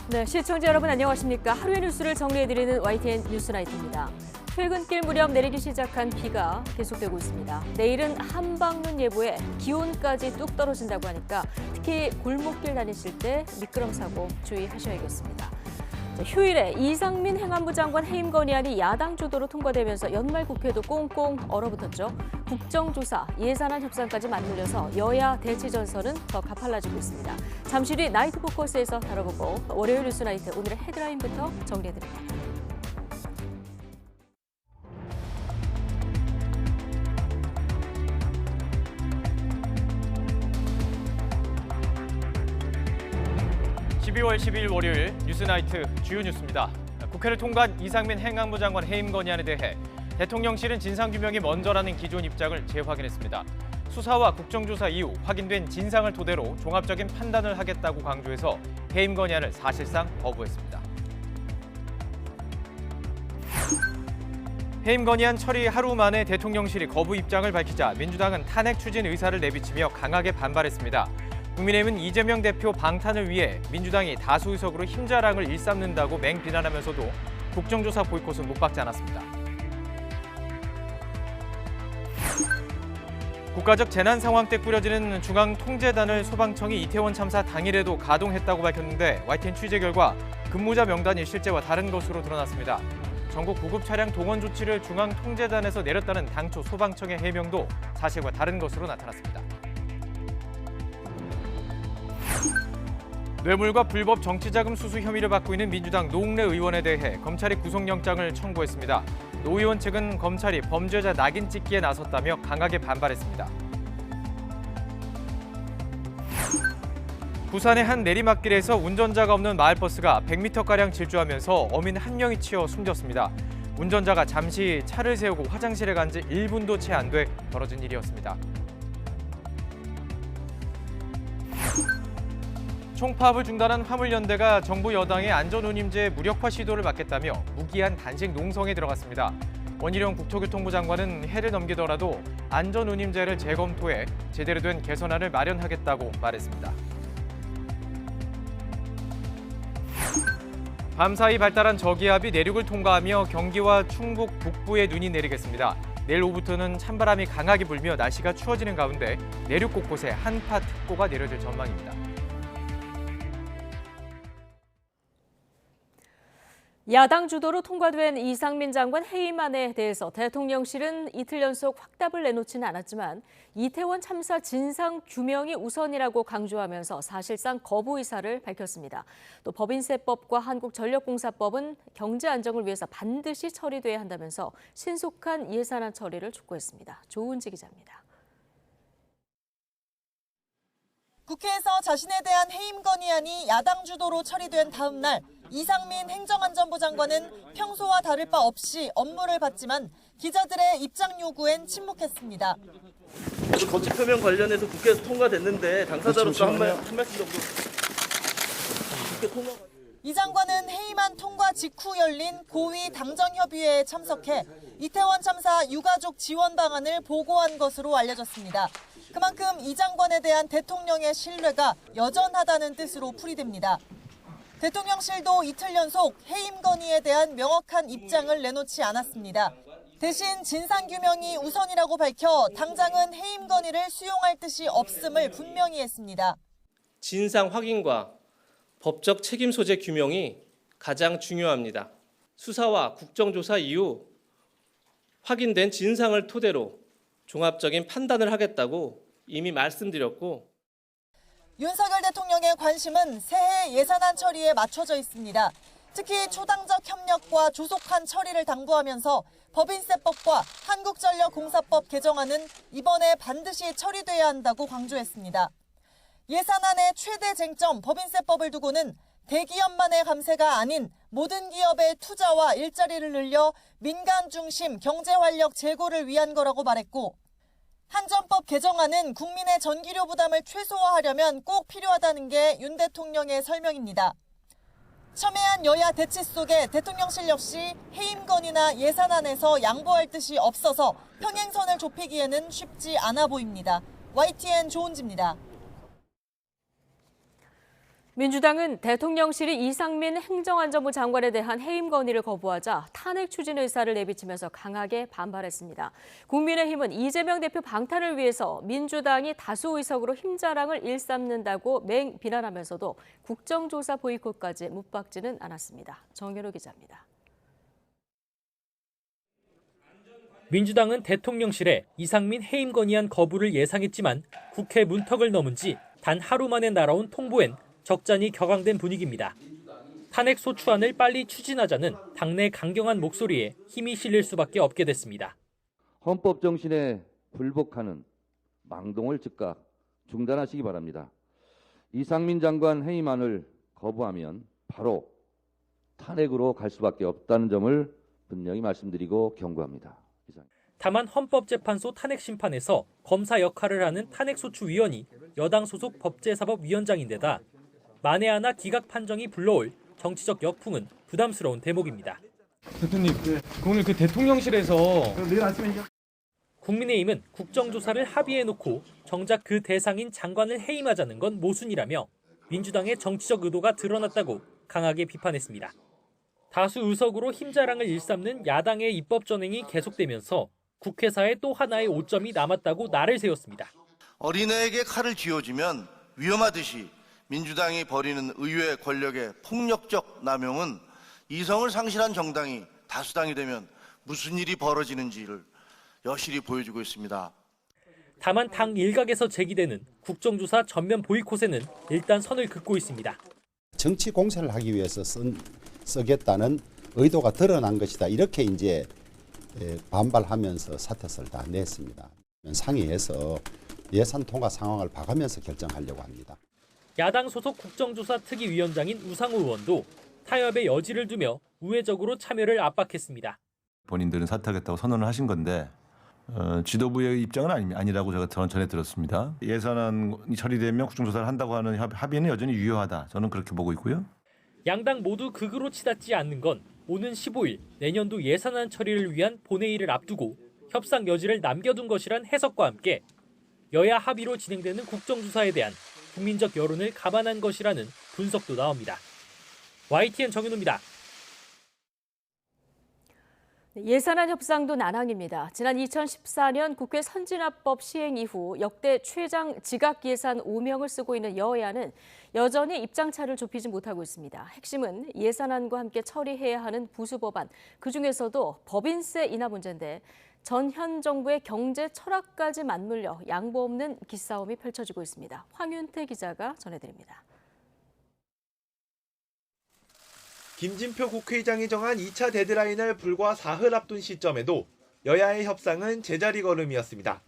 네, 시청자 여러분 안녕하십니까? 하루의 뉴스를 정리해드리는 YTN 뉴스나이트입니다. 퇴근길 무렵 내리기 시작한 비가 계속되고 있습니다. 내일은 한방눈 예보에 기온까지 뚝 떨어진다고 하니까 특히 골목길 다니실 때 미끄럼 사고 주의하셔야겠습니다. 휴일에 이상민 행안부 장관 해임 건의안이 야당 주도로 통과되면서 연말 국회도 꽁꽁 얼어붙었죠. 국정조사, 예산안 협상까지 맞물려서 여야 대치 전선은 더 가팔라지고 있습니다. 잠시 뒤 나이트 포커스에서 다뤄보고 월요일 뉴스나이트 오늘의 헤드라인부터 정리해드립니다. (12월 12일) 월요일 뉴스나이트 주요 뉴스입니다. 국회를 통과한 이상민 행안부 장관 해임 건의안에 대해 대통령실은 진상규명이 먼저라는 기존 입장을 재확인했습니다. 수사와 국정조사 이후 확인된 진상을 토대로 종합적인 판단을 하겠다고 강조해서 해임 건의안을 사실상 거부했습니다. 해임 건의안 처리 하루 만에 대통령실이 거부 입장을 밝히자 민주당은 탄핵 추진 의사를 내비치며 강하게 반발했습니다. 국민의힘은 이재명 대표 방탄을 위해 민주당이 다수 의석으로 힘자랑을 일삼는다고 맹비난하면서도 국정조사 보이콧은 못 박지 않았습니다. 국가적 재난 상황 때 꾸려지는 중앙통제단을 소방청이 이태원 참사 당일에도 가동했다고 밝혔는데 YTN 취재 결과 근무자 명단이 실제와 다른 것으로 드러났습니다. 전국 구급 차량 동원 조치를 중앙통제단에서 내렸다는 당초 소방청의 해명도 사실과 다른 것으로 나타났습니다. 뇌물과 불법 정치자금 수수 혐의를 받고 있는 민주당 노웅래 의원에 대해 검찰이 구속영장을 청구했습니다. 노 의원 측은 검찰이 범죄자 낙인 찍기에 나섰다며 강하게 반발했습니다. 부산의 한 내리막길에서 운전자가 없는 마을버스가 100m가량 질주하면서 어민 한 명이 치여 숨졌습니다. 운전자가 잠시 차를 세우고 화장실에 간 지 1분도 채 안 돼 벌어진 일이었습니다. 총파업을 중단한 화물연대가 정부 여당의 안전운임제 무력화 시도를 막겠다며 무기한 단식 농성에 들어갔습니다. 원희룡 국토교통부 장관은 해를 넘기더라도 안전운임제를 재검토해 제대로 된 개선안을 마련하겠다고 말했습니다. 밤사이 발달한 저기압이 내륙을 통과하며 경기와 충북 북부에 눈이 내리겠습니다. 내일 오후부터는 찬바람이 강하게 불며 날씨가 추워지는 가운데 내륙 곳곳에 한파특보가 내려질 전망입니다. 야당 주도로 통과된 이상민 장관 해임안에 대해서 대통령실은 이틀 연속 확답을 내놓지는 않았지만 이태원 참사 진상 규명이 우선이라고 강조하면서 사실상 거부 의사를 밝혔습니다. 또 법인세법과 한국전력공사법은 경제 안정을 위해서 반드시 처리돼야 한다면서 신속한 예산안 처리를 촉구했습니다. 조은지 기자입니다. 국회에서 자신에 대한 해임 건의안이 야당 주도로 처리된 다음 날 이상민 행정안전부 장관은 평소와 다를 바 없이 업무를 받지만 기자들의 입장 요구엔 침묵했습니다. 거치 표명 관련해서 국회에서 통과됐는데 당사자로서 한 말씀 정도. 이 장관은 해임안 통과 직후 열린 고위 당정협의회에 참석해 이태원 참사 유가족 지원 방안을 보고한 것으로 알려졌습니다. 그만큼 이 장관에 대한 대통령의 신뢰가 여전하다는 뜻으로 풀이됩니다. 대통령실도 이틀 연속 해임 건의에 대한 명확한 입장을 내놓지 않았습니다. 대신 진상규명이 우선이라고 밝혀 당장은 해임 건의를 수용할 뜻이 없음을 분명히 했습니다. 진상 확인과 법적 책임 소재 규명이 가장 중요합니다. 수사와 국정조사 이후 확인된 진상을 토대로 종합적인 판단을 하겠다고 이미 말씀드렸고, 윤석열 대통령의 관심은 새해 예산안 처리에 맞춰져 있습니다. 특히 초당적 협력과 조속한 처리를 당부하면서 법인세법과 한국전력공사법 개정안은 이번에 반드시 처리돼야 한다고 강조했습니다. 예산안의 최대 쟁점 법인세법을 두고는 대기업만의 감세가 아닌 모든 기업의 투자와 일자리를 늘려 민간 중심 경제 활력 제고를 위한 거라고 말했고, 한전법 개정안은 국민의 전기료 부담을 최소화하려면 꼭 필요하다는 게 윤 대통령의 설명입니다. 첨예한 여야 대치 속에 대통령실 역시 해임 건의나 예산안에서 양보할 뜻이 없어서 평행선을 좁히기에는 쉽지 않아 보입니다. YTN 조은지입니다. 민주당은 대통령실이 이상민 행정안전부 장관에 대한 해임 건의를 거부하자 탄핵 추진 의사를 내비치면서 강하게 반발했습니다. 국민의힘은 이재명 대표 방탄을 위해서 민주당이 다수 의석으로 힘자랑을 일삼는다고 맹 비난하면서도 국정조사 보이콧까지 묻박지는 않았습니다. 정현우 기자입니다. 민주당은 대통령실에 이상민 해임 건의안 거부를 예상했지만 국회 문턱을 넘은 지 단 하루 만에 날아온 통보엔 적잖이 격앙된 분위기입니다. 탄핵 소추안을 빨리 추진하자는 당내 강경한 목소리에 힘이 실릴 수밖에 없게 됐습니다. 헌법 정신에 불복하는 망동을 즉각 중단하시기 바랍니다. 이상민 장관 해임안을 거부하면 바로 탄핵으로 갈 수밖에 없다는 점을 분명히 말씀드리고 경고합니다. 다만 헌법재판소 탄핵 심판에서 검사 역할을 하는 탄핵소추위원이 여당 소속 법제사법위원장인데다 만에 하나 기각 판정이 불러올 정치적 역풍은 부담스러운 대목입니다. 대표님, 오늘 대통령실에서 국민의힘은 국정조사를 합의해놓고 정작 그 대상인 장관을 해임하자는 건 모순이라며 민주당의 정치적 의도가 드러났다고 강하게 비판했습니다. 다수 의석으로 힘자랑을 일삼는 야당의 입법 전행이 계속되면서 국회사에 또 하나의 오점이 남았다고 날을 세웠습니다. 어린애에게 칼을 쥐어주면 위험하듯이 민주당이 벌이는 의회 권력의 폭력적 남용은 이성을 상실한 정당이 다수당이 되면 무슨 일이 벌어지는지를 여실히 보여주고 있습니다. 다만 당 일각에서 제기되는 국정조사 전면 보이콧에는 일단 선을 긋고 있습니다. 정치 공세를 하기 위해서 쓰겠다는 의도가 드러난 것이다. 이렇게 이제 반발하면서 사퇴서를 다 냈습니다. 상의해서 예산 통과 상황을 봐가면서 결정하려고 합니다. 야당 소속 국정조사 특위위원장인 우상호 의원도 타협의 여지를 두며 우회적으로 참여를 압박했습니다. 본인들은 사퇴하겠다고 선언을 하신 건데 지도부의 입장은 아니라고 제가 전에 들었습니다. 예산안이 처리되면 국정조사를 한다고 하는 합의는 여전히 유효하다. 저는 그렇게 보고 있고요. 양당 모두 극으로 치닫지 않는 건 오는 15일 내년도 예산안 처리를 위한 본회의를 앞두고 협상 여지를 남겨둔 것이란 해석과 함께 여야 합의로 진행되는 국정조사에 대한 국민적 여론을 감안한 것이라는 분석도 나옵니다. YTN 정윤호입니다. 예산안 협상도 난항입니다. 지난 2014년 국회 선진화법 시행 이후 역대 최장 지각 예산 5명을 쓰고 있는 여야는 여전히 입장차를 좁히지 못하고 있습니다. 핵심은 예산안과 함께 처리해야 하는 부수법안, 그중에서도 법인세 인하 문제인데 전 정부의 경제 철학까지 맞물려 양보 없는 기싸움이 펼쳐지고 있습니다. 황윤태 기자가 전해드립니다. 김진표 국회의장이 정한 2차 데드라인을 불과 사흘 앞둔 시점에도 여야의 협상은 제자리 걸음이었습니다.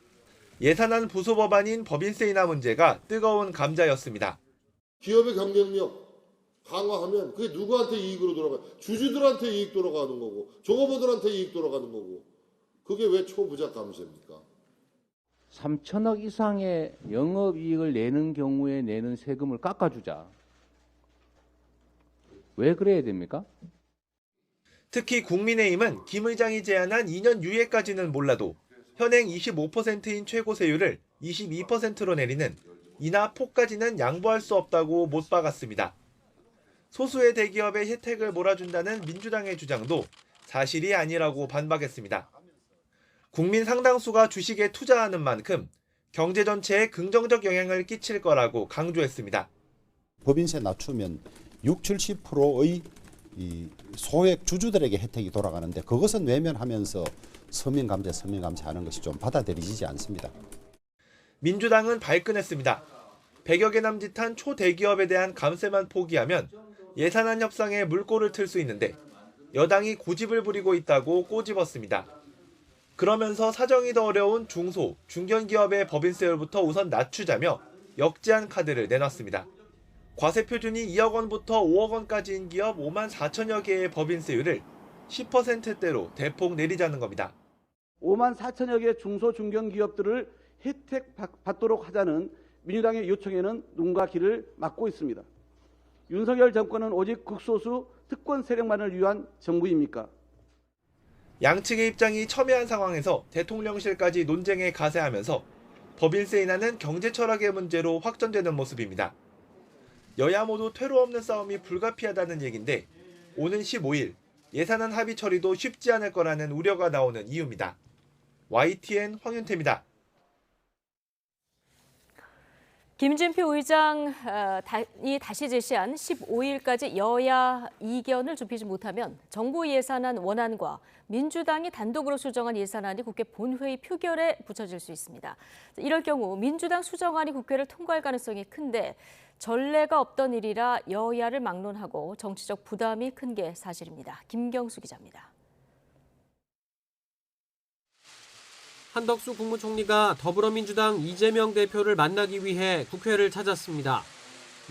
예산안 부수 법안인 법인세 인하 문제가 뜨거운 감자였습니다. 기업의 경쟁력 강화하면 그게 누구한테 이익으로 돌아가요? 주주들한테 이익 돌아가는 거고 종업원들한테 이익 돌아가는 거고 그게 왜 초부자 감세입니까? 3천억 이상의 영업이익을 내는 경우에 내는 세금을 깎아주자. 왜 그래야 됩니까? 특히 국민의힘은 김 의장이 제안한 2년 유예까지는 몰라도 현행 25%인 최고세율을 22%로 내리는 인하 폭까지는 양보할 수 없다고 못 박았습니다. 소수의 대기업의 혜택을 몰아준다는 민주당의 주장도 사실이 아니라고 반박했습니다. 국민 상당수가 주식에 투자하는 만큼 경제 전체에 긍정적 영향을 끼칠 거라고 강조했습니다. 법인세 낮추면 60-70%의 소액 주주들에게 혜택이 돌아가는데 그것은 외면하면서 서민감세 하는 것이 좀 받아들이지 않습니다. 민주당은 발끈했습니다. 100여 개 남짓한 초대기업에 대한 감세만 포기하면 예산안 협상에 물꼬를 틀 수 있는데 여당이 고집을 부리고 있다고 꼬집었습니다. 그러면서 사정이 더 어려운 중소, 중견기업의 법인세율부터 우선 낮추자며 역제한 카드를 내놨습니다. 과세 표준이 2억 원부터 5억 원까지인 기업 5만 4천여 개의 법인세율을 10%대로 대폭 내리자는 겁니다. 5만 4천여 개 중소 중견 기업들을 혜택 받도록 하자는 민주당의 요청에는 눈과 귀를 막고 있습니다. 윤석열 정권은 오직 극소수 특권 세력만을 위한 정부입니까? 양측의 입장이 첨예한 상황에서 대통령실까지 논쟁에 가세하면서 법인세 인하는 경제 철학의 문제로 확전되는 모습입니다. 여야 모두 퇴로 없는 싸움이 불가피하다는 얘긴데 오는 15일 예산안 합의 처리도 쉽지 않을 거라는 우려가 나오는 이유입니다. YTN 황윤태입니다. 김진표 의장이 다시 제시한 15일까지 여야 이견을 좁히지 못하면 정부 예산안 원안과 민주당이 단독으로 수정한 예산안이 국회 본회의 표결에 붙여질 수 있습니다. 이럴 경우 민주당 수정안이 국회를 통과할 가능성이 큰데 전례가 없던 일이라 여야를 막론하고 정치적 부담이 큰 게 사실입니다. 김경수 기자입니다. 한덕수 국무총리가 더불어민주당 이재명 대표를 만나기 위해 국회를 찾았습니다.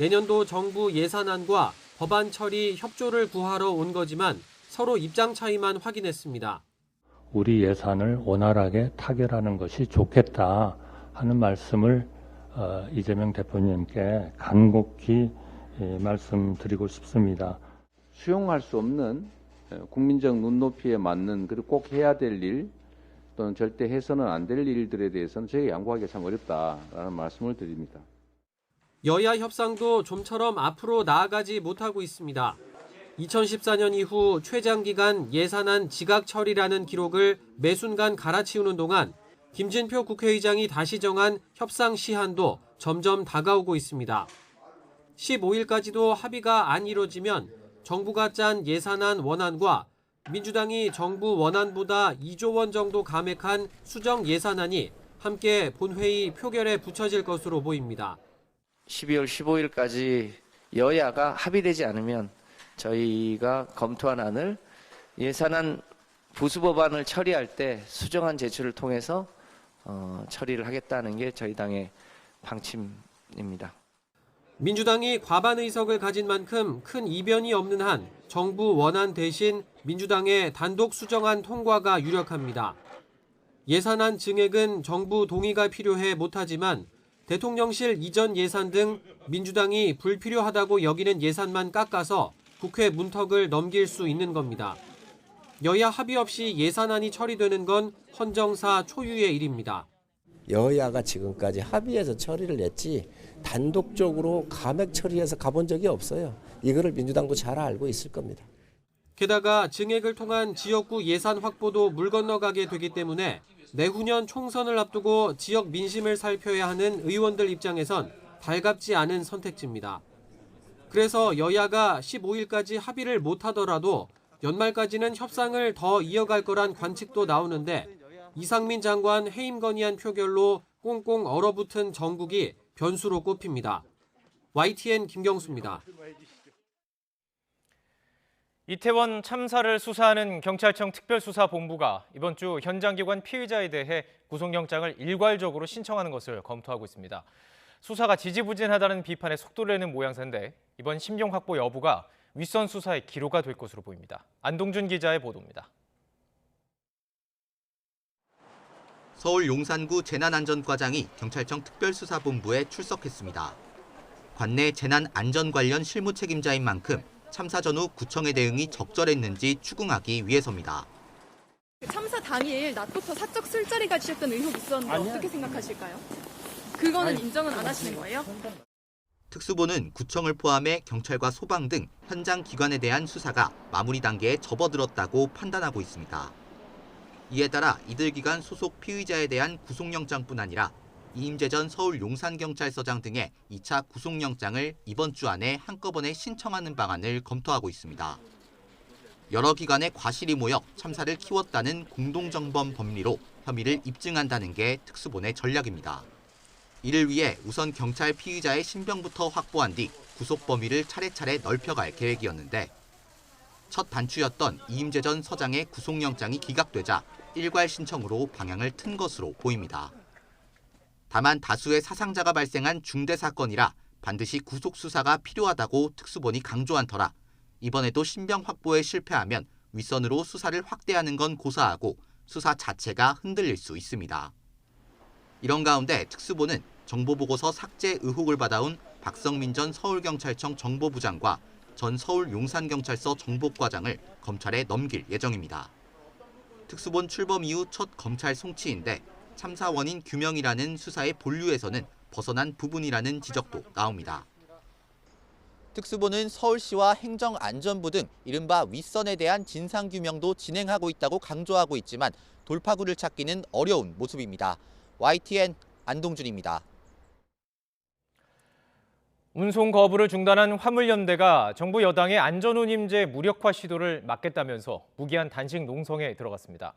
내년도 정부 예산안과 법안 처리 협조를 구하러 온 거지만 서로 입장 차이만 확인했습니다. 우리 예산을 원활하게 타결하는 것이 좋겠다 하는 말씀을 이재명 대표님께 간곡히 말씀드리고 싶습니다. 수용할 수 없는 국민적 눈높이에 맞는 그리고 꼭 해야 될 일 또는 절대 해서는 안 될 일들에 대해서는 저희가 양보하기가 참 어렵다라는 말씀을 드립니다. 여야 협상도 좀처럼 앞으로 나아가지 못하고 있습니다. 2014년 이후 최장기간 예산안 지각 처리라는 기록을 매 순간 갈아치우는 동안 김진표 국회의장이 다시 정한 협상 시한도 점점 다가오고 있습니다. 15일까지도 합의가 안 이뤄지면 정부가 짠 예산안 원안과 민주당이 정부 원안보다 2조 원 정도 감액한 수정 예산안이 함께 본회의 표결에 붙여질 것으로 보입니다. 12월 15일까지 여야가 합의되지 않으면 저희가 검토한 안을 예산안 부수법안을 처리할 때 수정안 제출을 통해서 처리를 하겠다는 게 저희 당의 방침입니다. 민주당이 과반 의석을 가진 만큼 큰 이변이 없는 한 정부 원안 대신 민주당의 단독 수정안 통과가 유력합니다. 예산안 증액은 정부 동의가 필요해 못하지만 대통령실 이전 예산 등 민주당이 불필요하다고 여기는 예산만 깎아서 국회 문턱을 넘길 수 있는 겁니다. 여야 합의 없이 예산안이 처리되는 건 헌정사 초유의 일입니다. 여야가 지금까지 합의해서 처리를 했지 단독적으로 감액 처리해서 가본 적이 없어요. 이거를 민주당도 잘 알고 있을 겁니다. 게다가 증액을 통한 지역구 예산 확보도 물 건너가게 되기 때문에 내후년 총선을 앞두고 지역 민심을 살펴야 하는 의원들 입장에선 달갑지 않은 선택지입니다. 그래서 여야가 15일까지 합의를 못하더라도 연말까지는 협상을 더 이어갈 거란 관측도 나오는데 이상민 장관 해임 건의안 표결로 꽁꽁 얼어붙은 정국이 변수로 꼽힙니다. YTN 김경수입니다. 이태원 참사를 수사하는 경찰청 특별수사본부가 이번 주 현장기관 피의자에 대해 구속영장을 일괄적으로 신청하는 것을 검토하고 있습니다. 수사가 지지부진하다는 비판에 속도를 내는 모양새인데 이번 심령 확보 여부가 윗선 수사의 기로가 될 것으로 보입니다. 안동준 기자의 보도입니다. 서울 용산구 재난안전과장이 경찰청 특별수사본부에 출석했습니다. 관내 재난안전 관련 실무 책임자인 만큼 참사 전후 구청의 대응이 적절했는지 추궁하기 위해서입니다. 참사 당일 낮부터 사적 술자리 가지셨던 의혹이 있었는데 어떻게 생각하실까요? 그거는 인정은 안 하시는 거예요? 특수본은 구청을 포함해 경찰과 소방 등 현장 기관에 대한 수사가 마무리 단계에 접어들었다고 판단하고 있습니다. 이에 따라 이들 기관 소속 피의자에 대한 구속영장뿐 아니라 이임재 전 서울 용산경찰서장 등의 2차 구속영장을 이번 주 안에 한꺼번에 신청하는 방안을 검토하고 있습니다. 여러 기관의 과실이 모여 참사를 키웠다는 공동정범 법리로 혐의를 입증한다는 게 특수본의 전략입니다. 이를 위해 우선 경찰 피의자의 신병부터 확보한 뒤 구속 범위를 차례차례 넓혀갈 계획이었는데 첫 단추였던 이임재 전 서장의 구속영장이 기각되자 일괄 신청으로 방향을 튼 것으로 보입니다. 다만 다수의 사상자가 발생한 중대 사건이라 반드시 구속 수사가 필요하다고 특수본이 강조한 터라 이번에도 신병 확보에 실패하면 윗선으로 수사를 확대하는 건 고사하고 수사 자체가 흔들릴 수 있습니다. 이런 가운데 특수본은 정보보고서 삭제 의혹을 받아온 박성민 전 서울경찰청 정보부장과 전 서울 용산경찰서 정보과장을 검찰에 넘길 예정입니다. 특수본 출범 이후 첫 검찰 송치인데 참사 원인 규명이라는 수사의 본류에서는 벗어난 부분이라는 지적도 나옵니다. 특수부는 서울시와 행정안전부 등 이른바 윗선에 대한 진상규명도 진행하고 있다고 강조하고 있지만 돌파구를 찾기는 어려운 모습입니다. YTN 안동준입니다. 운송 거부를 중단한 화물연대가 정부 여당의 안전운임제 무력화 시도를 막겠다면서 무기한 단식 농성에 들어갔습니다.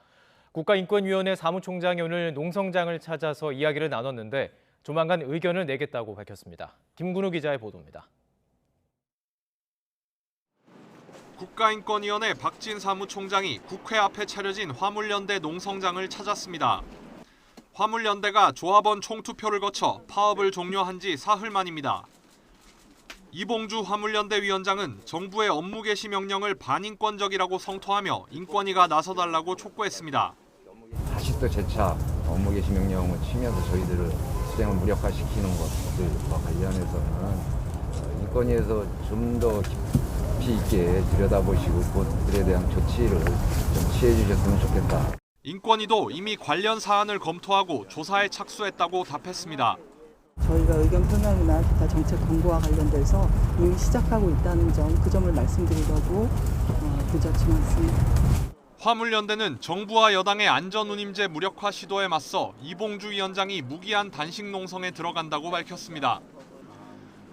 국가인권위원회 사무총장이 오늘 농성장을 찾아서 이야기를 나눴는데 조만간 의견을 내겠다고 밝혔습니다. 김근우 기자의 보도입니다. 국가인권위원회 박진 사무총장이 국회 앞에 차려진 화물연대 농성장을 찾았습니다. 화물연대가 조합원 총투표를 거쳐 파업을 종료한 지 사흘 만입니다. 이봉주 화물연대 위원장은 정부의 업무 개시 명령을 반인권적이라고 성토하며 인권위가 나서달라고 촉구했습니다. 다시 또 재차 업무 개시 명령을 치면서 저희들을 수행을 무력화시키는 것들과 관련해서는 인권위에서 좀 더 깊이 있게 들여다보시고 그것들에 대한 조치를 좀 취해 주셨으면 좋겠다. 인권위도 이미 관련 사안을 검토하고 조사에 착수했다고 답했습니다. 저희가 의견 표명이나 기타 정책 공고와 관련돼서 이미 시작하고 있다는 점, 그 점을 말씀드리려고 부자치 않습니다. 화물연대는 정부와 여당의 안전운임제 무력화 시도에 맞서 이봉주 위원장이 무기한 단식 농성에 들어간다고 밝혔습니다.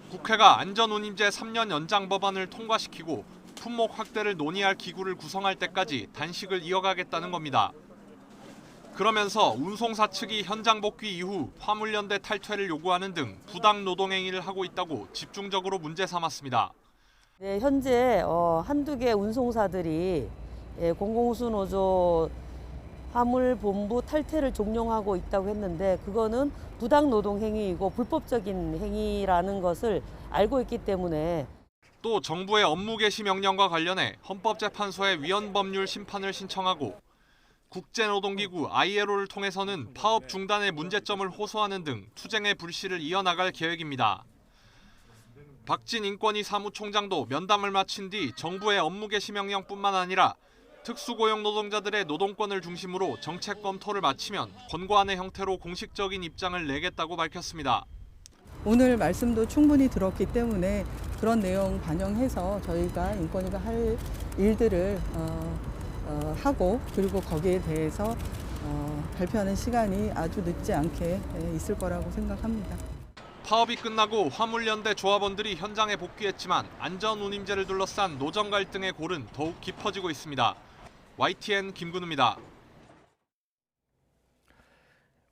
국회가 안전운임제 3년 연장 법안을 통과시키고 품목 확대를 논의할 기구를 구성할 때까지 단식을 이어가겠다는 겁니다. 그러면서 운송사 측이 현장 복귀 이후 화물연대 탈퇴를 요구하는 등 부당 노동행위를 하고 있다고 집중적으로 문제 삼았습니다. 네, 현재 한두 개 운송사들이 공공운수노조 화물본부 탈퇴를 종용하고 있다고 했는데 그거는 부당 노동 행위이고 불법적인 행위라는 것을 알고 있기 때문에 또 정부의 업무 개시 명령과 관련해 헌법재판소에 위헌 법률 심판을 신청하고 국제노동기구 ILO를 통해서는 파업 중단의 문제점을 호소하는 등 투쟁의 불씨를 이어나갈 계획입니다. 박진 인권위 사무총장도 면담을 마친 뒤 정부의 업무 개시 명령뿐만 아니라 특수고용 노동자들의 노동권을 중심으로 정책 검토를 마치면 권고안의 형태로 공식적인 입장을 내겠다고 밝혔습니다. 오늘 말씀도 충분히 들었기 때문에 그런 내용 반영해서 저희가 인권위가 할 일들을 하고 그리고 거기에 대해서 발표하는 시간이 아주 늦지 않게 있을 거라고 생각합니다. 파업이 끝나고 화물연대 조합원들이 현장에 복귀했지만 안전운임제를 둘러싼 노정 갈등의 골은 더욱 깊어지고 있습니다. YTN 김근우입니다.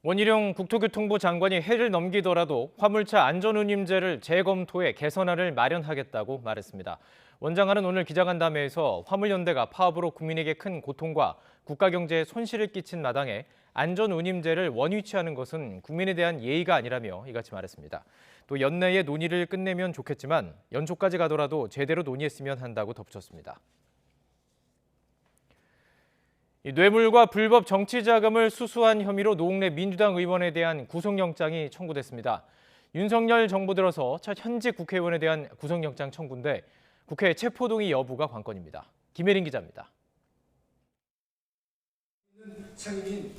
원희룡 국토교통부 장관이 해를 넘기더라도 화물차 안전운임제를 재검토해 개선안을 마련하겠다고 말했습니다. 원장관은 오늘 기자간담회에서 화물연대가 파업으로 국민에게 큰 고통과 국가 경제에 손실을 끼친 마당에 안전운임제를 원위치하는 것은 국민에 대한 예의가 아니라며 이같이 말했습니다. 또 연내에 논의를 끝내면 좋겠지만 연초까지 가더라도 제대로 논의했으면 한다고 덧붙였습니다. 뇌물과 불법 정치자금을 수수한 혐의로 노웅래 민주당 의원에 대한 구속영장이 청구됐습니다. 윤석열 정부 들어서 첫 현직 국회의원에 대한 구속영장 청구인데 국회 체포동의 여부가 관건입니다. 김혜린 기자입니다.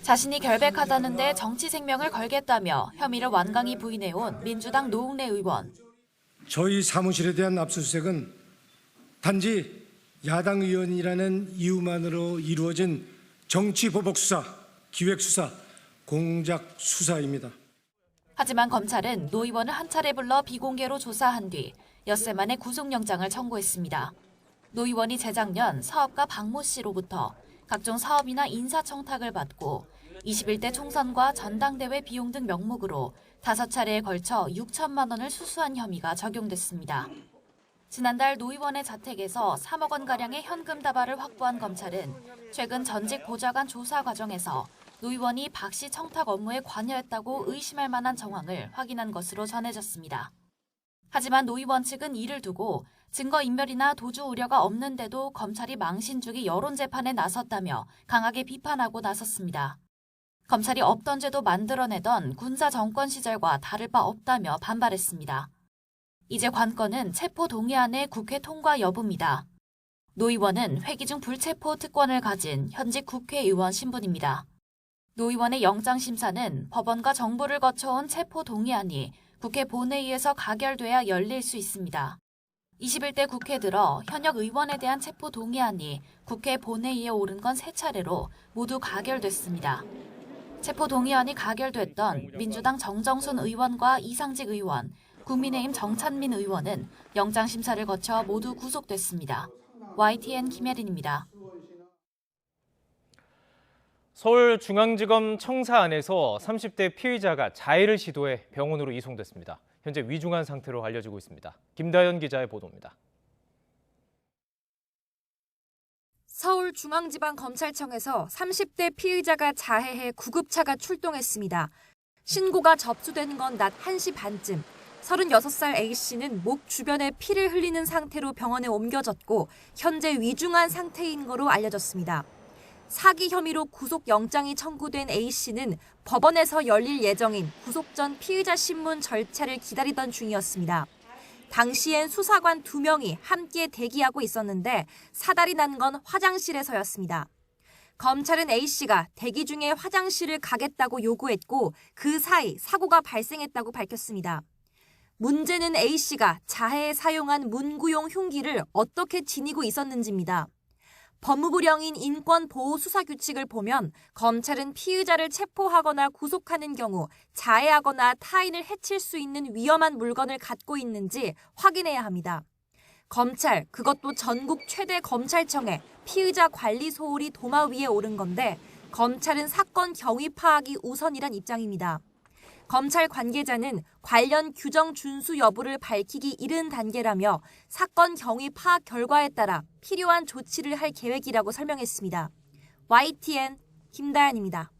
자신이 결백하다는데 정치 생명을 걸겠다며 혐의를 완강히 부인해온 민주당 노웅래 의원. 저희 사무실에 대한 압수수색은 단지 야당 의원이라는 이유만으로 이루어진 정치보복수사, 기획수사, 공작수사입니다. 하지만 검찰은 노 의원을 한 차례 불러 비공개로 조사한 뒤 엿새 만에 구속영장을 청구했습니다. 노 의원이 재작년 사업가 박모 씨로부터 각종 사업이나 인사청탁을 받고 21대 총선과 전당대회 비용 등 명목으로 5차례에 걸쳐 6천만 원을 수수한 혐의가 적용됐습니다. 지난달 노 의원의 자택에서 3억 원가량의 현금 다발을 확보한 검찰은 최근 전직 보좌관 조사 과정에서 노 의원이 박 씨 청탁 업무에 관여했다고 의심할 만한 정황을 확인한 것으로 전해졌습니다. 하지만 노 의원 측은 이를 두고 증거인멸이나 도주 우려가 없는데도 검찰이 망신 주기 여론재판에 나섰다며 강하게 비판하고 나섰습니다. 검찰이 없던 죄도 만들어내던 군사 정권 시절과 다를 바 없다며 반발했습니다. 이제 관건은 체포 동의안의 국회 통과 여부입니다. 노 의원은 회기 중 불체포 특권을 가진 현직 국회의원 신분입니다. 노 의원의 영장심사는 법원과 정부를 거쳐온 체포 동의안이 국회 본회의에서 가결돼야 열릴 수 있습니다. 21대 국회 들어 현역 의원에 대한 체포 동의안이 국회 본회의에 오른 건 3차례로 모두 가결됐습니다. 체포 동의안이 가결됐던 민주당 정정순 의원과 이상직 의원, 국민의힘 정찬민 의원은 영장 심사를 거쳐 모두 구속됐습니다. YTN 김혜린입니다. 서울중앙지검 청사 안에서 30대 피의자가 자해를 시도해 병원으로 이송됐습니다. 현재 위중한 상태로 알려지고 있습니다. 김다연 기자의 보도입니다. 서울중앙지방검찰청에서 30대 피의자가 자해해 구급차가 출동했습니다. 신고가 접수된 건 낮 1시 반쯤. 36살 A씨는 목 주변에 피를 흘리는 상태로 병원에 옮겨졌고 현재 위중한 상태인 거로 알려졌습니다. 사기 혐의로 구속영장이 청구된 A씨는 법원에서 열릴 예정인 구속 전 피의자 신문 절차를 기다리던 중이었습니다. 당시엔 수사관 2명이 함께 대기하고 있었는데 사달이 난 건 화장실에서였습니다. 검찰은 A씨가 대기 중에 화장실을 가겠다고 요구했고 그 사이 사고가 발생했다고 밝혔습니다. 문제는 A씨가 자해에 사용한 문구용 흉기를 어떻게 지니고 있었는지입니다. 법무부령인 인권보호수사규칙을 보면 검찰은 피의자를 체포하거나 구속하는 경우 자해하거나 타인을 해칠 수 있는 위험한 물건을 갖고 있는지 확인해야 합니다. 검찰, 그것도 전국 최대 검찰청에 피의자 관리 소홀이 도마 위에 오른 건데 검찰은 사건 경위 파악이 우선이란 입장입니다. 검찰 관계자는 관련 규정 준수 여부를 밝히기 이른 단계라며 사건 경위 파악 결과에 따라 필요한 조치를 할 계획이라고 설명했습니다. YTN 김다연입니다.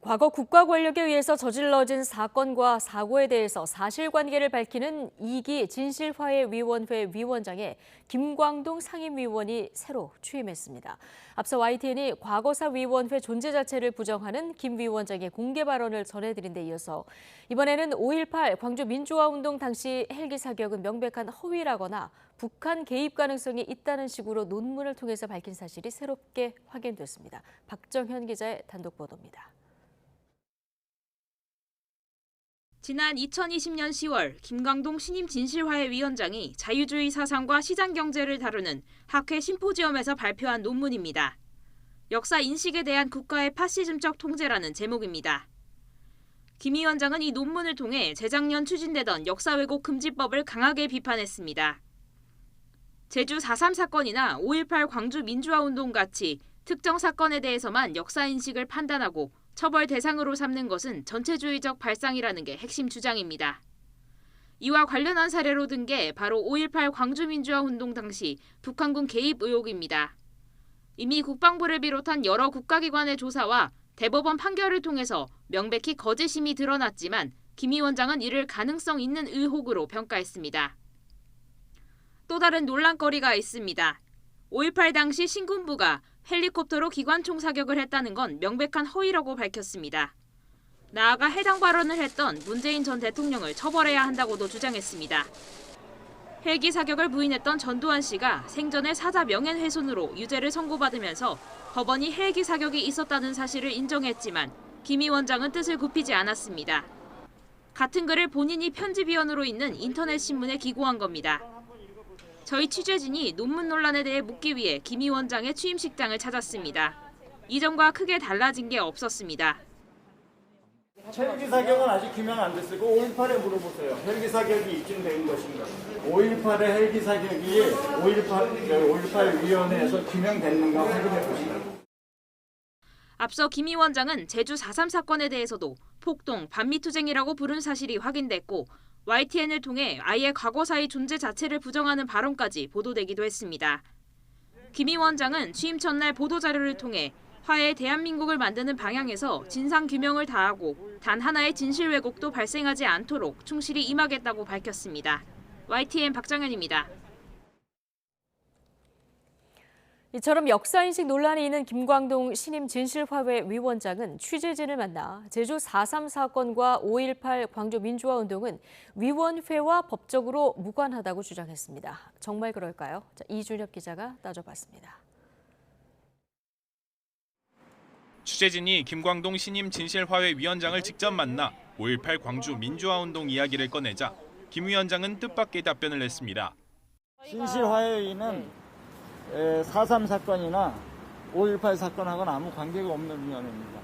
과거 국가 권력에 의해서 저질러진 사건과 사고에 대해서 사실관계를 밝히는 2기 진실화해위원회 위원장에 김광동 상임위원이 새로 취임했습니다. 앞서 YTN이 과거사위원회 존재 자체를 부정하는 김 위원장의 공개 발언을 전해드린 데 이어서 이번에는 5.18 광주 민주화운동 당시 헬기 사격은 명백한 허위라거나 북한 개입 가능성이 있다는 식으로 논문을 통해서 밝힌 사실이 새롭게 확인됐습니다. 박정현 기자의 단독 보도입니다. 지난 2020년 10월 김광동 신임 진실화해위원장이 자유주의 사상과 시장경제를 다루는 학회 심포지엄에서 발표한 논문입니다. 역사 인식에 대한 국가의 파시즘적 통제라는 제목입니다. 김 위원장은 이 논문을 통해 재작년 추진되던 역사 왜곡 금지법을 강하게 비판했습니다. 제주 4.3 사건이나 5.18 광주 민주화운동 같이 특정 사건에 대해서만 역사 인식을 판단하고 처벌 대상으로 삼는 것은 전체주의적 발상이라는 게 핵심 주장입니다. 이와 관련한 사례로 든 게 바로 5.18 광주민주화운동 당시 북한군 개입 의혹입니다. 이미 국방부를 비롯한 여러 국가기관의 조사와 대법원 판결을 통해서 명백히 거짓임이 드러났지만 김 위원장은 이를 가능성 있는 의혹으로 평가했습니다. 또 다른 논란거리가 있습니다. 5.18 당시 신군부가 헬리콥터로 기관총 사격을 했다는 건 명백한 허위라고 밝혔습니다. 나아가 해당 발언을 했던 문재인 전 대통령을 처벌해야 한다고도 주장했습니다. 헬기 사격을 부인했던 전두환 씨가 생전에 사자 명예훼손으로 유죄를 선고받으면서 법원이 헬기 사격이 있었다는 사실을 인정했지만 김 위원장은 뜻을 굽히지 않았습니다. 같은 글을 본인이 편집위원으로 있는 인터넷 신문에 기고한 겁니다. 저희 취재진이 논문 논란에 대해 묻기 위해 김 위원장의 취임식장을 찾았습니다. 이전과 크게 달라진 게 없었습니다. 헬기 사격은 아직 규명 안 됐고 5.18에 물어보세요. 헬기 사격이 입증된 것인가? 5.18의 헬기 사격이 5.18 위원회에서 규명됐는가 확인해 보시죠. 앞서 김 위원장은 제주 4.3 사건에 대해서도 폭동, 반미투쟁이라고 부른 사실이 확인됐고 YTN을 통해 아예 과거사의 존재 자체를 부정하는 발언까지 보도되기도 했습니다. 김 위원장은 취임 첫날 보도자료를 통해 화해의 대한민국을 만드는 방향에서 진상규명을 다하고 단 하나의 진실 왜곡도 발생하지 않도록 충실히 임하겠다고 밝혔습니다. YTN 박정현입니다. 이처럼 역사인식 논란이 있는 김광동 신임 진실화훼 위원장은 취재진을 만나 제주 4.3 사건과 5.18 광주 민주화운동은 위원회와 법적으로 무관하다고 주장했습니다. 정말 그럴까요? 이준엽 기자가 따져봤습니다. 취재진이 김광동 신임 진실화훼 위원장을 직접 만나 5.18 광주 민주화운동 이야기를 꺼내자 김 위원장은 뜻밖의 답변을 냈습니다. 진실화훼위는 4.3 사건이나 5.18 사건하고는 아무 관계가 없는 위원회입니다.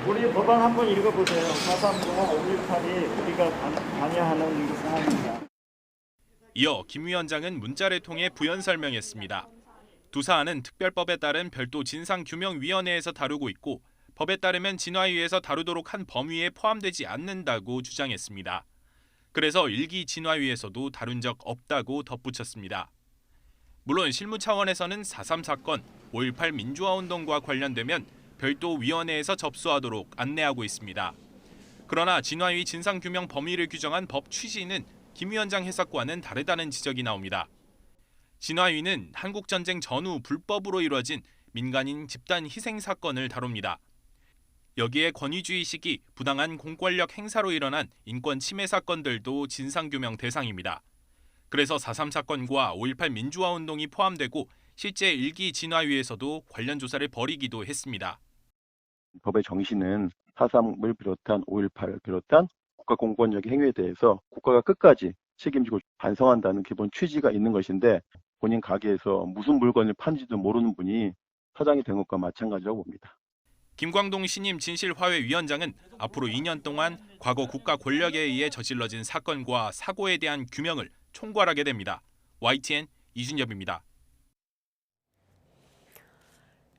우리 법안 한번 읽어보세요. 4.3과 5.18이 우리가 관여하는 사항입니다. 이어 김 위원장은 문자를 통해 부연 설명했습니다. 두 사안은 특별법에 따른 별도 진상규명위원회에서 다루고 있고 법에 따르면 진화위에서 다루도록 한 범위에 포함되지 않는다고 주장했습니다. 그래서 일기 진화위에서도 다룬 적 없다고 덧붙였습니다. 물론 실무 차원에서는 4.3 사건, 5.18 민주화운동과 관련되면 별도 위원회에서 접수하도록 안내하고 있습니다. 그러나 진화위 진상규명 범위를 규정한 법 취지는 김 위원장 해석과는 다르다는 지적이 나옵니다. 진화위는 한국전쟁 전후 불법으로 이루어진 민간인 집단 희생 사건을 다룹니다. 여기에 권위주의 시기 부당한 공권력 행사로 일어난 인권 침해 사건들도 진상규명 대상입니다. 그래서 4.3 사건과 5.18 민주화운동이 포함되고 실제 일기 진화위에서도 관련 조사를 벌이기도 했습니다. 법의 정신은 4.3을 비롯한 5.18을 비롯한 국가 공권력의 행위에 대해서 국가가 끝까지 책임지고 반성한다는 기본 취지가 있는 것인데 본인 가게에서 무슨 물건을 파는지도 모르는 분이 사장이 된 것과 마찬가지라고 봅니다. 김광동 신임 진실화훼 위원장은 앞으로 2년 동안 과거 국가 권력에 의해 저질러진 사건과 사고에 대한 규명을 총괄하게 됩니다. YTN 이준엽입니다.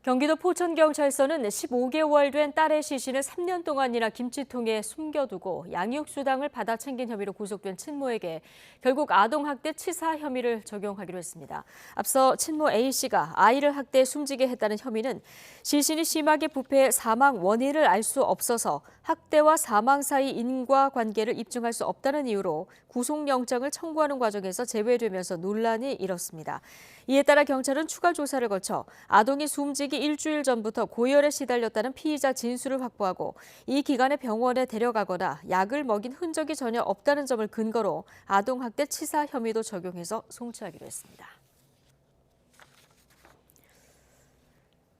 경기도 포천경찰서는 15개월 된 딸의 시신을 3년 동안이나 김치통에 숨겨두고 양육수당을 받아 챙긴 혐의로 구속된 친모에게 결국 아동학대 치사 혐의를 적용하기로 했습니다. 앞서 친모 A씨가 아이를 학대해 숨지게 했다는 혐의는 시신이 심하게 부패해 사망 원인을 알 수 없어서 학대와 사망 사이 인과관계를 입증할 수 없다는 이유로 구속영장을 청구하는 과정에서 제외되면서 논란이 일었습니다. 이에 따라 경찰은 추가 조사를 거쳐 아동이 숨지기 일주일 전부터 고열에 시달렸다는 피의자 진술을 확보하고 이 기간에 병원에 데려가거나 약을 먹인 흔적이 전혀 없다는 점을 근거로 아동학대 치사 혐의도 적용해서 송치하기로 했습니다.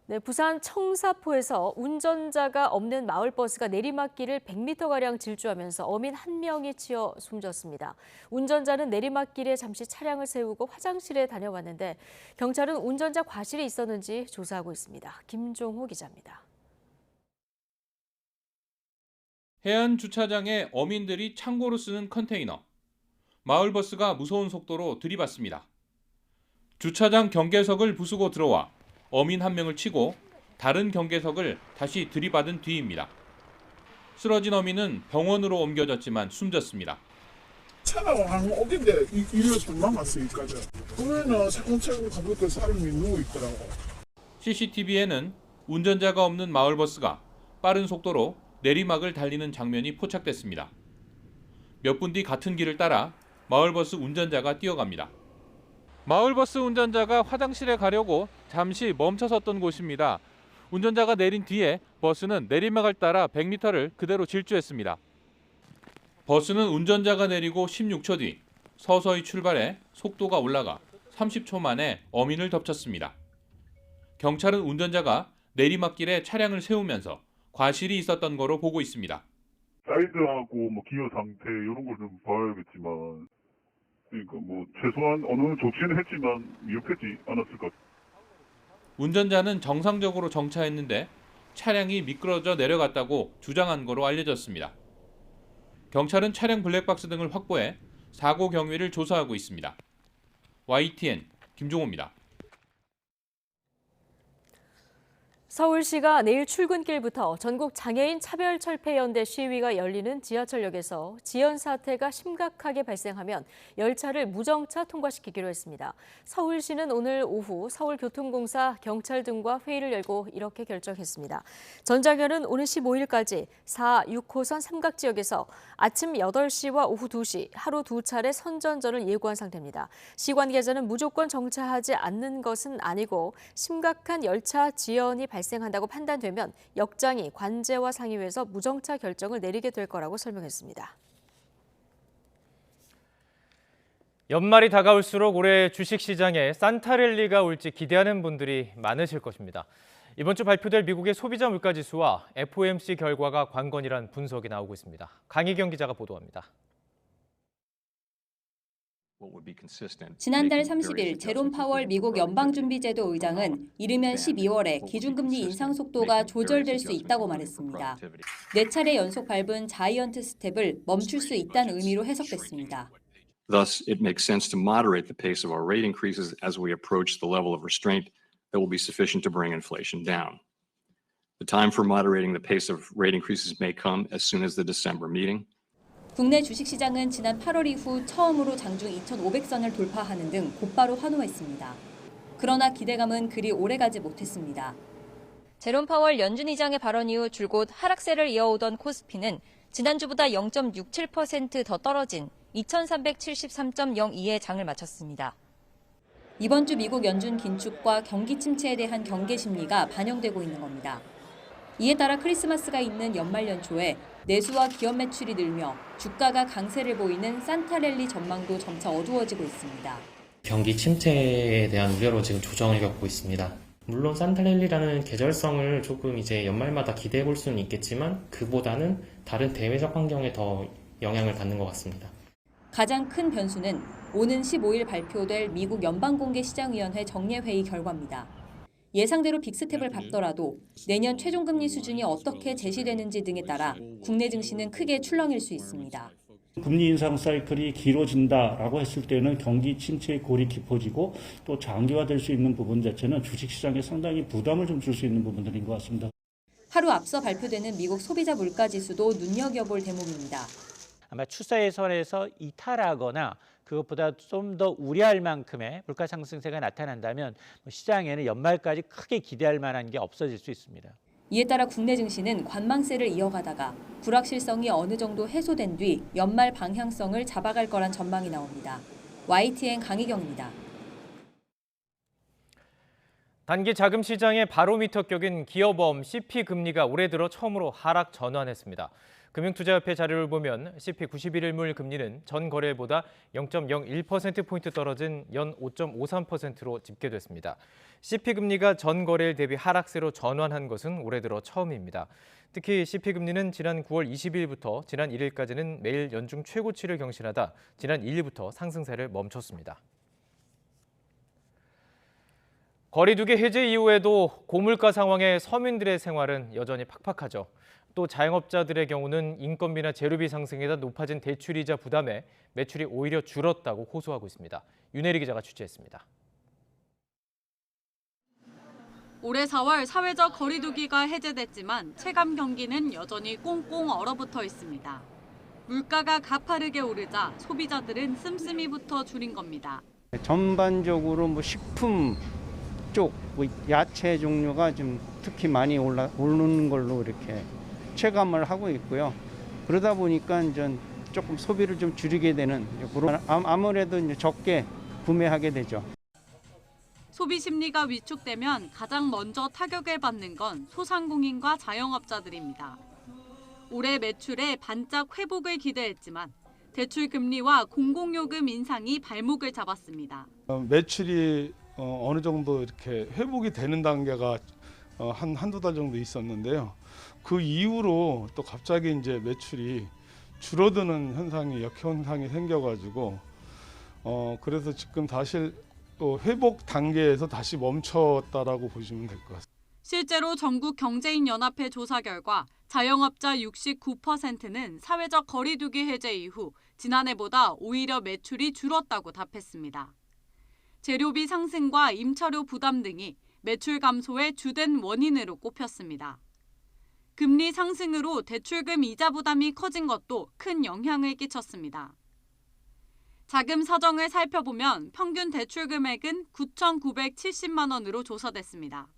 네, 부산 청사포에서 운전자가 없는 마을버스가 내리막길을 100m가량 질주하면서 어민 1명이 치여 숨졌습니다. 운전자는 내리막길에 잠시 차량을 세우고 화장실에 다녀왔는데 경찰은 운전자 과실이 있었는지 조사하고 있습니다. 김종호 기자입니다. 해안 주차장에 어민들이 창고로 쓰는 컨테이너. 마을버스가 무서운 속도로 들이받습니다. 주차장 경계석을 부수고 들어와 어민 1명을 치고 다른 경계석을 다시 들이받은 뒤입니다. 쓰러진 어민은 병원으로 옮겨졌지만 숨졌습니다. 차가 오긴데 이리로 도망갔으니까 보면은 차근차근 가보니까 사람이 누워있더라고. CCTV에는 운전자가 없는 마을버스가 빠른 속도로 내리막을 달리는 장면이 포착됐습니다. 몇 분 뒤 같은 길을 따라 마을버스 운전자가 뛰어갑니다. 마을버스 운전자가 화장실에 가려고 잠시 멈춰섰던 곳입니다. 운전자가 내린 뒤에 버스는 내리막을 따라 100m를 그대로 질주했습니다. 버스는 운전자가 내리고 16초 뒤 서서히 출발해 속도가 올라가 30초 만에 어민을 덮쳤습니다. 경찰은 운전자가 내리막길에 차량을 세우면서 과실이 있었던 거로 보고 있습니다. 사이드하고 기어 상태 이런 걸 좀 봐야겠지만 그러니까 최소한 어느 조치는 했지만 위협하지 않았을 것 같아요. 운전자는 정상적으로 정차했는데 차량이 미끄러져 내려갔다고 주장한 거로 알려졌습니다. 경찰은 차량 블랙박스 등을 확보해 사고 경위를 조사하고 있습니다. YTN 김종호입니다. 서울시가 내일 출근길부터 전국 장애인 차별철폐연대 시위가 열리는 지하철역에서 지연 사태가 심각하게 발생하면 열차를 무정차 통과시키기로 했습니다. 서울시는 오늘 오후 서울교통공사, 경찰 등과 회의를 열고 이렇게 결정했습니다. 전장현은 오는 15일까지 4, 6호선 삼각지역에서 아침 8시와 오후 2시 하루 2차례 선전전을 예고한 상태입니다. 시 관계자는 무조건 정차하지 않는 것은 아니고 심각한 열차 지연이 발생한다고 판단되면 역장이 관제와 상의해서 무정차 결정을 내리게 될 거라고 설명했습니다. 연말이 다가올수록 올해 주식시장에 산타랠리가 올지 기대하는 분들이 많으실 것입니다. 이번 주 발표될 미국의 소비자 물가지수와 FOMC 결과가 관건이란 분석이 나오고 있습니다. 강희경 기자가 보도합니다. 지난달 30일 제롬 파월 미국 연방준비제도 의장은 이르면 12월에 기준금리 인상 속도가 조절될 수 있다고 말했습니다. 4차례 연속 밟은 자이언트 스텝을 멈출 수 있다는 의미로 해석됐습니다. Thus, it makes sense to moderate the pace of our rate increases as we approach the level of restraint that will be sufficient to bring inflation down. The time for moderating the pace of rate increases may come as soon as the December meeting. 국내 주식시장은 지난 8월 이후 처음으로 장중 2,500선을 돌파하는 등 곧바로 환호했습니다. 그러나 기대감은 그리 오래가지 못했습니다. 제롬 파월 연준 의장의 발언 이후 줄곧 하락세를 이어오던 코스피는 지난주보다 0.67% 더 떨어진 2,373.02의 장을 마쳤습니다. 이번 주 미국 연준 긴축과 경기 침체에 대한 경계 심리가 반영되고 있는 겁니다. 이에 따라 크리스마스가 있는 연말 연초에 내수와 기업 매출이 늘며 주가가 강세를 보이는 산타랠리 전망도 점차 어두워지고 있습니다. 경기 침체에 대한 우려로 지금 조정을 겪고 있습니다. 물론 산타랠리라는 계절성을 조금 이제 연말마다 기대해 볼 수는 있겠지만 그보다는 다른 대외적 환경에 더 영향을 받는 것 같습니다. 가장 큰 변수는 오는 15일 발표될 미국 연방공개시장위원회 정례회의 결과입니다. 예상대로 빅스텝을 밟더라도 내년 최종금리 수준이 어떻게 제시되는지 등에 따라 국내 증시는 크게 출렁일 수 있습니다. 금리 인상 사이클이 길어진다라고 했을 때는 경기 침체의 골이 깊어지고 또 장기화될 수 있는 부분 자체는 주식시장에 상당히 부담을 좀 줄 수 있는 부분들인 것 같습니다. 하루 앞서 발표되는 미국 소비자 물가지수도 눈여겨볼 대목입니다. 아마 추세 예선에서 이탈하거나 그것보다 좀 더 우려할 만큼의 물가 상승세가 나타난다면 시장에는 연말까지 크게 기대할 만한 게 없어질 수 있습니다. 이에 따라 국내 증시는 관망세를 이어가다가 불확실성이 어느 정도 해소된 뒤 연말 방향성을 잡아갈 거란 전망이 나옵니다. YTN 강희경입니다. 단기 자금 시장의 바로미터격인 기업어음 CP 금리가 올해 들어 처음으로 하락 전환했습니다. 금융투자협회 자료를 보면 CP 91일물 금리는 전 거래일보다 0.01%포인트 떨어진 연 5.53%로 집계됐습니다. CP 금리가 전 거래일 대비 하락세로 전환한 것은 올해 들어 처음입니다. 특히 CP 금리는 지난 9월 20일부터 지난 1일까지는 매일 연중 최고치를 경신하다 지난 2일부터 상승세를 멈췄습니다. 거리두기 해제 이후에도 고물가 상황의 서민들의 생활은 여전히 팍팍하죠. 또 자영업자들의 경우는 인건비나 재료비 상승에다 높아진 대출이자 부담에 매출이 오히려 줄었다고 호소하고 있습니다. 윤혜리 기자가 취재했습니다. 올해 4월 사회적 거리두기가 해제됐지만 체감 경기는 여전히 꽁꽁 얼어붙어 있습니다. 물가가 가파르게 오르자 소비자들은 씀씀이부터 줄인 겁니다. 전반적으로 식품 쪽 야채 종류가 좀 특히 많이 오르는 걸로 이렇게 체감을 하고 있고요. 그러다 보니까 이제 조금 소비를 좀 줄이게 되는 아무래도 이제 적게 구매하게 되죠. 소비 심리가 위축되면 가장 먼저 타격을 받는 건 소상공인과 자영업자들입니다. 올해 매출에 반짝 회복을 기대했지만 대출 금리와 공공요금 인상이 발목을 잡았습니다. 매출이 어느 정도 이렇게 회복이 되는 단계가 한두 달 정도 있었는데요. 그 이후로 또 갑자기 이제 매출이 줄어드는 역현상이 생겨가지고 그래서 지금 다시 또 회복 단계에서 다시 멈췄다라고 보시면 될 것 같습니다. 실제로 전국경제인연합회 조사 결과 자영업자 69%는 사회적 거리두기 해제 이후 지난해보다 오히려 매출이 줄었다고 답했습니다. 재료비 상승과 임차료 부담 등이 매출 감소의 주된 원인으로 꼽혔습니다. 금리 상승으로 대출금 이자 부담이 커진 것도 큰 영향을 끼쳤습니다. 자금 사정을 살펴보면 평균 대출 금액은 9,970만 원으로 조사됐습니다.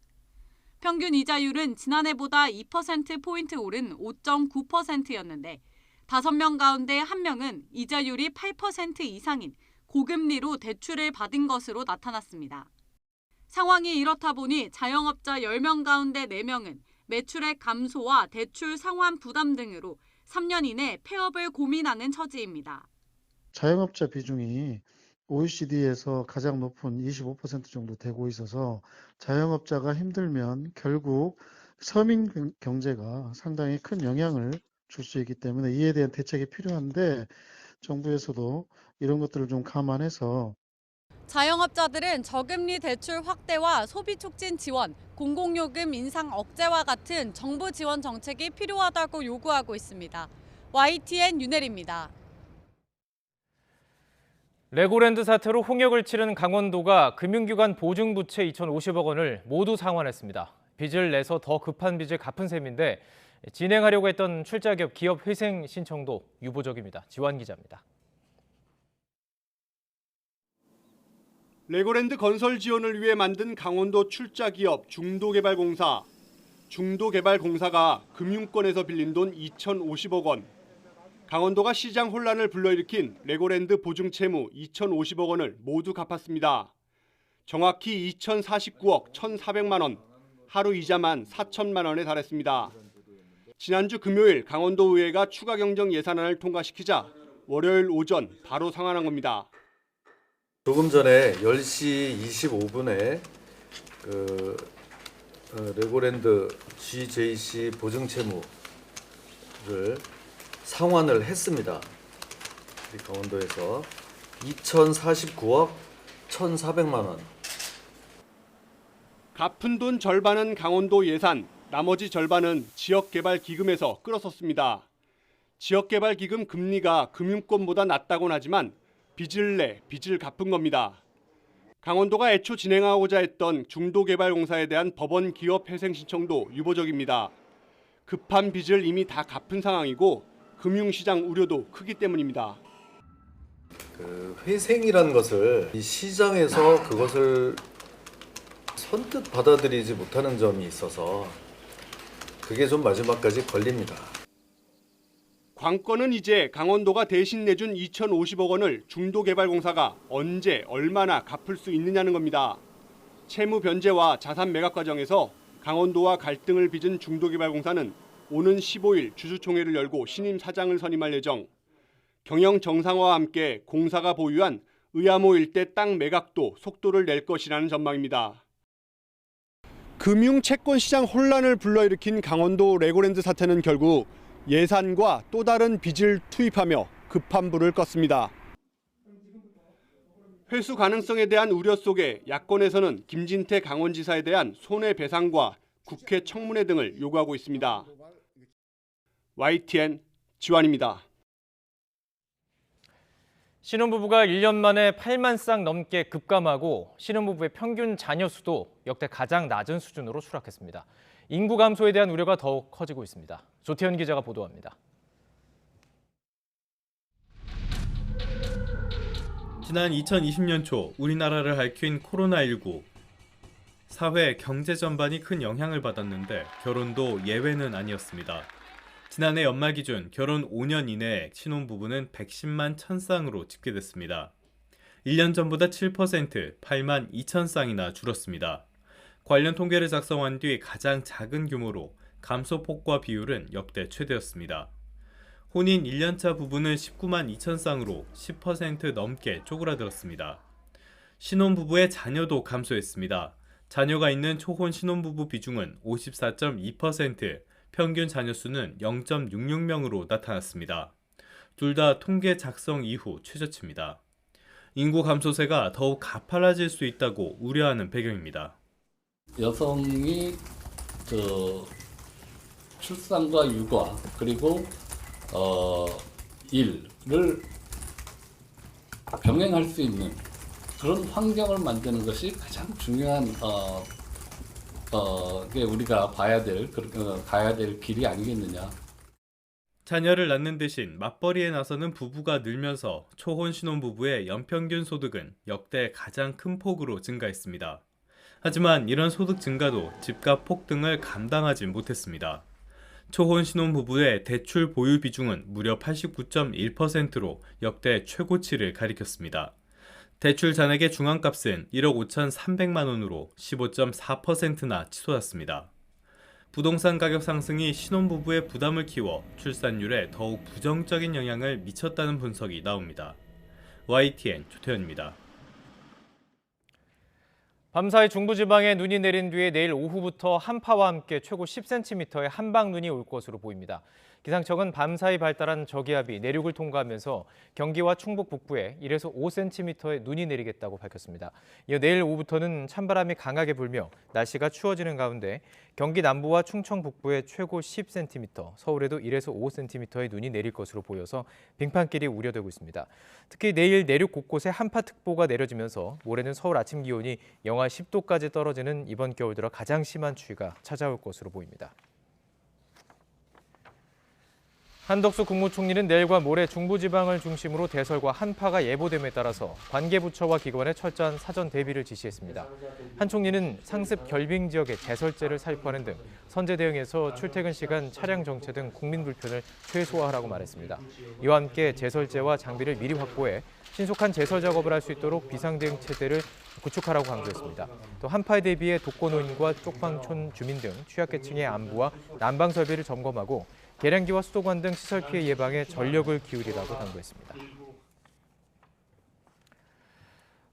평균 이자율은 지난해보다 2%포인트 오른 5.9%였는데 5명 가운데 1명은 이자율이 8% 이상인 고금리로 대출을 받은 것으로 나타났습니다. 상황이 이렇다 보니 자영업자 10명 가운데 4명은 매출액 감소와 대출 상환 부담 등으로 3년 이내 폐업을 고민하는 처지입니다. 자영업자 비중이 OECD에서 가장 높은 25% 정도 되고 있어서 자영업자가 힘들면 결국 서민 경제가 상당히 큰 영향을 줄 수 있기 때문에 이에 대한 대책이 필요한데 정부에서도 이런 것들을 좀 감안해서 자영업자들은 저금리 대출 확대와 소비 촉진 지원, 공공요금 인상 억제와 같은 정부 지원 정책이 필요하다고 요구하고 있습니다. YTN 윤혜리입니다. 레고랜드 사태로 홍역을 치른 강원도가 금융기관 보증부채 2,050억 원을 모두 상환했습니다. 빚을 내서 더 급한 빚을 갚은 셈인데 진행하려고 했던 출자기업 기업 회생 신청도 유보적입니다. 지환 기자입니다. 레고랜드 건설 지원을 위해 만든 강원도 출자기업 중도개발공사. 중도개발공사가 금융권에서 빌린 돈 2,050억 원. 강원도가 시장 혼란을 불러일으킨 레고랜드 보증채무 2,050억 원을 모두 갚았습니다. 정확히 2,049억 1,400만 원, 하루 이자만 4천만 원에 달했습니다. 지난주 금요일 강원도의회가 추가 경정 예산안을 통과시키자 월요일 오전 바로 상환한 겁니다. 조금 전에 10시 25분에 레고랜드 GJC 보증채무를 상환을 했습니다. 우리 강원도에서 2,049억 1,400만 원. 갚은 돈 절반은 강원도 예산, 나머지 절반은 지역개발기금에서 끌어섰습니다. 지역개발기금 금리가 금융권보다 낮다곤 하지만 빚을 내 빚을 갚은 겁니다. 강원도가 애초 진행하고자 했던 중도개발공사에 대한 법원 기업 회생 신청도 유보적입니다. 급한 빚을 이미 다 갚은 상황이고 금융시장 우려도 크기 때문입니다. 회생이라는 것을 이 시장에서 그것을 선뜻 받아들이지 못하는 점이 있어서 그게 좀 마지막까지 걸립니다. 관건은 이제 강원도가 대신 내준 2,050억 원을 중도개발공사가 언제 얼마나 갚을 수 있느냐는 겁니다. 채무 변제와 자산 매각 과정에서 강원도와 갈등을 빚은 중도개발공사는 오는 15일 주주총회를 열고 신임 사장을 선임할 예정. 경영 정상화와 함께 공사가 보유한 의암호 일대 땅 매각도 속도를 낼 것이라는 전망입니다. 금융 채권 시장 혼란을 불러일으킨 강원도 레고랜드 사태는 결국 예산과 또 다른 빚을 투입하며 급한 불을 껐습니다. 회수 가능성에 대한 우려 속에 야권에서는 김진태 강원지사에 대한 손해배상과 국회 청문회 등을 요구하고 있습니다. YTN 지환입니다. 신혼부부가 1년 만에 8만 쌍 넘게 급감하고 신혼부부의 평균 자녀 수도 역대 가장 낮은 수준으로 추락했습니다. 인구 감소에 대한 우려가 더욱 커지고 있습니다. 조태현 기자가 보도합니다. 지난 2020년 초 우리나라를 핥힌 코로나19. 사회, 경제 전반이 큰 영향을 받았는데 결혼도 예외는 아니었습니다. 지난해 연말 기준 결혼 5년 이내에 신혼부부는 110만 1,000쌍으로 집계됐습니다. 1년 전보다 7%, 8만 2천 쌍이나 줄었습니다. 관련 통계를 작성한 뒤 가장 작은 규모로 감소폭과 비율은 역대 최대였습니다. 혼인 1년차 부부는 19만 2천 쌍으로 10% 넘게 쪼그라들었습니다. 신혼부부의 자녀도 감소했습니다. 자녀가 있는 초혼 신혼부부 비중은 54.2%, 평균 자녀 수는 0.66명으로 나타났습니다. 둘 다 통계 작성 이후 최저치입니다. 인구 감소세가 더욱 가팔라질 수 있다고 우려하는 배경입니다. 여성이 출산과 육아 그리고 일을 병행할 수 있는 그런 환경을 만드는 것이 가장 중요한 그게 우리가 가야 될 길이 아니겠느냐. 자녀를 낳는 대신 맞벌이에 나서는 부부가 늘면서 초혼 신혼부부의 연평균 소득은 역대 가장 큰 폭으로 증가했습니다. 하지만 이런 소득 증가도 집값 폭등을 감당하지 못했습니다. 초혼 신혼부부의 대출 보유 비중은 무려 89.1%로 역대 최고치를 가리켰습니다. 대출 잔액의 중앙값은 1억 5,300만 원으로 15.4%나 치솟았습니다. 부동산 가격 상승이 신혼부부의 부담을 키워 출산율에 더욱 부정적인 영향을 미쳤다는 분석이 나옵니다. YTN 조태현입니다. 밤사이 중부지방에 눈이 내린 뒤에 내일 오후부터 한파와 함께 최고 10cm의 한방눈이 올 것으로 보입니다. 기상청은 밤사이 발달한 저기압이 내륙을 통과하면서 경기와 충북 북부에 1에서 5cm의 눈이 내리겠다고 밝혔습니다. 이어 내일 오후부터는 찬바람이 강하게 불며 날씨가 추워지는 가운데 경기 남부와 충청 북부에 최고 10cm, 서울에도 1에서 5cm의 눈이 내릴 것으로 보여서 빙판길이 우려되고 있습니다. 특히 내일 내륙 곳곳에 한파특보가 내려지면서 모레는 서울 아침 기온이 영하 10도까지 떨어지는 이번 겨울 들어 가장 심한 추위가 찾아올 것으로 보입니다. 한덕수 국무총리는 내일과 모레 중부지방을 중심으로 대설과 한파가 예보됨에 따라서 관계부처와 기관에 철저한 사전 대비를 지시했습니다. 한 총리는 상습 결빙 지역의 제설제를 살포하는 등 선제 대응에서 출퇴근 시간, 차량 정체 등 국민 불편을 최소화하라고 말했습니다. 이와 함께 제설제와 장비를 미리 확보해 신속한 제설 작업을 할 수 있도록 비상대응 체제를 구축하라고 강조했습니다. 또 한파에 대비해 독거노인과 쪽방촌 주민 등 취약계층의 안부와 난방 설비를 점검하고 계량기와 수도관 등 시설 피해 예방에 전력을 기울이라고 당부했습니다.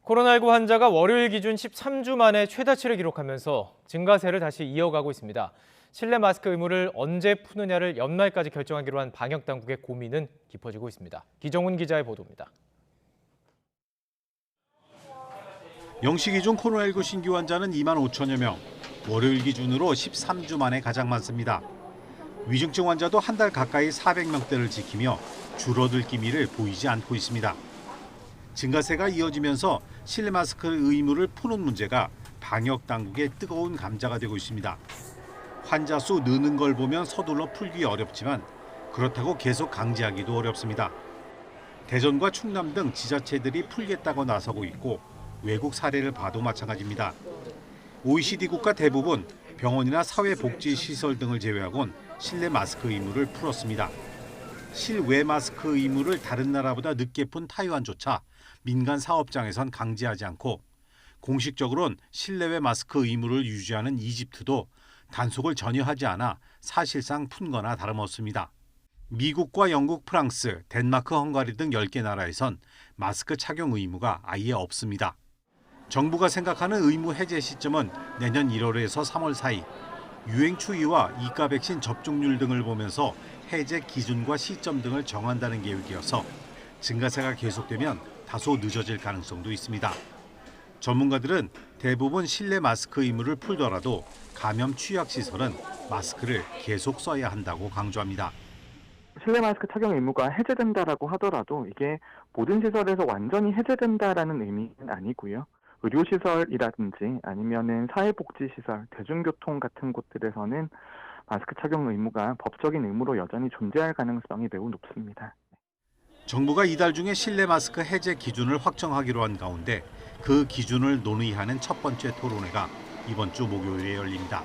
코로나19 환자가 월요일 기준 13주 만에 최다치를 기록하면서 증가세를 다시 이어가고 있습니다. 실내 마스크 의무를 언제 푸느냐를 연말까지 결정하기로 한 방역당국의 고민은 깊어지고 있습니다. 기정훈 기자의 보도입니다. 영시 기준 코로나19 신규 환자는 2만 5천여 명, 월요일 기준으로 13주 만에 가장 많습니다. 위중증 환자도 한 달 가까이 400명대를 지키며 줄어들 기미를 보이지 않고 있습니다. 증가세가 이어지면서 실내 마스크 의무를 푸는 문제가 방역 당국의 뜨거운 감자가 되고 있습니다. 환자 수 느는 걸 보면 서둘러 풀기 어렵지만 그렇다고 계속 강제하기도 어렵습니다. 대전과 충남 등 지자체들이 풀겠다고 나서고 있고 외국 사례를 봐도 마찬가지입니다. OECD 국가 대부분 병원이나 사회복지시설 등을 제외하곤 실내 마스크 의무를 풀었습니다. 실외 마스크 의무를 다른 나라보다 늦게 푼 타이완조차 민간 사업장에선 강제하지 않고 공식적으로는 실내외 마스크 의무를 유지하는 이집트도 단속을 전혀 하지 않아 사실상 푼 거나 다름없습니다. 미국과 영국, 프랑스, 덴마크, 헝가리 등 10개 나라에선 마스크 착용 의무가 아예 없습니다. 정부가 생각하는 의무 해제 시점은 내년 1월에서 3월 사이, 유행 추이와 이가 백신 접종률 등을 보면서 해제 기준과 시점 등을 정한다는 계획이어서 증가세가 계속되면 다소 늦어질 가능성도 있습니다. 전문가들은 대부분 실내 마스크 의무를 풀더라도 감염 취약시설은 마스크를 계속 써야 한다고 강조합니다. 실내 마스크 착용 의무가 해제된다라고 하더라도 이게 모든 시설에서 완전히 해제된다라는 의미는 아니고요. 의료시설이라든지 아니면은 사회복지시설, 대중교통 같은 곳들에서는 마스크 착용 의무가 법적인 의무로 여전히 존재할 가능성이 매우 높습니다. 정부가 이달 중에 실내 마스크 해제 기준을 확정하기로 한 가운데 그 기준을 논의하는 첫 번째 토론회가 이번 주 목요일에 열립니다.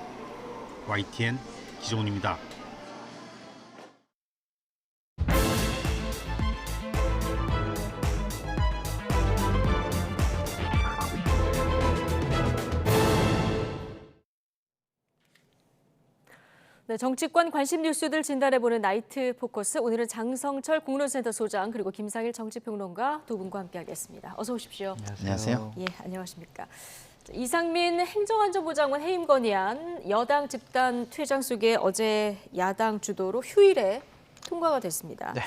YTN 기정훈입니다. 네, 정치권 관심 뉴스들 진단해보는 나이트 포커스. 오늘은 장성철 공론센터 소장 그리고 김상일 정치평론가 두 분과 함께하겠습니다. 어서 오십시오. 안녕하세요. 예, 안녕하십니까. 이상민 행정안전부 장관 해임 건의안 여당 집단 퇴장 속에 어제 야당 주도로 휴일에 통과가 됐습니다. 네.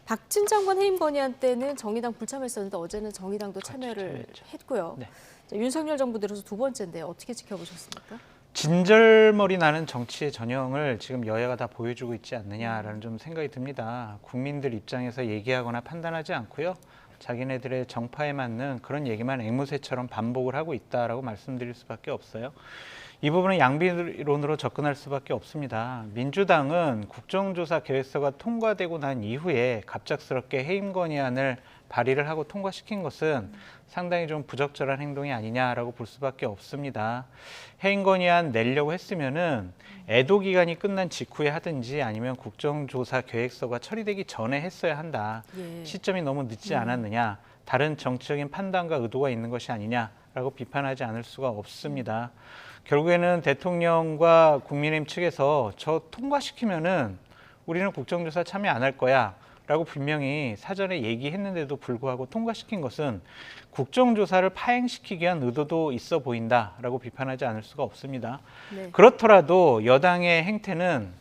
박진 장관 해임 건의안 때는 정의당 불참했었는데 어제는 정의당도 참여를 했고요. 네. 자, 윤석열 정부 들어서 두 번째인데 어떻게 지켜보셨습니까? 진절머리 나는 정치의 전형을 지금 여야가 다 보여주고 있지 않느냐라는 좀 생각이 듭니다. 국민들 입장에서 얘기하거나 판단하지 않고요. 자기네들의 정파에 맞는 그런 얘기만 앵무새처럼 반복을 하고 있다라고 말씀드릴 수밖에 없어요. 이 부분은 양비론으로 접근할 수밖에 없습니다. 민주당은 국정조사 계획서가 통과되고 난 이후에 갑작스럽게 해임 건의안을 발의를 하고 통과시킨 것은 상당히 좀 부적절한 행동이 아니냐라고 볼 수밖에 없습니다. 해임 건의안 내려고 했으면은 애도 기간이 끝난 직후에 하든지 아니면 국정조사 계획서가 처리되기 전에 했어야 한다. 예. 시점이 너무 늦지 않았느냐, 다른 정치적인 판단과 의도가 있는 것이 아니냐라고 비판하지 않을 수가 없습니다. 결국에는 대통령과 국민의힘 측에서 저 통과시키면은 우리는 국정조사 참여 안 할 거야 라고 분명히 사전에 얘기했는데도 불구하고 통과시킨 것은 국정조사를 파행시키기 위한 의도도 있어 보인다라고 비판하지 않을 수가 없습니다. 네. 그렇더라도 여당의 행태는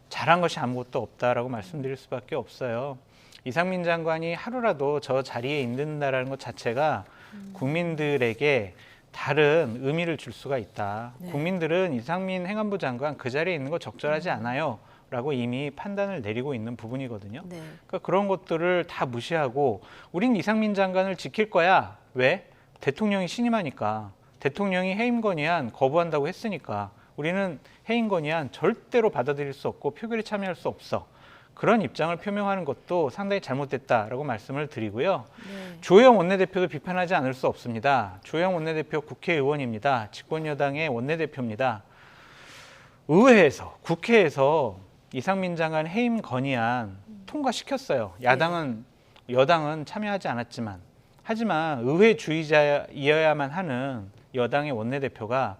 잘한 것이 아무것도 없다라고 말씀드릴 수밖에 없어요. 이상민 장관이 하루라도 저 자리에 있는다라는 것 자체가 국민들에게 다른 의미를 줄 수가 있다. 네. 국민들은 이상민 행안부 장관 그 자리에 있는 거 적절하지 않아요 라고 이미 판단을 내리고 있는 부분이거든요. 네. 그러니까 그런 것들을 다 무시하고 우린 이상민 장관을 지킬 거야. 왜? 대통령이 신임하니까. 대통령이 해임 건의안 거부한다고 했으니까 우리는 해임 건의안 절대로 받아들일 수 없고 표결에 참여할 수 없어. 그런 입장을 표명하는 것도 상당히 잘못됐다라고 말씀을 드리고요. 네. 주호영 원내대표도 비판하지 않을 수 없습니다. 주호영 원내대표 국회의원입니다. 집권여당의 원내대표입니다. 의회에서, 국회에서 이상민 장관 해임 건의안 통과시켰어요. 여당은 참여하지 않았지만. 하지만 의회주의자이어야만 하는 여당의 원내대표가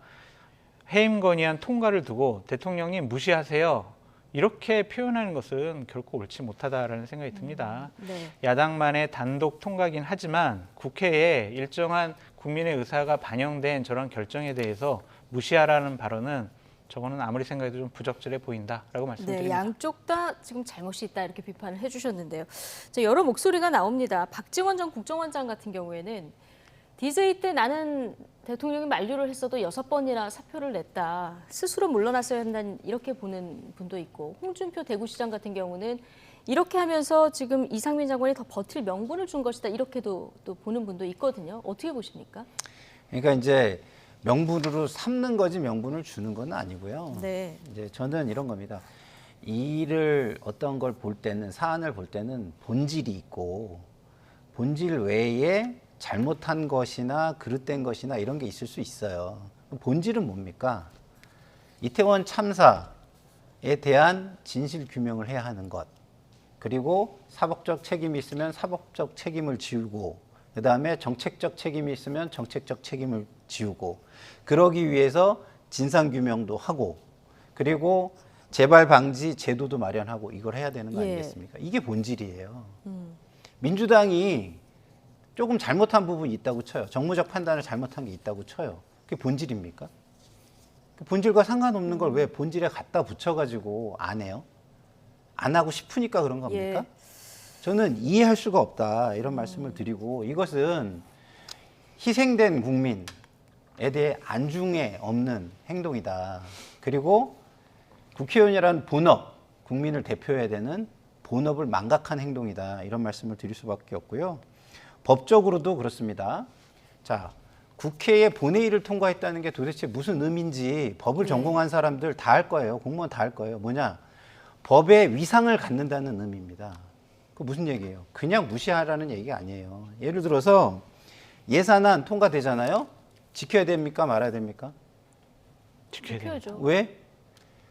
해임 건의안 통과를 두고 대통령님 무시하세요. 이렇게 표현하는 것은 결코 옳지 못하다라는 생각이 듭니다. 네. 야당만의 단독 통과긴 하지만 국회에 일정한 국민의 의사가 반영된 저런 결정에 대해서 무시하라는 발언은 저거는 아무리 생각해도 좀 부적절해 보인다라고 말씀드립니다. 네, 양쪽 다 지금 잘못이 있다 이렇게 비판을 해주셨는데요. 자, 여러 목소리가 나옵니다. 박지원 전 국정원장 같은 경우에는 DJ 때 나는 대통령이 만류를 했어도 6번이나 사표를 냈다. 스스로 물러났어야 한다는 이렇게 보는 분도 있고, 홍준표 대구시장 같은 경우는 이렇게 하면서 지금 이상민 장관이 더 버틸 명분을 준 것이다. 이렇게도 또 보는 분도 있거든요. 어떻게 보십니까? 그러니까 이제 명분으로 삼는 거지 명분을 주는 건 아니고요. 네. 이제 저는 이런 겁니다. 일을 어떤 걸 볼 때는 사안을 볼 때는 본질이 있고 본질 외에 잘못한 것이나 그릇된 것이나 이런 게 있을 수 있어요. 본질은 뭡니까? 이태원 참사에 대한 진실 규명을 해야 하는 것. 그리고 사법적 책임이 있으면 사법적 책임을 지우고 그다음에 정책적 책임이 있으면 정책적 책임을 지우고 그러기 위해서 진상규명도 하고 그리고 재발 방지 제도도 마련하고 이걸 해야 되는 거 아니겠습니까? 이게 본질이에요. 민주당이 조금 잘못한 부분이 있다고 쳐요. 정무적 판단을 잘못한 게 있다고 쳐요. 그게 본질입니까? 본질과 상관없는 걸 왜 본질에 갖다 붙여가지고 안 해요? 안 하고 싶으니까 그런 겁니까? 저는 이해할 수가 없다 이런 말씀을 드리고 이것은 희생된 국민에 대해 안중에 없는 행동이다. 그리고 국회의원이라는 본업, 국민을 대표해야 되는 본업을 망각한 행동이다. 이런 말씀을 드릴 수밖에 없고요. 법적으로도 그렇습니다. 자, 국회에 본회의를 통과했다는 게 도대체 무슨 의미인지 법을 전공한 사람들 다 할 거예요. 공무원 다 할 거예요. 뭐냐? 법의 위상을 갖는다는 의미입니다. 그 무슨 얘기예요? 그냥 무시하라는 얘기가 아니에요. 예를 들어서 예산안 통과되잖아요. 지켜야 됩니까? 말아야 됩니까? 지켜야 됩니다. 왜?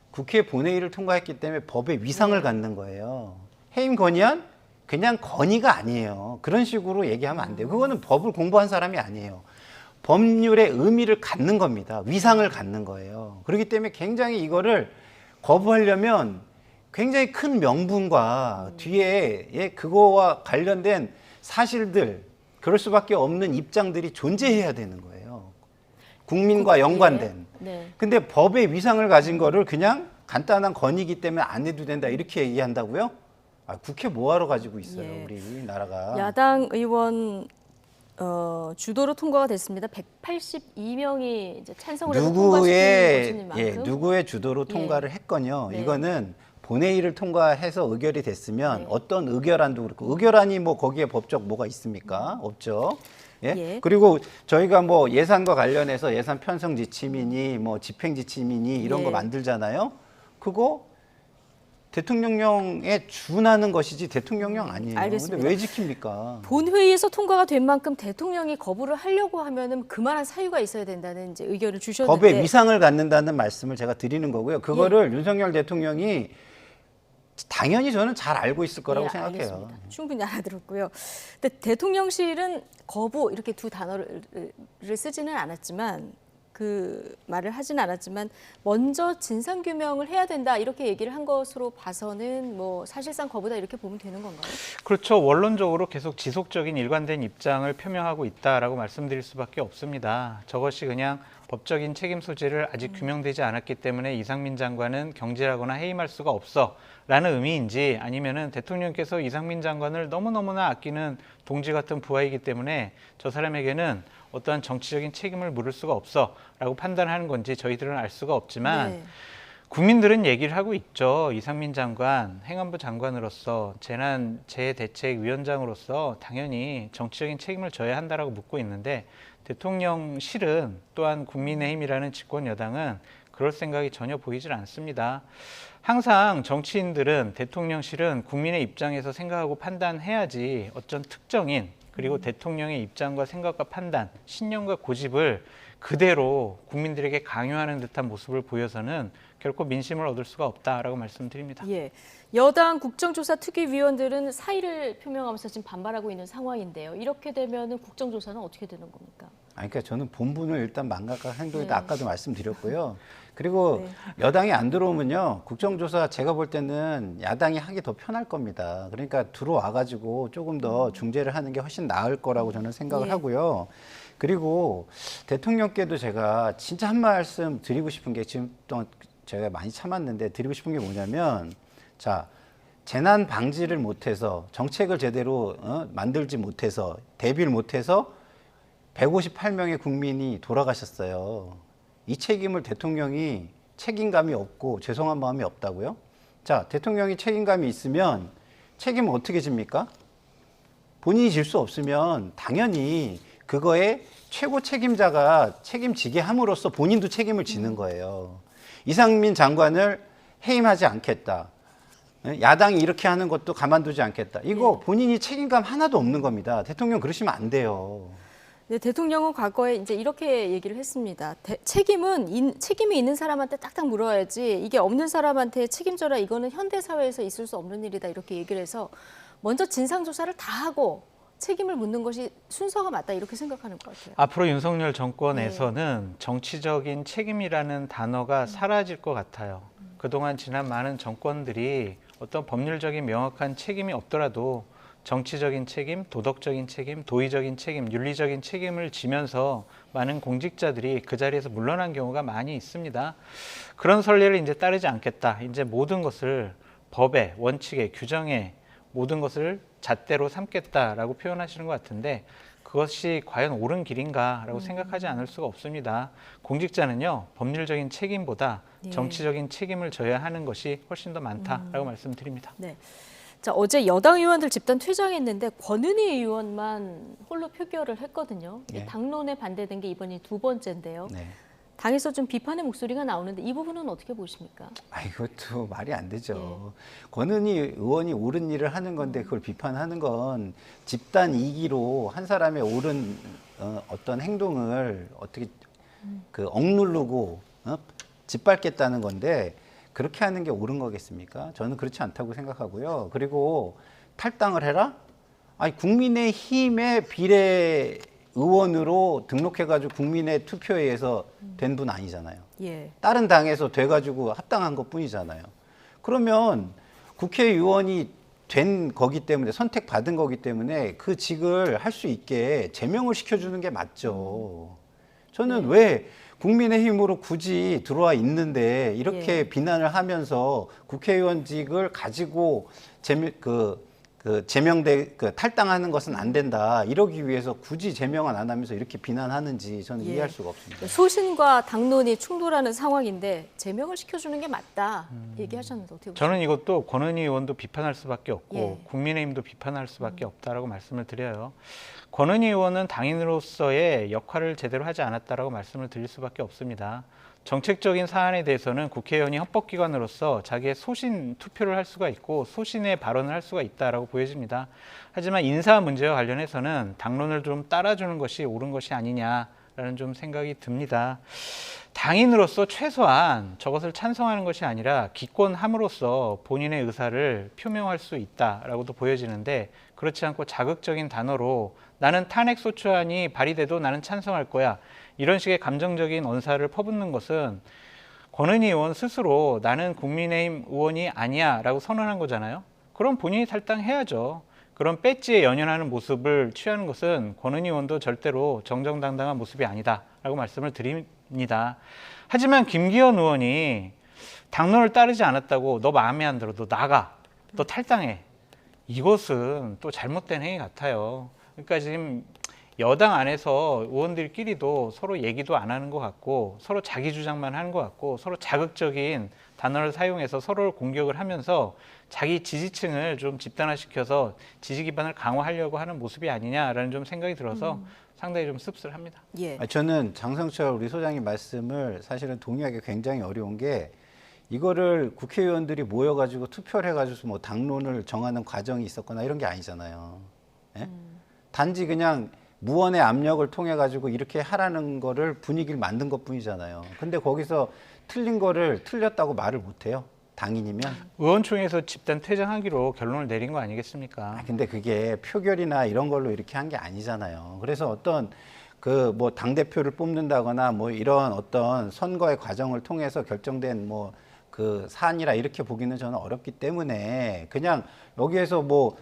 국회 본회의를 통과했기 때문에 법의 위상을 갖는 거예요. 해임 건의안? 그냥 건의가 아니에요. 그런 식으로 얘기하면 안 돼요. 그거는 법을 공부한 사람이 아니에요. 법률의 의미를 갖는 겁니다. 위상을 갖는 거예요. 그렇기 때문에 굉장히 이거를 거부하려면 굉장히 큰 명분과 뒤에 그거와 관련된 사실들, 그럴 수밖에 없는 입장들이 존재해야 되는 거예요. 국민과 연관된. 근데 법의 위상을 가진 거를 그냥 간단한 건의기 때문에 안 해도 된다 이렇게 얘기한다고요? 아, 국회 뭐하러 가지고 있어요, 우리나라가. 야당 의원 주도로 통과가 됐습니다. 182명이 이제 찬성을 해서 통과시킨 만큼. 누구의 주도로 통과를 했건요. 이거는 본회의를 통과해서 의결이 됐으면 어떤 의결안도 그렇고 의결안이 뭐 거기에 법적 뭐가 있습니까? 없죠. 예? 예. 그리고 저희가 뭐 예산과 관련해서 예산 편성 지침이니 뭐 집행 지침이니 이런 예. 거 만들잖아요. 그거 대통령령에 준하는 것이지 대통령령 아니에요. 알겠습니다. 근데 왜 지킵니까? 본회의에서 통과가 된 만큼 대통령이 거부를 하려고 하면은 그만한 사유가 있어야 된다는 이제 의견을 주셨는데 법에 위상을 갖는다는 말씀을 제가 드리는 거고요. 그거를 윤석열 대통령이 당연히 저는 잘 알고 있을 거라고 예, 생각해요. 알겠습니다. 충분히 알아들었고요. 근데 대통령실은 거부 이렇게 두 단어를 쓰지는 않았지만 그 말을 하진 않았지만 먼저 진상 규명을 해야 된다 이렇게 얘기를 한 것으로 봐서는 뭐 사실상 거부다 이렇게 보면 되는 건가요? 그렇죠. 원론적으로 계속 지속적인 일관된 입장을 표명하고 있다라고 말씀드릴 수밖에 없습니다. 저것이 그냥 법적인 책임 소재를 아직 규명되지 않았기 때문에 이상민 장관은 경질하거나 해임할 수가 없어라는 의미인지 아니면은 대통령께서 이상민 장관을 너무너무나 아끼는 동지 같은 부하이기 때문에 저 사람에게는 어떠한 정치적인 책임을 물을 수가 없어라고 판단하는 건지 저희들은 알 수가 없지만 네. 국민들은 얘기를 하고 있죠. 이상민 장관, 행안부 장관으로서 재난대책위원장으로서 당연히 정치적인 책임을 져야 한다라고 묻고 있는데 대통령실은 또한 국민의힘이라는 집권 여당은 그럴 생각이 전혀 보이질 않습니다. 항상 정치인들은 대통령실은 국민의 입장에서 생각하고 판단해야지 어떤 특정인 그리고 대통령의 입장과 생각과 판단, 신념과 고집을 그대로 국민들에게 강요하는 듯한 모습을 보여서는 결코 민심을 얻을 수가 없다라고 말씀드립니다. 예, 여당 국정조사 특위위원들은 사의를 표명하면서 지금 반발하고 있는 상황인데요. 이렇게 되면 국정조사는 어떻게 되는 겁니까? 그러니까 저는 본분을 일단 망각한 행동이다. 네. 아까도 말씀드렸고요. 그리고 네. 여당이 안 들어오면요. 국정조사 제가 볼 때는 야당이 하기 더 편할 겁니다. 그러니까 들어와가지고 조금 더 중재를 하는 게 훨씬 나을 거라고 저는 생각을 예. 하고요. 그리고 대통령께도 제가 진짜 한 말씀 드리고 싶은 게 지금 동안 제가 많이 참았는데 드리고 싶은 게 뭐냐면 자 재난 방지를 못해서 정책을 제대로 만들지 못해서 대비를 못해서 158명의 국민이 돌아가셨어요. 이 책임을 대통령이 책임감이 없고 죄송한 마음이 없다고요? 자, 대통령이 책임감이 있으면 책임은 어떻게 집니까? 본인이 질 수 없으면 당연히 그거에 최고 책임자가 책임지게 함으로써 본인도 책임을 지는 거예요. 이상민 장관을 해임하지 않겠다. 야당이 이렇게 하는 것도 가만두지 않겠다. 이거 본인이 책임감 하나도 없는 겁니다. 대통령 그러시면 안 돼요. 네, 대통령은 과거에 이제 이렇게 얘기를 했습니다. 책임이 있는 사람한테 딱딱 물어야지 이게 없는 사람한테 책임져라 이거는 현대 사회에서 있을 수 없는 일이다 이렇게 얘기를 해서 먼저 진상 조사를 다 하고 책임을 묻는 것이 순서가 맞다 이렇게 생각하는 것 같아요. 앞으로 윤석열 정권에서는 정치적인 책임이라는 단어가 사라질 것 같아요. 그동안 지난 많은 정권들이 어떤 법률적인 명확한 책임이 없더라도 정치적인 책임, 도덕적인 책임, 도의적인 책임, 윤리적인 책임을 지면서 많은 공직자들이 그 자리에서 물러난 경우가 많이 있습니다. 그런 선례를 이제 따르지 않겠다. 이제 모든 것을 법에, 원칙에, 규정에 모든 것을 잣대로 삼겠다라고 표현하시는 것 같은데 그것이 과연 옳은 길인가라고 생각하지 않을 수가 없습니다. 공직자는요, 법률적인 책임보다 정치적인 책임을 져야 하는 것이 훨씬 더 많다라고 말씀드립니다. 네. 자, 어제 여당 의원들 집단 퇴장했는데 권은희 의원만 홀로 표결을 했거든요. 네. 당론에 반대된 게 이번이 두 번째인데요. 네. 당에서 좀 비판의 목소리가 나오는데 이 부분은 어떻게 보십니까? 이것도 말이 안 되죠. 권은희 의원이 옳은 일을 하는 건데 그걸 비판하는 건 집단 이기로 한 사람의 옳은 어떤 행동을 어떻게 억누르고 짓밟겠다는 건데 그렇게 하는 게 옳은 거겠습니까? 저는 그렇지 않다고 생각하고요. 그리고 탈당을 해라? 아니 국민의힘의 비례 의원으로 등록해가지고 국민의 투표에 의해서 된 분 아니잖아요. 예. 다른 당에서 돼가지고 합당한 것뿐이잖아요. 그러면 국회의원이 된 거기 때문에 선택받은 거기 때문에 그 직을 할 수 있게 제명을 시켜주는 게 맞죠. 저는 왜 국민의힘으로 굳이 들어와 있는데 이렇게 비난을 하면서 국회의원직을 가지고 탈당하는 것은 안 된다. 이러기 위해서 굳이 제명은 안 하면서 이렇게 비난하는지 저는 이해할 수가 없습니다. 소신과 당론이 충돌하는 상황인데 제명을 시켜주는 게 맞다 얘기하셨는데 어떻게 보세요? 저는 이것도 권은희 의원도 비판할 수밖에 없고 예. 국민의힘도 비판할 수밖에 없다라고 말씀을 드려요. 권은희 의원은 당인으로서의 역할을 제대로 하지 않았다라고 말씀을 드릴 수밖에 없습니다. 정책적인 사안에 대해서는 국회의원이 헌법기관으로서 자기의 소신 투표를 할 수가 있고 소신의 발언을 할 수가 있다라고 보여집니다. 하지만 인사 문제와 관련해서는 당론을 좀 따라주는 것이 옳은 것이 아니냐라는 좀 생각이 듭니다. 당인으로서 최소한 저것을 찬성하는 것이 아니라 기권함으로써 본인의 의사를 표명할 수 있다라고도 보여지는데 그렇지 않고 자극적인 단어로 나는 탄핵소추안이 발의돼도 나는 찬성할 거야. 이런 식의 감정적인 언사를 퍼붓는 것은 권은희 의원 스스로 나는 국민의힘 의원이 아니야 라고 선언한 거잖아요. 그럼 본인이 탈당해야죠. 그런 배지에 연연하는 모습을 취하는 것은 권은희 의원도 절대로 정정당당한 모습이 아니다 라고 말씀을 드립니다. 하지만 김기현 의원이 당론을 따르지 않았다고 너 마음에 안 들어, 너 나가, 너 탈당해. 이것은 또 잘못된 행위 같아요. 그러니까 지금 여당 안에서 의원들끼리도 서로 얘기도 안 하는 것 같고 서로 자기 주장만 하는 것 같고 서로 자극적인 단어를 사용해서 서로를 공격을 하면서 자기 지지층을 좀 집단화시켜서 지지 기반을 강화하려고 하는 모습이 아니냐라는 좀 생각이 들어서 상당히 좀 씁쓸합니다. 예. 저는 장성철 우리 소장님 말씀을 사실은 동의하기 굉장히 어려운 게 이거를 국회의원들이 모여가지고 투표를 해가지고 뭐 당론을 정하는 과정이 있었거나 이런 게 아니잖아요. 예? 단지 그냥 무언의 압력을 통해 가지고 이렇게 하라는 거를 분위기를 만든 것뿐이잖아요. 근데 거기서 틀린 거를 틀렸다고 말을 못 해요. 당인이면. 의원총회에서 집단 퇴장하기로 결론을 내린 거 아니겠습니까? 근데 그게 표결이나 이런 걸로 이렇게 한 게 아니잖아요. 그래서 어떤 그 뭐 당대표를 뽑는다거나 뭐 이런 어떤 선거의 과정을 통해서 결정된 뭐 그 사안이라 이렇게 보기는 저는 어렵기 때문에 그냥 여기에서 뭐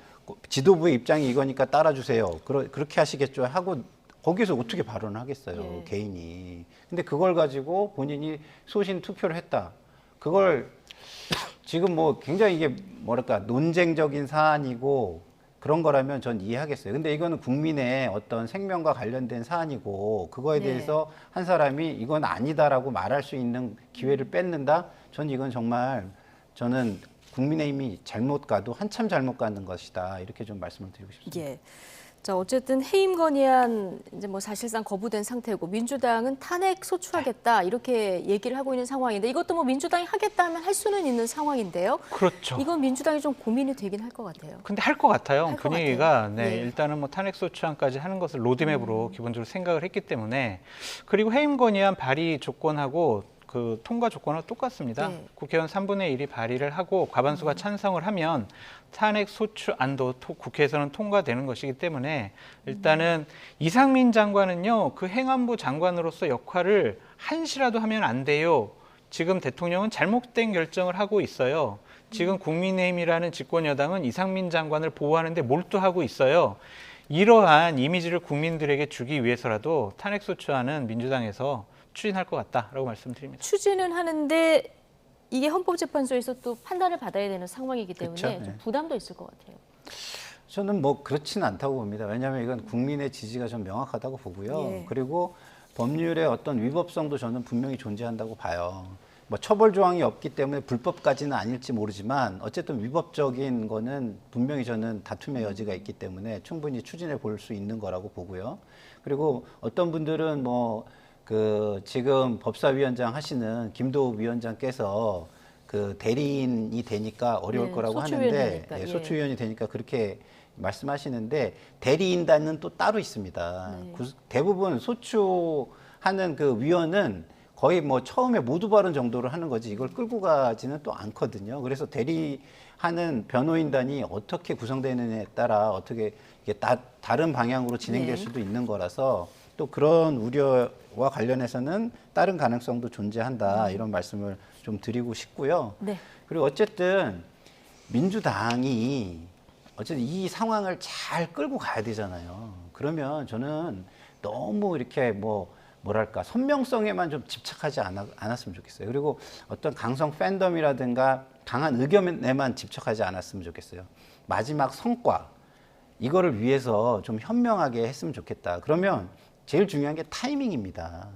지도부의 입장이 이거니까 따라주세요. 그렇게 하시겠죠 하고 거기서 어떻게 발언을 하겠어요. 개인이. 근데 그걸 가지고 본인이 소신 투표를 했다. 그걸 지금 뭐 굉장히 이게 뭐랄까 논쟁적인 사안이고 그런 거라면 전 이해하겠어요. 근데 이거는 국민의 어떤 생명과 관련된 사안이고 그거에 대해서 한 사람이 이건 아니다라고 말할 수 있는 기회를 뺏는다? 전 이건 정말 저는 국민의힘이 잘못 가도 한참 잘못 가는 것이다. 이렇게 좀 말씀을 드리고 싶습니다. 예. 자, 어쨌든 해임 건의안 이제 뭐 사실상 거부된 상태고 민주당은 탄핵 소추하겠다 이렇게 얘기를 하고 있는 상황인데 이것도 뭐 민주당이 하겠다 하면 할 수는 있는 상황인데요. 그렇죠. 이건 민주당이 좀 고민이 되긴 할 것 같아요. 근데 할 것 같아요. 할 것 분위기가 같아요. 네, 일단은 뭐 탄핵 소추안까지 하는 것을 로드맵으로 기본적으로 생각을 했기 때문에 그리고 해임 건의안 발의 조건하고 그 통과 조건은 똑같습니다. 국회의원 3분의 1이 발의를 하고 과반수가 찬성을 하면 탄핵 소추안도 국회에서는 통과되는 것이기 때문에 일단은 이상민 장관은요, 그 행안부 장관으로서 역할을 한시라도 하면 안 돼요. 지금 대통령은 잘못된 결정을 하고 있어요. 지금 국민의힘이라는 집권 여당은 이상민 장관을 보호하는데 몰두하고 있어요. 이러한 이미지를 국민들에게 주기 위해서라도 탄핵 소추안은 민주당에서 추진할 것 같다라고 말씀드립니다. 추진은 하는데 이게 헌법재판소에서 또 판단을 받아야 되는 상황이기 때문에 그렇죠. 좀 부담도 있을 것 같아요. 저는 뭐 그렇지는 않다고 봅니다. 왜냐하면 이건 국민의 지지가 좀 명확하다고 보고요. 그리고 법률의 어떤 위법성도 저는 분명히 존재한다고 봐요. 뭐 처벌 조항이 없기 때문에 불법까지는 아닐지 모르지만 어쨌든 위법적인 거는 분명히 저는 다툼의 여지가 있기 때문에 충분히 추진해 볼 수 있는 거라고 보고요. 그리고 어떤 분들은 뭐 그 지금 법사위원장 하시는 김도욱 위원장께서 그 대리인이 되니까 어려울 거라고 하는데 소추위원이 되니까 그렇게 말씀하시는데 대리인단은 또 따로 있습니다. 대부분 소추하는 그 위원은 거의 뭐 처음에 모두 발언 정도를 하는 거지 이걸 끌고 가지는 또 않거든요. 그래서 대리하는 변호인단이 어떻게 구성되느냐에 따라 어떻게 이게 다른 방향으로 진행될 수도 있는 거라서 또 그런 우려와 관련해서는 다른 가능성도 존재한다 이런 말씀을 좀 드리고 싶고요. 그리고 어쨌든 민주당이 어쨌든 이 상황을 잘 끌고 가야 되잖아요. 그러면 저는 너무 이렇게 뭐랄까 선명성에만 좀 집착하지 않았으면 좋겠어요. 그리고 어떤 강성 팬덤이라든가 강한 의견에만 집착하지 않았으면 좋겠어요. 마지막 성과 이거를 위해서 좀 현명하게 했으면 좋겠다. 그러면 제일 중요한 게 타이밍입니다.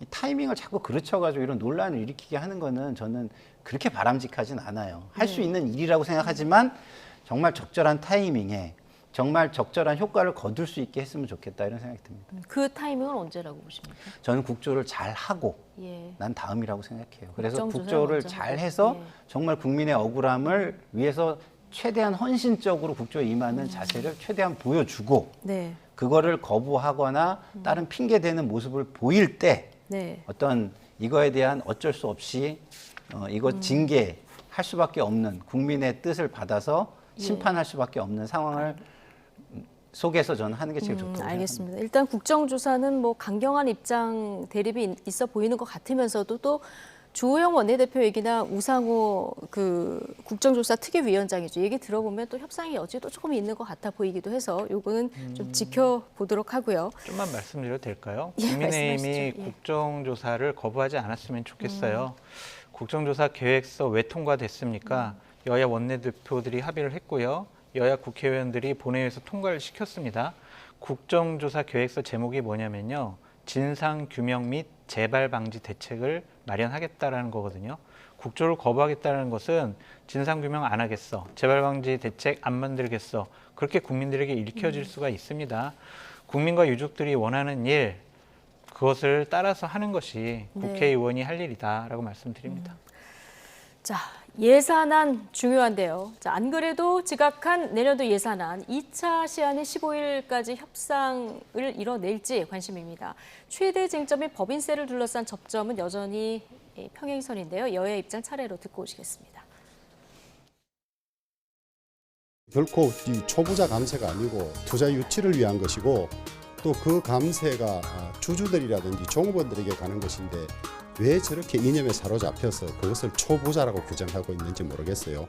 이 타이밍을 자꾸 그르쳐가지고 이런 논란을 일으키게 하는 거는 저는 그렇게 바람직하진 않아요. 할 수 있는 일이라고 생각하지만 정말 적절한 타이밍에 정말 적절한 효과를 거둘 수 있게 했으면 좋겠다 이런 생각이 듭니다. 그 타이밍은 언제라고 보십니까? 저는 국조를 잘 하고 예. 난 다음이라고 생각해요. 그래서 국정조사를 국조를 먼저 잘 하고. 해서 예. 정말 국민의 억울함을 위해서 최대한 헌신적으로 국조에 임하는 자세를 최대한 보여주고 네. 그거를 거부하거나 다른 핑계 대는 모습을 보일 때 네. 어떤 이거에 대한 어쩔 수 없이 이거 징계할 수밖에 없는 국민의 뜻을 받아서 심판할 수밖에 없는 상황을 속에서 저는 하는 게 제일 좋다고 생각합니다. 알겠습니다. 일단 국정조사는 뭐 강경한 입장 대립이 있어 보이는 것 같으면서도 또 주호영 원내대표 얘기나 우상호 그 국정조사 특위위원장이죠. 얘기 들어보면 또 협상의 여지도 조금 있는 것 같아 보이기도 해서 요거는 좀 지켜보도록 하고요. 좀만 말씀드려도 될까요? 예, 국민의힘이 말씀하시죠. 예. 국정조사를 거부하지 않았으면 좋겠어요. 국정조사 계획서 왜 통과됐습니까? 여야 원내대표들이 합의를 했고요. 여야 국회의원들이 본회의에서 통과를 시켰습니다. 국정조사 계획서 제목이 뭐냐면요. 진상규명 및 재발 방지 대책을 마련하겠다라는 거거든요. 국조를 거부하겠다는 것은 진상규명 안 하겠어. 재발 방지 대책 안 만들겠어. 그렇게 국민들에게 읽혀질 수가 있습니다. 국민과 유족들이 원하는 일, 그것을 따라서 하는 것이 국회의원이 할 일이다라고 말씀드립니다. 자, 예산안 중요한데요. 자, 안 그래도 지각한 내년도 예산안 2차 시한의 15일까지 협상을 이뤄낼지 관심입니다. 최대 쟁점인 법인세를 둘러싼 접점은 여전히 평행선인데요. 여야 입장 차례로 듣고 오시겠습니다. 결코 이 초부자 감세가 아니고 투자 유치를 위한 것이고 또 그 감세가 주주들이라든지 종업원들에게 가는 것인데 왜 저렇게 이념에 사로잡혀서 그것을 초부자라고 규정하고 있는지 모르겠어요.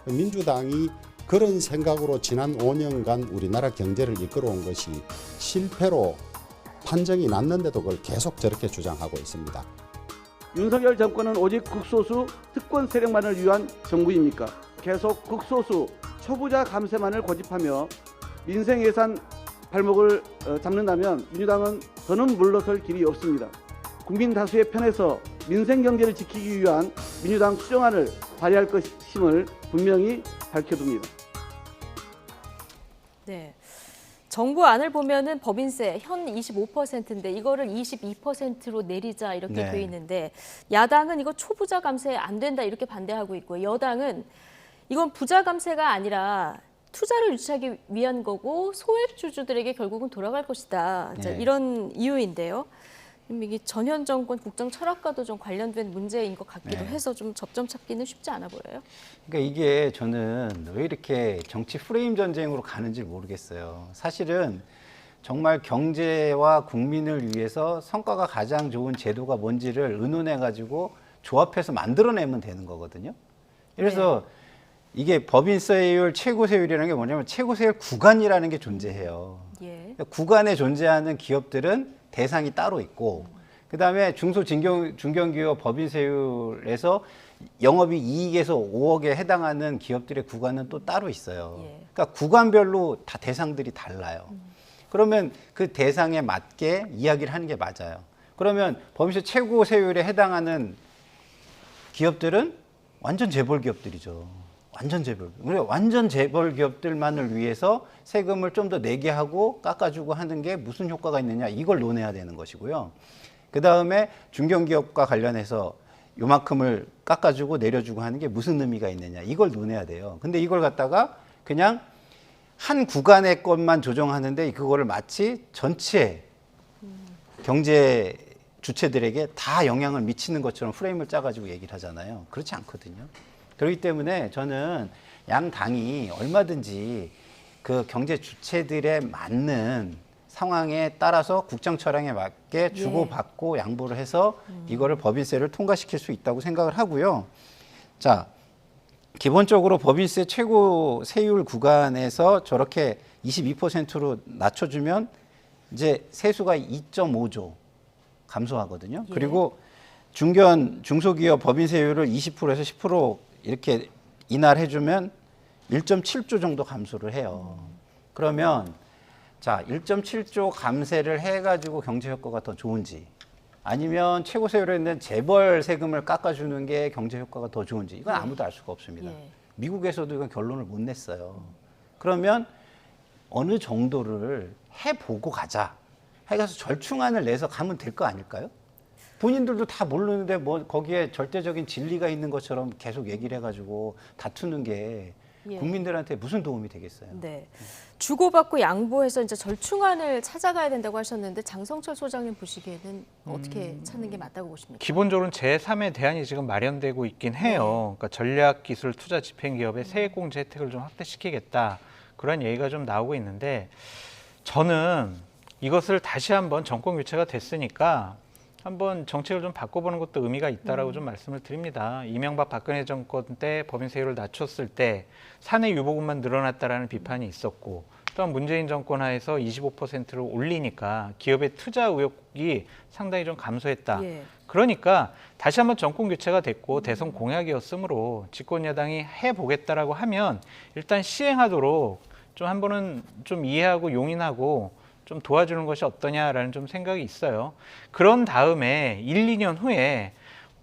민주당이 그런 생각으로 지난 5년간 우리나라 경제를 이끌어온 것이 실패로 판정이 났는데도 그걸 계속 저렇게 주장하고 있습니다. 윤석열 정권은 오직 극소수 특권 세력만을 위한 정부입니까? 계속 극소수 초부자 감세만을 고집하며 민생 예산 발목을 잡는다면 민주당은 더는 물러설 길이 없습니다. 국민 다수의 편에서 민생 경제를 지키기 위한 민주당 수정안을 발의할 것임을 분명히 밝혀둡니다. 네. 정부 안을 보면은 법인세 현 25%인데 이거를 22%로 내리자 이렇게 네. 돼 있는데 야당은 이거 초부자 감세 안 된다 이렇게 반대하고 있고 여당은 이건 부자 감세가 아니라 투자를 유치하기 위한 거고 소액 주주들에게 결국은 돌아갈 것이다. 자, 네. 이런 이유인데요. 이게 전현 정권 국정 철학과도 좀 관련된 문제인 것 같기도 네. 해서 좀 접점 찾기는 쉽지 않아 보여요. 그러니까 이게 저는 왜 이렇게 정치 프레임 전쟁으로 가는지 모르겠어요. 사실은 정말 경제와 국민을 위해서 성과가 가장 좋은 제도가 뭔지를 의논해가지고 조합해서 만들어내면 되는 거거든요. 그래서 이게 법인세율, 최고세율이라는 게 뭐냐면 최고세율 구간이라는 게 존재해요. 그러니까 구간에 존재하는 기업들은 대상이 따로 있고 그다음에 중견기업 법인세율에서 영업이 이익에서 5억에 해당하는 기업들의 구간은 또 따로 있어요. 그러니까 구간별로 다 대상들이 달라요. 그러면 그 대상에 맞게 이야기를 하는 게 맞아요. 그러면 법인세 최고세율에 해당하는 기업들은 완전 재벌 기업들이죠. 완전 재벌. 우리가 완전 재벌 기업들만을 위해서 세금을 좀 더 내게 하고 깎아주고 하는 게 무슨 효과가 있느냐 이걸 논해야 되는 것이고요. 그 다음에 중견기업과 관련해서 요만큼을 깎아주고 내려주고 하는 게 무슨 의미가 있느냐 이걸 논해야 돼요. 근데 이걸 갖다가 그냥 한 구간의 것만 조정하는데 그거를 마치 전체 경제 주체들에게 다 영향을 미치는 것처럼 프레임을 짜가지고 얘기를 하잖아요. 그렇지 않거든요. 그렇기 때문에 저는 양 당이 얼마든지 그 경제 주체들에 맞는 상황에 따라서 국정 철학에 맞게 주고받고 양보를 해서 이거를 법인세를 통과시킬 수 있다고 생각을 하고요. 자, 기본적으로 법인세 최고 세율 구간에서 저렇게 22%로 낮춰주면 이제 세수가 2.5조 감소하거든요. 그리고 중소기업 법인세율을 20%에서 10% 이렇게 인하해주면 1.7조 정도 감소를 해요. 그러면 자 1.7조 감세를 해가지고 경제 효과가 더 좋은지 아니면 최고세율에 있는 재벌 세금을 깎아주는 게 경제 효과가 더 좋은지 이건 아무도 알 수가 없습니다. 미국에서도 이건 결론을 못 냈어요. 그러면 어느 정도를 해보고 가자. 해가서 절충안을 내서 가면 될 거 아닐까요? 본인들도 다 모르는데 뭐 거기에 절대적인 진리가 있는 것처럼 계속 얘기를 해가지고 다투는 게 예. 국민들한테 무슨 도움이 되겠어요? 네. 주고받고 양보해서 이제 절충안을 찾아가야 된다고 하셨는데 장성철 소장님 보시기에는 어떻게 찾는 게 맞다고 보십니까? 기본적으로는 제3의 대안이 지금 마련되고 있긴 해요. 그러니까 전략기술 투자 집행기업의 세액공제 혜택을 좀 확대시키겠다. 그런 얘기가 좀 나오고 있는데 저는 이것을 다시 한번 정권 교체가 됐으니까 한번 정책을 좀 바꿔보는 것도 의미가 있다라고 좀 말씀을 드립니다. 이명박 박근혜 정권 때 법인세율을 낮췄을 때 사내 유보금만 늘어났다라는 비판이 있었고 또한 문재인 정권 하에서 25%를 올리니까 기업의 투자 의욕이 상당히 좀 감소했다. 예. 그러니까 다시 한번 정권 교체가 됐고 대선 공약이었으므로 집권 여당이 해보겠다라고 하면 일단 시행하도록 좀 한 번은 좀 이해하고 용인하고 좀 도와주는 것이 어떠냐라는 좀 생각이 있어요. 그런 다음에 1, 2년 후에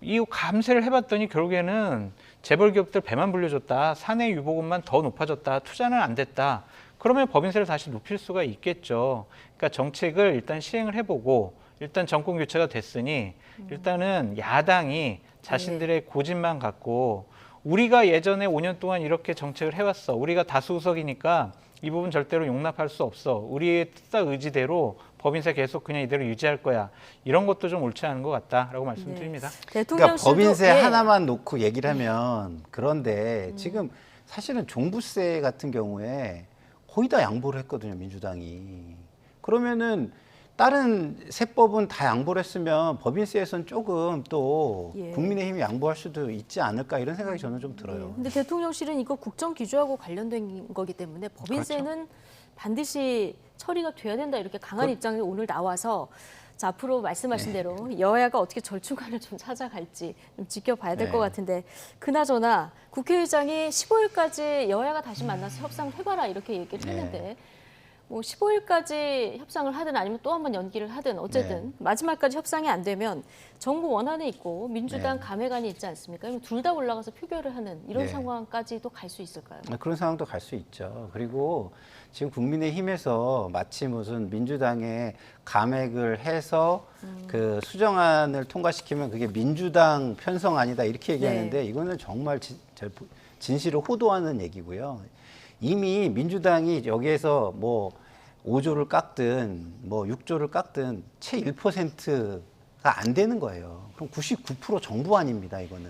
이 감세를 해봤더니 결국에는 재벌 기업들 배만 불려줬다. 사내 유보금만 더 높아졌다. 투자는 안 됐다. 그러면 법인세를 다시 높일 수가 있겠죠. 그러니까 정책을 일단 시행을 해보고 일단 정권 교체가 됐으니 일단은 야당이 자신들의 고집만 갖고 우리가 예전에 5년 동안 이렇게 정책을 해왔어. 우리가 다수 의석이니까 이 부분 절대로 용납할 수 없어. 우리의 뜻과 의지대로 법인세 계속 그냥 이대로 유지할 거야. 이런 것도 좀 옳지 않은 것 같다라고 말씀드립니다. 그러니까 법인세 하나만 놓고 얘기를 하면 그런데 지금 사실은 종부세 같은 경우에 거의 다 양보를 했거든요, 민주당이. 그러면은 다른 세법은 다 양보를 했으면 법인세에서는 조금 또 국민의힘이 양보할 수도 있지 않을까 이런 생각이 저는 좀 들어요. 근데 대통령실은 이거 국정 기조하고 관련된 거기 때문에 법인세는 그렇죠. 반드시 처리가 돼야 된다 이렇게 강한 입장이 오늘 나와서 자, 앞으로 말씀하신 대로 여야가 어떻게 절충안을 좀 찾아갈지 좀 지켜봐야 될 것 같은데 그나저나 국회의장이 15일까지 여야가 다시 만나서 협상을 해봐라 이렇게 얘기를 했는데 뭐 15일까지 협상을 하든 아니면 또 한 번 연기를 하든 어쨌든 마지막까지 협상이 안 되면 정부 원안이 있고 민주당 감회관이 있지 않습니까? 둘 다 올라가서 표결을 하는 이런 상황까지도 갈 수 있을까요? 그런 상황도 갈 수 있죠. 그리고 지금 국민의힘에서 마치 무슨 민주당에 감액을 해서 그 수정안을 통과시키면 그게 민주당 편성안이다 이렇게 얘기하는데 이거는 정말 진실을 호도하는 얘기고요. 이미 민주당이 여기에서 뭐 5조를 깎든 뭐 6조를 깎든 채 1%가 안 되는 거예요. 그럼 99% 정부안입니다, 이거는.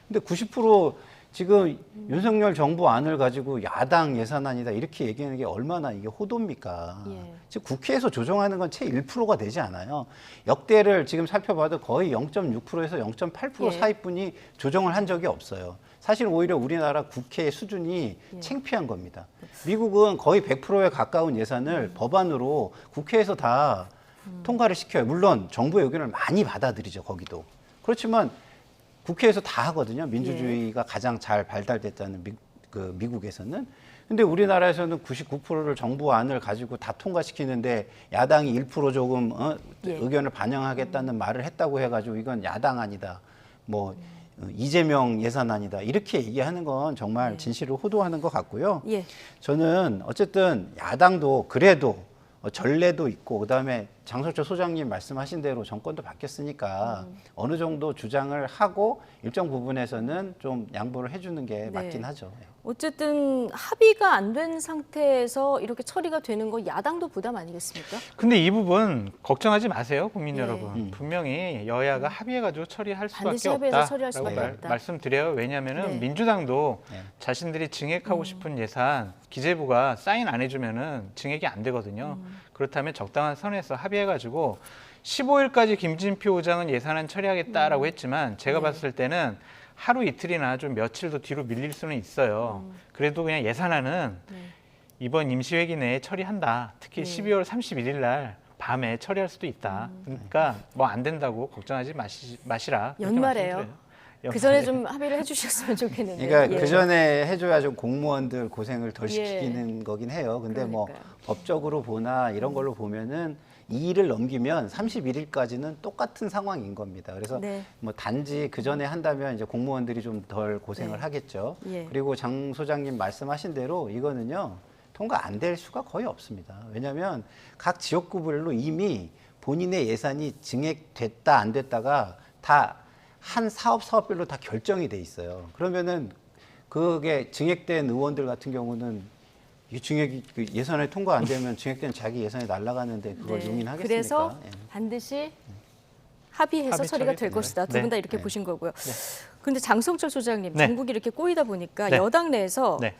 근데 90% 지금 윤석열 정부 안을 가지고 야당 예산안이다 이렇게 얘기하는 게 얼마나 이게 호도입니까? 지금 국회에서 조정하는 건 채 1%가 되지 않아요. 역대를 지금 살펴봐도 거의 0.6%에서 0.8% 사이뿐이 조정을 한 적이 없어요. 사실 오히려 우리나라 국회 수준이 창피한 겁니다. 미국은 거의 100%에 가까운 예산을 법안으로 국회에서 다 통과를 시켜요. 물론 정부의 의견을 많이 받아들이죠, 거기도. 그렇지만 국회에서 다 하거든요. 민주주의가 가장 잘 발달됐다는 미국에서는. 근데 우리나라에서는 99%를 정부 안을 가지고 다 통과시키는데 야당이 1% 조금 의견을 반영하겠다는 말을 했다고 해가지고 이건 야당 아니다. 뭐 이재명 예산안이다 이렇게 얘기하는 건 정말 진실을 호도하는 것 같고요. 저는 어쨌든 야당도 그래도 전례도 있고 그다음에 장성철 소장님 말씀하신 대로 정권도 바뀌었으니까 어느 정도 주장을 하고 일정 부분에서는 좀 양보를 해주는 게 맞긴 하죠. 어쨌든 합의가 안 된 상태에서 이렇게 처리가 되는 거 야당도 부담 아니겠습니까? 근데 이 부분 걱정하지 마세요, 국민 여러분. 분명히 여야가 합의해가지고 처리할 수밖에 없다라고 말씀드려요. 왜냐하면 민주당도 자신들이 증액하고 싶은 예산 기재부가 사인 안 해주면은 증액이 안 되거든요. 그렇다면 적당한 선에서 합의해가지고 15일까지 김진표 의장은 예산안 처리하겠다라고 했지만 제가 봤을 때는 하루 이틀이나 좀 며칠 더 뒤로 밀릴 수는 있어요. 그래도 그냥 예산안은 이번 임시회기 내에 처리한다. 특히 12월 31일 날 밤에 처리할 수도 있다. 그러니까 뭐 안 된다고 걱정하지 마시라. 연말에요. 그 전에 좀 합의를 해주셨으면 좋겠는데. 그러니까 그 전에 해줘야 좀 공무원들 고생을 덜 시키는 거긴 해요. 근데 뭐 법적으로 보나 이런 걸로 보면은 이 일을 넘기면 31일까지는 똑같은 상황인 겁니다. 그래서 뭐 단지 그 전에 한다면 이제 공무원들이 좀 덜 고생을 하겠죠. 그리고 장 소장님 말씀하신 대로 이거는요 통과 안 될 수가 거의 없습니다. 왜냐하면 각 지역구별로 이미 본인의 예산이 증액됐다 안 됐다가 다 한 사업별로 다 결정이 돼 있어요. 그러면은 그게 증액된 의원들 같은 경우는 이 증액이 예산에 통과 안 되면 증액된 자기 예산이 날아가는데 그걸 용인하겠습니까? 그래서 반드시 합의해서 처리가 될 것이다. 두 분 다 이렇게 네. 보신 거고요. 그런데 장성철 소장님, 네. 전국이 이렇게 꼬이다 보니까 네. 여당 내에서 네.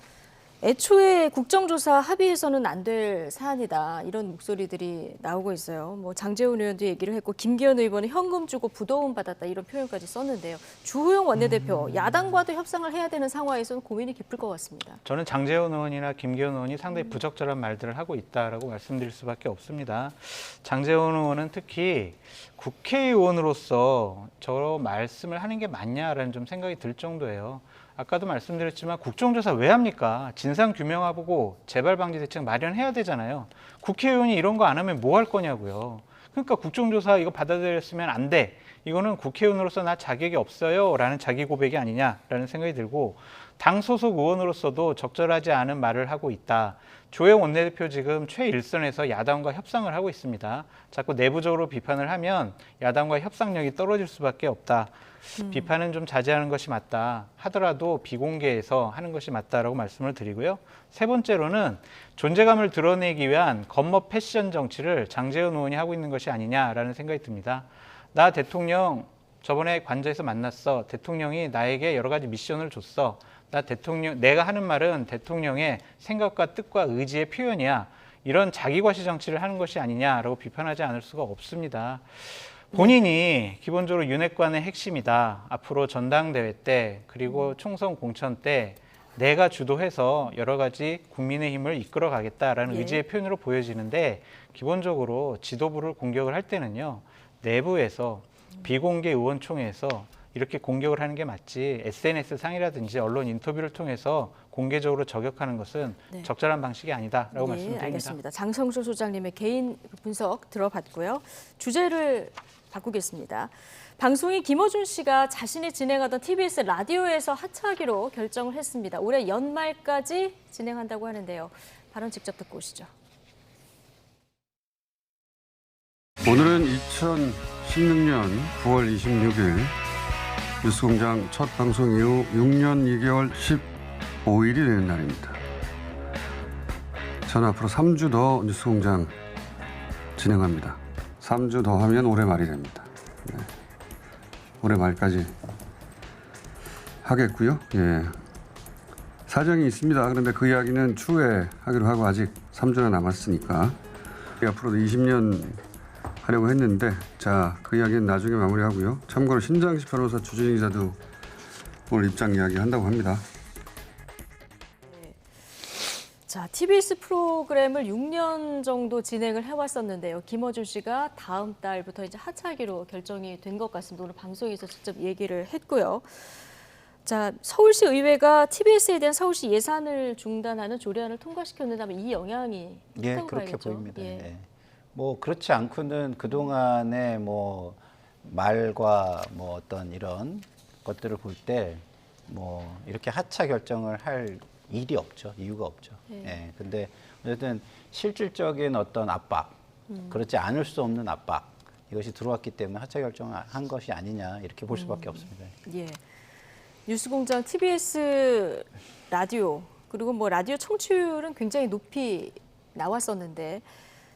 애초에 국정조사 합의해서는 안 될 사안이다. 이런 목소리들이 나오고 있어요. 뭐 장제원 의원도 얘기를 했고 김기현 의원은 현금 주고 부도움 받았다. 이런 표현까지 썼는데요. 주호영 원내대표, 야당과도 협상을 해야 되는 상황에서는 고민이 깊을 것 같습니다. 저는 장제원 의원이나 김기현 의원이 상당히 부적절한 말들을 하고 있다라고 말씀드릴 수밖에 없습니다. 장제원 의원은 특히 국회의원으로서 저 말씀을 하는 게 맞냐라는 좀 생각이 들 정도예요. 아까도 말씀드렸지만 국정조사 왜 합니까? 진상규명하고 재발방지 대책 마련해야 되잖아요. 국회의원이 이런 거 안 하면 뭐 할 거냐고요. 그러니까 국정조사 이거 받아들였으면 안 돼. 이거는 국회의원으로서 나 자격이 없어요 라는 자기 고백이 아니냐라는 생각이 들고 당 소속 의원으로서도 적절하지 않은 말을 하고 있다. 조영 원내대표 지금 최일선에서 야당과 협상을 하고 있습니다. 자꾸 내부적으로 비판을 하면 야당과 협상력이 떨어질 수밖에 없다. 비판은 좀 자제하는 것이 맞다 하더라도 비공개해서 하는 것이 맞다라고 말씀을 드리고요. 세 번째로는 존재감을 드러내기 위한 겉멋 패션 정치를 장제원 의원이 하고 있는 것이 아니냐라는 생각이 듭니다. 나 대통령 저번에 관저에서 만났어. 대통령이 나에게 여러 가지 미션을 줬어. 내가 하는 말은 대통령의 생각과 뜻과 의지의 표현이야. 이런 자기과시 정치를 하는 것이 아니냐라고 비판하지 않을 수가 없습니다. 본인이 기본적으로 윤핵관의 핵심이다. 앞으로 전당대회 때 그리고 총선 공천 때 내가 주도해서 여러 가지 국민의힘을 이끌어 가겠다라는 의지의 표현으로 보여지는데 기본적으로 지도부를 공격을 할 때는요. 내부에서 비공개 의원총회에서 이렇게 공격을 하는 게 맞지 SNS 상이라든지 언론 인터뷰를 통해서 공개적으로 저격하는 것은 적절한 방식이 아니다라고 말씀드립니다. 알겠습니다. 장성철 소장님의 개인 분석 들어봤고요. 주제를 바꾸겠습니다. 방송인 김어준 씨가 자신이 진행하던 TBS 라디오에서 하차하기로 결정을 했습니다. 올해 연말까지 진행한다고 하는데요. 발언 직접 듣고 오시죠. 오늘은 2016년 9월 26일 뉴스공장 첫 방송 이후 6년 2개월 15일이 되는 날입니다. 저는 앞으로 3주 더 뉴스공장 진행합니다. 3주 더 하면 올해 말이 됩니다. 네. 올해 말까지 하겠고요. 예. 사정이 있습니다. 그런데 그 이야기는 추후에 하기로 하고 아직 3주나 남았으니까 앞으로도 20년 하려고 했는데 그 이야기는 나중에 마무리하고요. 참고로 신장식 변호사 주진희 기자도 오늘 입장 이야기 한다고 합니다. 자, TBS 프로그램을 6년 정도 진행을 해왔었는데요. 김어준 씨가 다음 달부터 이제 하차하기로 결정이 된 것 같습니다. 오늘 방송에서 직접 얘기를 했고요. 자, 서울시 의회가 TBS에 대한 서울시 예산을 중단하는 조례안을 통과시켰는다면 이 영향이 있다고 그렇게 봐야겠죠. 보입니다. 예. 뭐 그렇지 않고는 그동안의 뭐 말과 뭐 어떤 이런 것들을 볼 때 뭐 이렇게 하차 결정을 할 일이 없죠. 이유가 없죠. 예. 근데 어쨌든 실질적인 어떤 압박, 그렇지 않을 수 없는 압박 이것이 들어왔기 때문에 하차 결정을 한 것이 아니냐 이렇게 볼 수밖에 없습니다. 예. 뉴스공장 TBS 라디오 그리고 뭐 라디오 청취율은 굉장히 높이 나왔었는데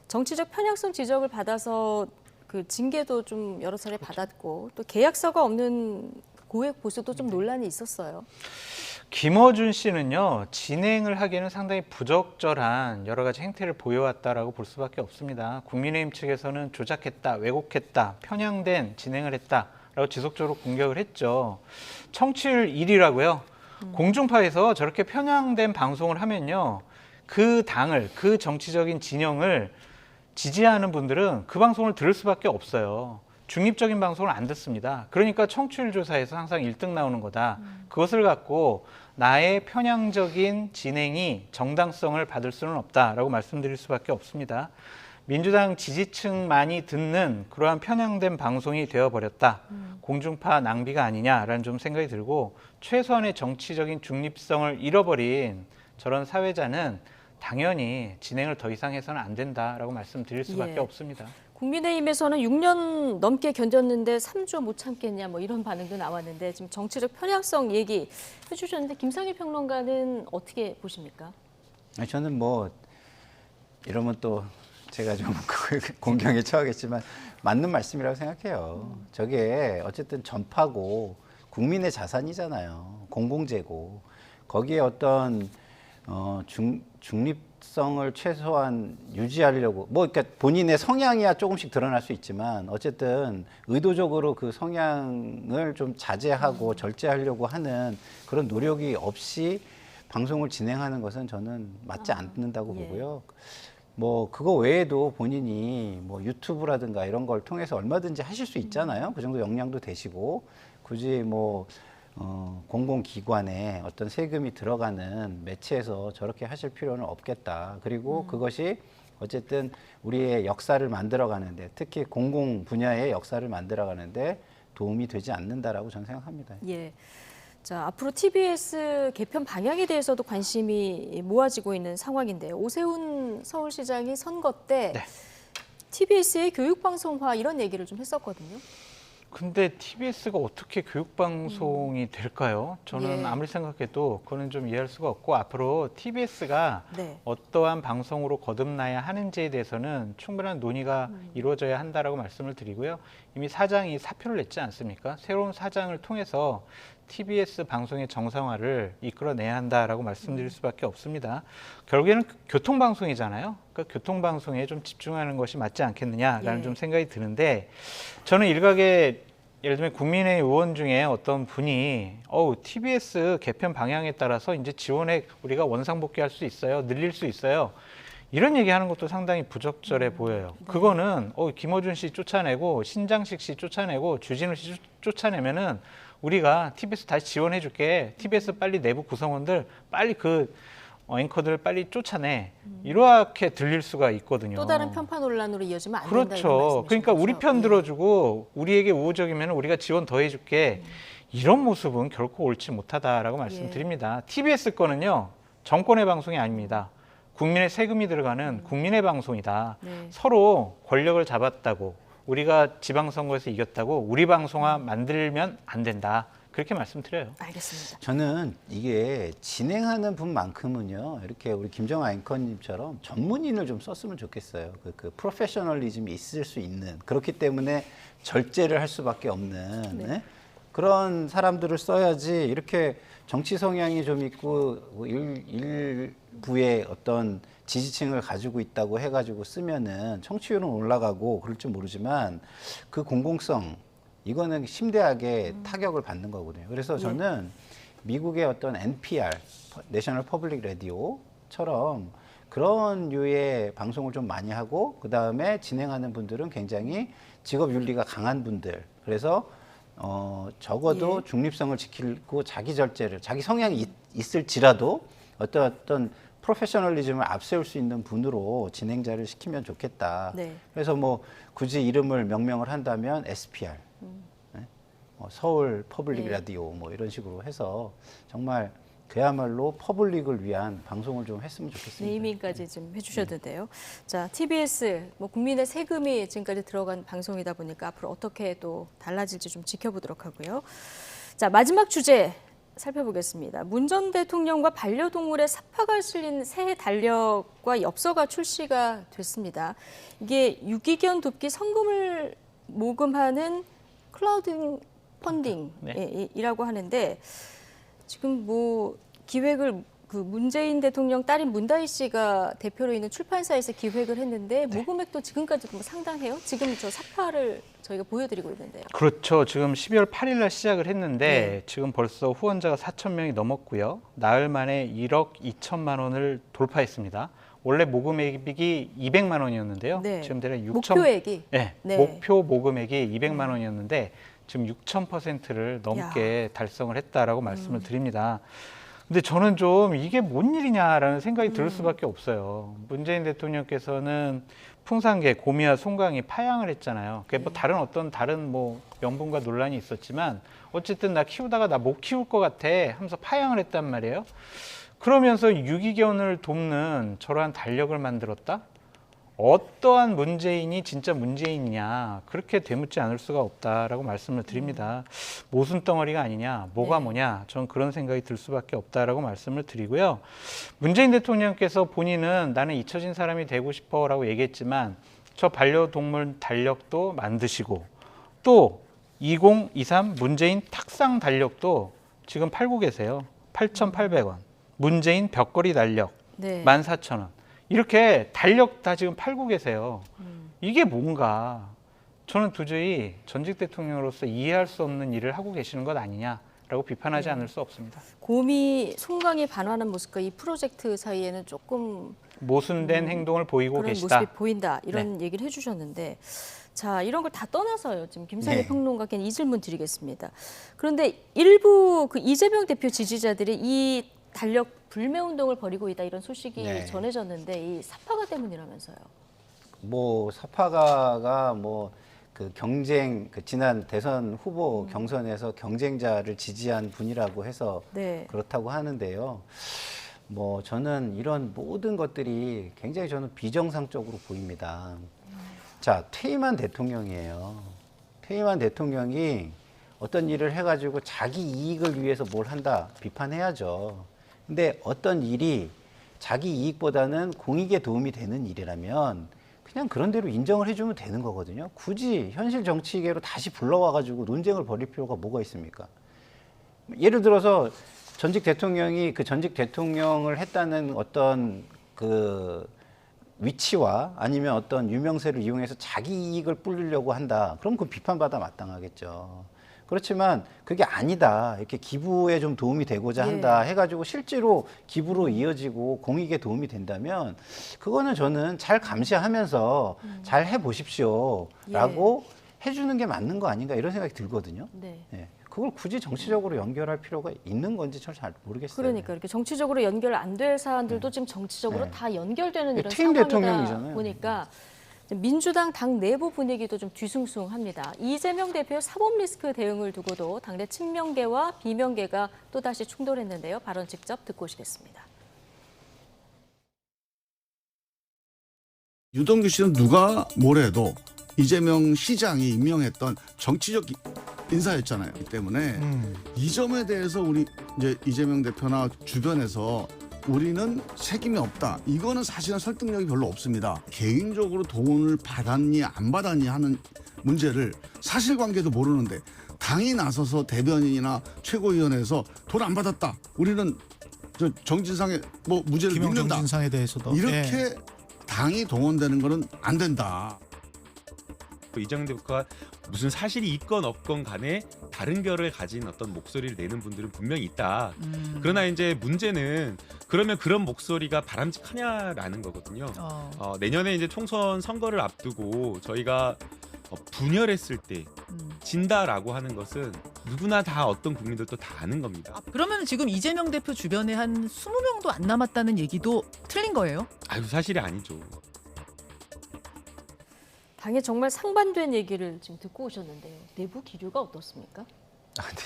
정치적 편향성 지적을 받아서 그 징계도 좀 여러 차례 받았고 또 계약서가 없는 고액 보수도 좀 논란이 있었어요. 김어준 씨는요, 진행을 하기에는 상당히 부적절한 여러 가지 행태를 보여왔다라고 볼 수밖에 없습니다. 국민의힘 측에서는 조작했다, 왜곡했다, 편향된 진행을 했다라고 지속적으로 공격을 했죠. 청취율 1위라고요. 공중파에서 저렇게 편향된 방송을 하면요, 그 당을, 그 정치적인 진영을 지지하는 분들은 그 방송을 들을 수밖에 없어요. 중립적인 방송을 안 듣습니다. 그러니까 청취율 조사에서 항상 1등 나오는 거다. 그것을 갖고 나의 편향적인 진행이 정당성을 받을 수는 없다라고 말씀드릴 수밖에 없습니다. 민주당 지지층만이 듣는 그러한 편향된 방송이 되어버렸다. 공중파 낭비가 아니냐라는 좀 생각이 들고 최소한의 정치적인 중립성을 잃어버린 저런 사회자는 당연히 진행을 더 이상 해서는 안 된다라고 말씀드릴 수밖에 예. 없습니다. 국민의힘에서는 6년 넘게 견뎠는데 3조 못 참겠냐 뭐 이런 반응도 나왔는데 지금 정치적 편향성 얘기 해주셨는데 김상일 평론가는 어떻게 보십니까? 저는 뭐 이러면 또 제가 좀 공경에 처하겠지만 맞는 말씀이라고 생각해요. 저게 어쨌든 전파고 국민의 자산이잖아요. 공공재고 거기에 어떤 중립성을 최소한 유지하려고 그러니까 본인의 성향이야 조금씩 드러날 수 있지만 어쨌든 의도적으로 그 성향을 좀 자제하고 절제하려고 하는 그런 노력이 없이 방송을 진행하는 것은 저는 맞지 않는다고 보고요. 뭐 그거 외에도 본인이 뭐 유튜브라든가 이런 걸 통해서 얼마든지 하실 수 있잖아요. 그 정도 역량도 되시고 굳이 뭐 공공기관에 어떤 세금이 들어가는 매체에서 저렇게 하실 필요는 없겠다. 그리고 그것이 어쨌든 우리의 역사를 만들어가는데 특히 공공 분야의 역사를 만들어가는데 도움이 되지 않는다라고 저는 생각합니다. 예. 자, 앞으로 TBS 개편 방향에 대해서도 관심이 모아지고 있는 상황인데요. 오세훈 서울시장이 선거 때 TBS의 교육방송화 이런 얘기를 좀 했었거든요. 근데 TBS가 어떻게 교육방송이 될까요? 저는 예. 아무리 생각해도 그거는 좀 이해할 수가 없고 앞으로 TBS가 네. 어떠한 방송으로 거듭나야 하는지에 대해서는 충분한 논의가 이루어져야 한다라고 말씀을 드리고요. 이미 사장이 사표를 냈지 않습니까? 새로운 사장을 통해서 TBS 방송의 정상화를 이끌어내야 한다라고 말씀드릴 수밖에 없습니다. 결국에는 교통방송이잖아요. 그러니까 교통방송에 좀 집중하는 것이 맞지 않겠느냐라는 좀 생각이 드는데 저는 일각에 예를 들면 국민의힘 의원 중에 어떤 분이 TBS 개편 방향에 따라서 이제 지원액 우리가 원상복귀할 수 있어요. 늘릴 수 있어요. 이런 얘기하는 것도 상당히 부적절해 보여요. 그거는 김어준 씨 쫓아내고 신장식 씨 쫓아내고 주진우 씨 쫓아내면은 우리가 TBS 다시 지원해 줄게. TBS 빨리 내부 구성원들 빨리 그 앵커들 빨리 쫓아내. 이렇게 들릴 수가 있거든요. 또 다른 편파 논란으로 이어지면 안 된다. 그렇죠. 그러니까 우리 편 들어주고 우리에게 우호적이면 우리가 지원 더 해줄게. 이런 모습은 결코 옳지 못하다라고 말씀드립니다. TBS 거는요. 정권의 방송이 아닙니다. 국민의 세금이 들어가는 국민의 방송이다. 서로 권력을 잡았다고 우리가 지방선거에서 이겼다고 우리 방송화 만들면 안 된다. 그렇게 말씀드려요. 알겠습니다. 저는 이게 진행하는 분만큼은요. 이렇게 우리 김정아 앵커님처럼 전문인을 좀 썼으면 좋겠어요. 그 프로페셔널리즘이 있을 수 있는 그렇기 때문에 절제를 할 수밖에 없는 네? 그런 사람들을 써야지 이렇게 정치 성향이 좀 있고 일부의 어떤 지지층을 가지고 있다고 해가지고 쓰면은 청취율은 올라가고 그럴 줄 모르지만 그 공공성 이거는 심대하게 타격을 받는 거거든요. 그래서 저는 미국의 어떤 NPR, 내셔널 퍼블릭 라디오처럼 그런 류의 방송을 좀 많이 하고 그 다음에 진행하는 분들은 굉장히 직업 윤리가 강한 분들. 그래서 적어도 중립성을 지키고 자기 절제를 자기 성향이 있을지라도 어떤 프로페셔널리즘을 앞세울 수 있는 분으로 진행자를 시키면 좋겠다. 그래서 뭐 굳이 이름을 명명을 한다면 SPR, 서울 퍼블릭 라디오 뭐 이런 식으로 해서 정말 그야말로 퍼블릭을 위한 방송을 좀 했으면 좋겠습니다. 네이밍까지 좀 해주셨는데요. 자, TBS 뭐 국민의 세금이 지금까지 들어간 방송이다 보니까 앞으로 어떻게 또 달라질지 좀 지켜보도록 하고요. 자, 마지막 주제 살펴보겠습니다. 문 전 대통령과 반려동물의 사파가 실린 새 달력과 엽서가 출시가 됐습니다. 이게 유기견 돕기 성금을 모금하는 클라우드 펀딩이라고 하는데 지금 뭐 기획을 그 문재인 대통령 딸인 문다희 씨가 대표로 있는 출판사에서 기획을 했는데 모금액도 지금까지도 뭐 상당해요. 지금 저 사파를 저희가 보여드리고 있는데요. 그렇죠. 지금 12월 8일 날 시작을 했는데 지금 벌써 후원자가 4,000명이 넘었고요. 나흘 만에 1억 2천만 원을 돌파했습니다. 원래 모금액이 200만 원이었는데요. 지금 대략 6천 목표액이 목표 모금액이 200만 원이었는데 지금 6,000%를 넘게 달성을 했다라고 말씀을 드립니다. 근데 저는 좀 이게 뭔 일이냐라는 생각이 들 수밖에 없어요. 문재인 대통령께서는 풍산개, 고미와 송강이 파양을 했잖아요. 그게 뭐 다른 뭐 명분과 논란이 있었지만 어쨌든 나 키우다가 나 못 키울 것 같아 하면서 파양을 했단 말이에요. 그러면서 유기견을 돕는 저러한 달력을 만들었다? 어떠한 문재인이 진짜 문재인이냐, 그렇게 되묻지 않을 수가 없다라고 말씀을 드립니다. 모순덩어리가 아니냐, 뭐가 뭐냐, 전 그런 생각이 들 수밖에 없다라고 말씀을 드리고요. 문재인 대통령께서 본인은 나는 잊혀진 사람이 되고 싶어라고 얘기했지만 저 반려동물 달력도 만드시고 또 2023 문재인 탁상 달력도 지금 팔고 계세요. 8,800원. 문재인 벽걸이 달력 14,000원. 이렇게 달력 다 지금 팔고 계세요. 이게 뭔가 저는 도저히 전직 대통령으로서 이해할 수 없는 일을 하고 계시는 것 아니냐라고 비판하지 않을 수 없습니다. 곰이 송강에 반환한 모습과 이 프로젝트 사이에는 조금 모순된 행동을 보이고 그런 계시다. 모습이 보인다. 이런 얘기를 해주셨는데 자, 이런 걸 다 떠나서요. 지금 김상희 평론가께는 이 질문 드리겠습니다. 그런데 일부 그 이재명 대표 지지자들이 이 달력 불매 운동을 벌이고 있다 이런 소식이 전해졌는데 이 사파가 때문이라면서요. 뭐 사파가가 뭐 그 경쟁 그 지난 대선 후보 경선에서 경쟁자를 지지한 분이라고 해서 그렇다고 하는데요. 뭐 저는 이런 모든 것들이 굉장히 저는 비정상적으로 보입니다. 자, 퇴임한 대통령이에요. 퇴임한 대통령이 어떤 일을 해가지고 자기 이익을 위해서 뭘 한다 비판해야죠. 근데 어떤 일이 자기 이익보다는 공익에 도움이 되는 일이라면 그냥 그런 대로 인정을 해주면 되는 거거든요. 굳이 현실 정치계로 다시 불러와가지고 논쟁을 벌일 필요가 뭐가 있습니까? 예를 들어서 전직 대통령이 그 전직 대통령을 했다는 어떤 그 위치와 아니면 어떤 유명세를 이용해서 자기 이익을 불리려고 한다. 그럼 그 비판받아 마땅하겠죠. 그렇지만 그게 아니다. 이렇게 기부에 좀 도움이 되고자 한다 해가지고 실제로 기부로 이어지고 공익에 도움이 된다면 그거는 저는 잘 감시하면서 잘 해보십시오 라고 해주는 게 맞는 거 아닌가 이런 생각이 들거든요. 그걸 굳이 정치적으로 연결할 필요가 있는 건지 저는 잘 모르겠어요. 그러니까 이렇게 정치적으로 연결 안 될 사안들도 지금 정치적으로 다 연결되는 이런 퇴임 상황이다 대통령이잖아요. 보니까 민주당 당 내부 분위기도 좀 뒤숭숭합니다. 이재명 대표의 사법 리스크 대응을 두고도 당내 친명계와 비명계가 또다시 충돌했는데요. 발언 직접 듣고 오시겠습니다. 유동규 씨는 누가 뭐래도 이재명 시장이 임명했던 정치적 인사였잖아요. 때문에 이 점에 대해서 우리 이제 이재명 대표나 주변에서 우리는 책임이 없다. 이거는 사실은 설득력이 별로 없습니다. 개인적으로 돈을 받았니 안 받았니 하는 문제를 사실관계도 모르는데 당이 나서서 대변인이나 최고위원회에서 돈 안 받았다. 우리는 저 정진상의 뭐 무죄를 믿는다. 정진상에 대해서도 이렇게 당이 동원되는 거는 안 된다. 이재명 대표가 무슨 사실이 있건 없건 간에 다른 결을 가진 어떤 목소리를 내는 분들은 분명히 있다. 그러나 이제 문제는 그러면 그런 목소리가 바람직하냐라는 거거든요. 내년에 이제 총선 선거를 앞두고 저희가 분열했을 때 진다라고 하는 것은 누구나 다 어떤 국민들도 다 아는 겁니다. 그러면 지금 이재명 대표 주변에 한 20명도 안 남았다는 얘기도 틀린 거예요? 아유, 사실이 아니죠. 당에 정말 상반된 얘기를 지금 듣고 오셨는데요. 내부 기류가 어떻습니까?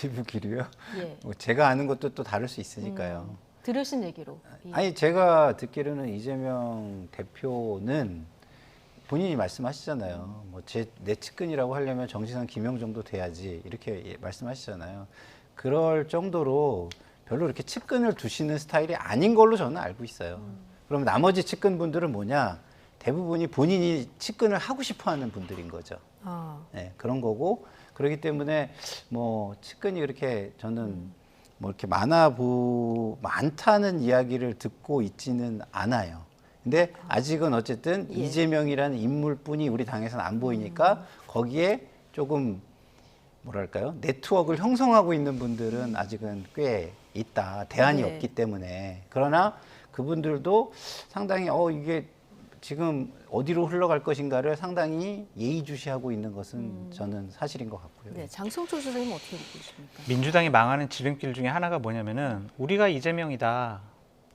내부 기류요? 예. 뭐 제가 아는 것도 또 다를 수 있으니까요. 들으신 얘기로. 아니 제가 듣기로는 이재명 대표는 본인이 말씀하시잖아요. 뭐 내 측근이라고 하려면 정진상, 김영정도 돼야지 이렇게 말씀하시잖아요. 그럴 정도로 별로 이렇게 측근을 두시는 스타일이 아닌 걸로 저는 알고 있어요. 그럼 나머지 측근분들은 뭐냐? 대부분이 본인이 측근을 하고 싶어하는 분들인 거죠. 네, 그런 거고 그렇기 때문에 뭐 측근이 그렇게 저는 뭐 이렇게 많다는 이야기를 듣고 있지는 않아요. 근데 아직은 어쨌든 이재명이라는 인물뿐이 우리 당에서는 안 보이니까 거기에 조금 뭐랄까요? 네트워크를 형성하고 있는 분들은 아직은 꽤 있다. 대안이 없기 때문에. 그러나 그분들도 상당히 이게 지금 어디로 흘러갈 것인가를 상당히 예의주시하고 있는 것은 저는 사실인 것 같고요. 네, 장성철 소장님 어떻게 보고 계십니까? 민주당이 망하는 지름길 중에 하나가 뭐냐면은 우리가 이재명이다.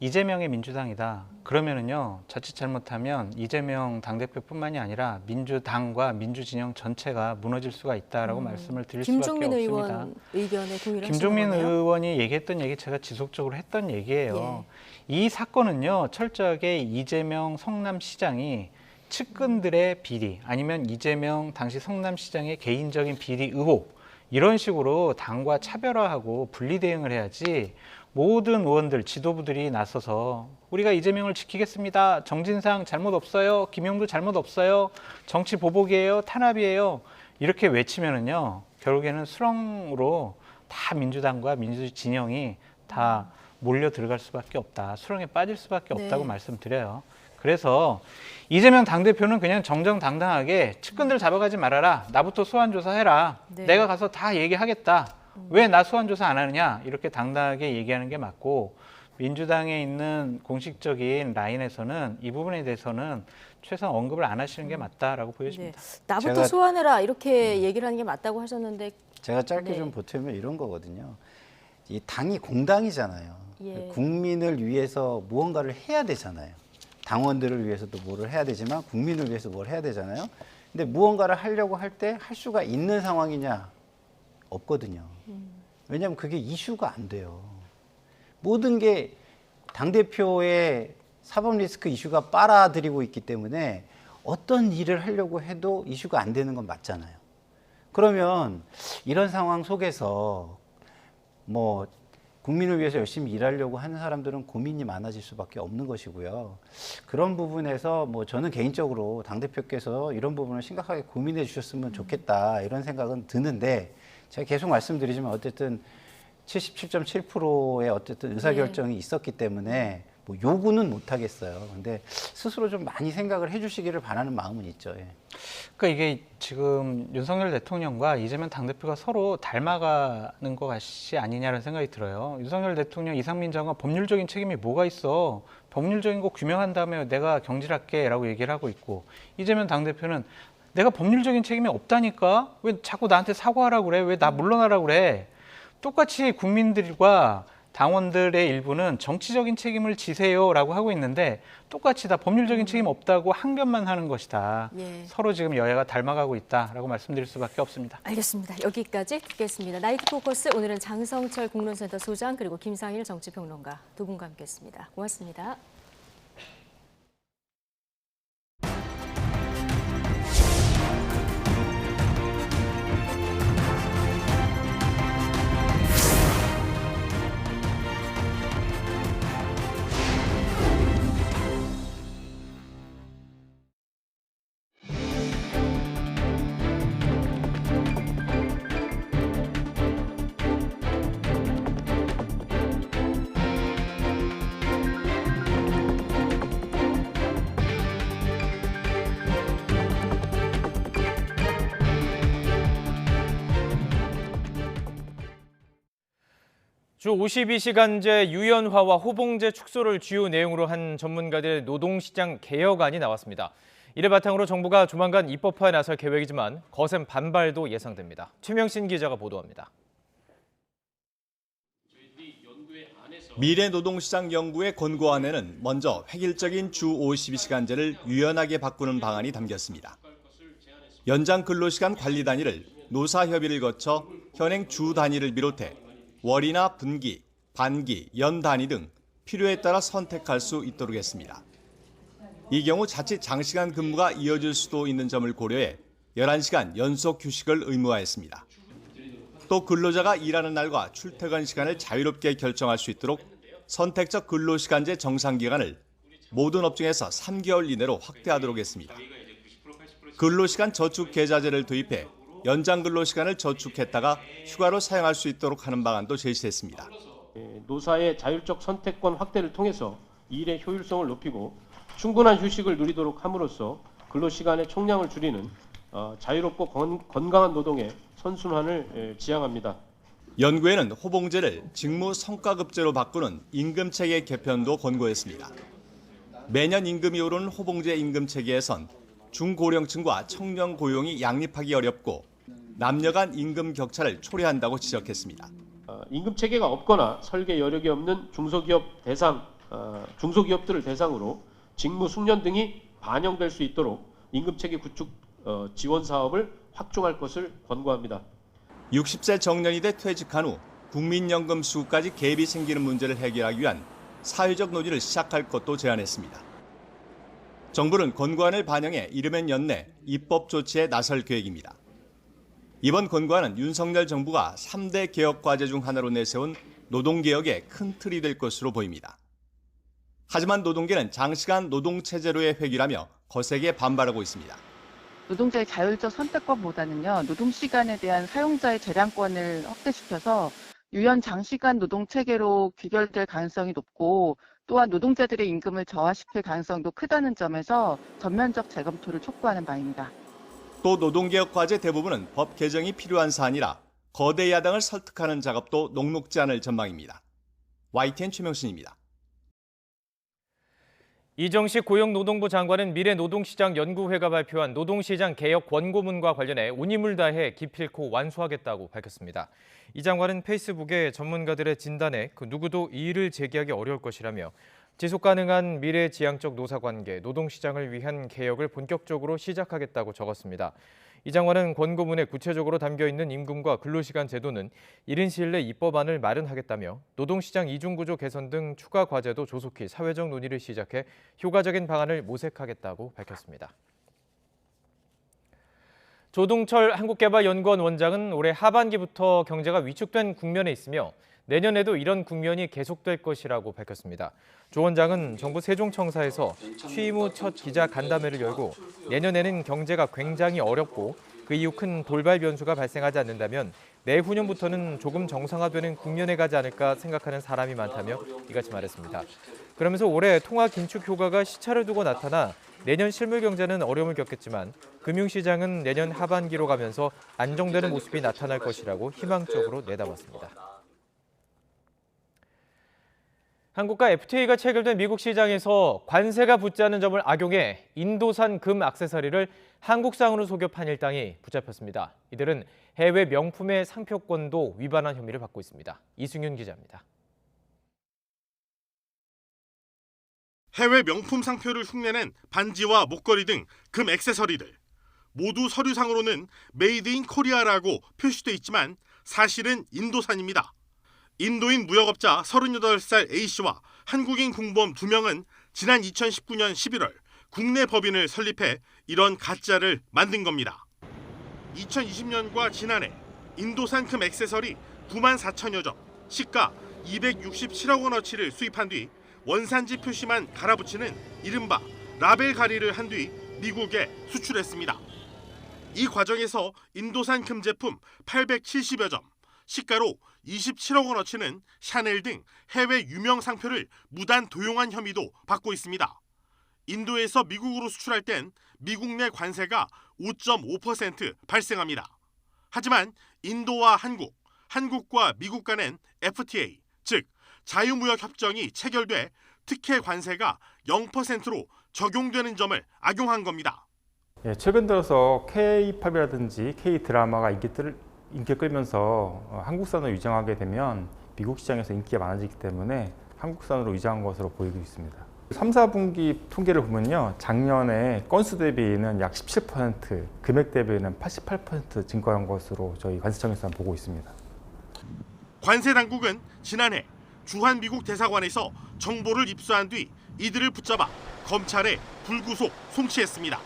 이재명의 민주당이다. 그러면은요, 자칫 잘못하면 이재명 당대표뿐만이 아니라 민주당과 민주진영 전체가 무너질 수가 있다라고 말씀을 드릴 수밖에 없습니다. 김종민 의원 의견에 동의를 하시는 김종민 거네요? 의원이 얘기했던 얘기 제가 지속적으로 했던 얘기예요. 이 사건은요, 철저하게 이재명 성남시장이 측근들의 비리 아니면 이재명 당시 성남시장의 개인적인 비리 의혹 이런 식으로 당과 차별화하고 분리대응을 해야지 모든 의원들, 지도부들이 나서서 우리가 이재명을 지키겠습니다. 정진상 잘못 없어요. 김용도 잘못 없어요. 정치 보복이에요. 탄압이에요. 이렇게 외치면은요, 결국에는 수렁으로 다 민주당과 민주 진영이 다 몰려 들어갈 수밖에 없다. 수렁에 빠질 수밖에 없다고 말씀드려요. 그래서 이재명 당대표는 그냥 정정당당하게 측근들 잡아가지 말아라. 나부터 소환조사해라. 내가 가서 다 얘기하겠다. 왜 나 소환조사 안 하느냐. 이렇게 당당하게 얘기하는 게 맞고, 민주당에 있는 공식적인 라인에서는 이 부분에 대해서는 최소한 언급을 안 하시는 게 맞다라고 보여집니다. 나부터 소환해라 이렇게 얘기를 하는 게 맞다고 하셨는데 제가 짧게 좀 보태면 이런 거거든요. 이 당이 공당이잖아요. 국민을 위해서 무언가를 해야 되잖아요. 당원들을 위해서도 뭐를 해야 되지만 국민을 위해서 뭘 해야 되잖아요. 근데 무언가를 하려고 할 때 할 수가 있는 상황이냐? 없거든요. 왜냐하면 그게 이슈가 안 돼요. 모든 게 당대표의 사법 리스크 이슈가 빨아들이고 있기 때문에 어떤 일을 하려고 해도 이슈가 안 되는 건 맞잖아요. 그러면 이런 상황 속에서 뭐 국민을 위해서 열심히 일하려고 하는 사람들은 고민이 많아질 수밖에 없는 것이고요. 그런 부분에서 뭐 저는 개인적으로 당대표께서 이런 부분을 심각하게 고민해 주셨으면 좋겠다 이런 생각은 드는데, 제가 계속 말씀드리지만 어쨌든 77.7%의 어쨌든 의사결정이 있었기 때문에 뭐 요구는 못 하겠어요. 근데 스스로 좀 많이 생각을 해주시기를 바라는 마음은 있죠. 그러니까 이게 지금 윤석열 대통령과 이재명 당대표가 서로 닮아가는 것이 아니냐는 생각이 들어요. 윤석열 대통령, 이상민 장관 법률적인 책임이 뭐가 있어? 법률적인 거 규명한 다음에 내가 경질할게라고 얘기를 하고 있고, 이재명 당대표는 내가 법률적인 책임이 없다니까? 왜 자꾸 나한테 사과하라고 그래? 왜 나 물러나라고 그래? 똑같이 국민들과 당원들의 일부는 정치적인 책임을 지세요라고 하고 있는데 똑같이 다 법률적인 책임 없다고 항변만 하는 것이다. 서로 지금 여야가 닮아가고 있다라고 말씀드릴 수밖에 없습니다. 알겠습니다. 여기까지 듣겠습니다. 나이트 포커스, 오늘은 장성철 공론센터 소장 그리고 김상일 정치평론가 두 분과 함께했습니다. 고맙습니다. 주 52시간제 유연화와 호봉제 축소를 주요 내용으로 한 전문가들의 노동시장 개혁안이 나왔습니다. 이를 바탕으로 정부가 조만간 입법화에 나설 계획이지만 거센 반발도 예상됩니다. 최명신 기자가 보도합니다. 미래노동시장연구의 권고안에는 먼저 획일적인 주 52시간제를 유연하게 바꾸는 방안이 담겼습니다. 연장 근로시간 관리 단위를 노사협의를 거쳐 현행 주 단위를 비롯해 월이나 분기, 반기, 연 단위 등 필요에 따라 선택할 수 있도록 했습니다. 이 경우 자칫 장시간 근무가 이어질 수도 있는 점을 고려해 11시간 연속 휴식을 의무화했습니다. 또 근로자가 일하는 날과 출퇴근 시간을 자유롭게 결정할 수 있도록 선택적 근로시간제 정상기간을 모든 업종에서 3개월 이내로 확대하도록 했습니다. 근로시간 저축 계좌제를 도입해 연장 근로시간을 저축했다가 휴가로 사용할 수 있도록 하는 방안도 제시했습니다. 노사의 자율적 선택권 확대를 통해서 일의 효율성을 높이고 충분한 휴식을 누리도록 함으로써 근로시간의 총량을 줄이는 자유롭고 건강한 노동의 선순환을 지향합니다. 연구에는 호봉제를 직무 성과급제로 바꾸는 임금체계 개편도 권고했습니다. 매년 임금이 오르는 호봉제 임금체계에선 중고령층과 청년 고용이 양립하기 어렵고 남녀 간 임금 격차를 초래한다고 지적했습니다. 임금체계가 없거나 설계 여력이 없는 중소기업들을 대상으로 직무 숙련 등이 반영될 수 있도록 임금체계 구축 지원 사업을 확충할 것을 권고합니다. 60세 정년이 돼 퇴직한 후 국민연금 수급까지 갭이 생기는 문제를 해결하기 위한 사회적 논의를 시작할 것도 제안했습니다. 정부는 권고안을 반영해 이르면 연내 입법 조치에 나설 계획입니다. 이번 권고안은 윤석열 정부가 3대 개혁 과제 중 하나로 내세운 노동개혁의 큰 틀이 될 것으로 보입니다. 하지만 노동계는 장시간 노동체제로의 회귀라며 거세게 반발하고 있습니다. 노동자의 자율적 선택권보다는요, 노동시간에 대한 사용자의 재량권을 확대시켜서 유연 장시간 노동체계로 귀결될 가능성이 높고 또한 노동자들의 임금을 저하시킬 가능성도 크다는 점에서 전면적 재검토를 촉구하는 바입니다. 또 노동개혁 과제 대부분은 법 개정이 필요한 사안이라 거대 야당을 설득하는 작업도 녹록지 않을 전망입니다. YTN 최명신입니다. 이정식 고용노동부 장관은 미래노동시장연구회가 발표한 노동시장 개혁 권고문과 관련해 온 힘을 다해 기필코 완수하겠다고 밝혔습니다. 이 장관은 페이스북에 전문가들의 진단에 그 누구도 이의를 제기하기 어려울 것이라며 지속가능한 미래지향적 노사관계, 노동시장을 위한 개혁을 본격적으로 시작하겠다고 적었습니다. 이 장관은 권고문에 구체적으로 담겨있는 임금과 근로시간 제도는 이른 시일 내 입법안을 마련하겠다며 노동시장 이중구조 개선 등 추가 과제도 조속히 사회적 논의를 시작해 효과적인 방안을 모색하겠다고 밝혔습니다. 조동철 한국개발연구원 원장은 올해 하반기부터 경제가 위축된 국면에 있으며 내년에도 이런 국면이 계속될 것이라고 밝혔습니다. 조 원장은 정부 세종청사에서 취임 후 첫 기자 간담회를 열고 내년에는 경제가 굉장히 어렵고 그 이후 큰 돌발 변수가 발생하지 않는다면 내후년부터는 조금 정상화되는 국면에 가지 않을까 생각하는 사람이 많다며 이같이 말했습니다. 그러면서 올해 통화 긴축 효과가 시차를 두고 나타나 내년 실물 경제는 어려움을 겪겠지만 금융시장은 내년 하반기로 가면서 안정되는 모습이 나타날 것이라고 희망적으로 내다봤습니다. 한국과 FTA가 체결된 미국 시장에서 관세가 붙지 않은 점을 악용해 인도산 금 액세서리를 한국상으로 속여 판 일당이 붙잡혔습니다. 이들은 해외 명품의 상표권도 위반한 혐의를 받고 있습니다. 이승윤 기자입니다. 해외 명품 상표를 흉내낸 반지와 목걸이 등 금 액세서리들. 모두 서류상으로는 메이드 인 코리아라고 표시돼 있지만 사실은 인도산입니다. 인도인 무역업자 38살 A씨와 한국인 공범 2명은 지난 2019년 11월 국내 법인을 설립해 이런 가짜를 만든 겁니다. 2020년과 지난해 인도산 금 액세서리 9만 4천여 점, 시가 267억 원어치를 수입한 뒤 원산지 표시만 갈아붙이는 이른바 라벨 가리를 한 뒤 미국에 수출했습니다. 이 과정에서 인도산 금 제품 870여 점, 시가로 27억 원어치는 샤넬 등 해외 유명 상표를 무단 도용한 혐의도 받고 있습니다. 인도에서 미국으로 수출할 땐 미국 내 관세가 5.5% 발생합니다. 하지만 인도와 한국과 미국 간엔 FTA, 즉 자유무역협정이 체결돼 특혜 관세가 0%로 적용되는 점을 악용한 겁니다. 최근 들어서 K-팝이라든지 K-드라마가 인기를 끌면서 한국산으로 위장하게 되면 미국 시장에서 인기가 많아지기 때문에 한국산으로 위장한 것으로 보이고 있습니다. 3, 4분기 통계를 보면요, 작년에 건수 대비는 약 17%, 금액 대비는 88% 증가한 것으로 저희 관세청에서 보고 있습니다. 관세 당국은 지난해 주한 미국 대사관에서 정보를 입수한 뒤 이들을 붙잡아 검찰에 불구속 송치했습니다.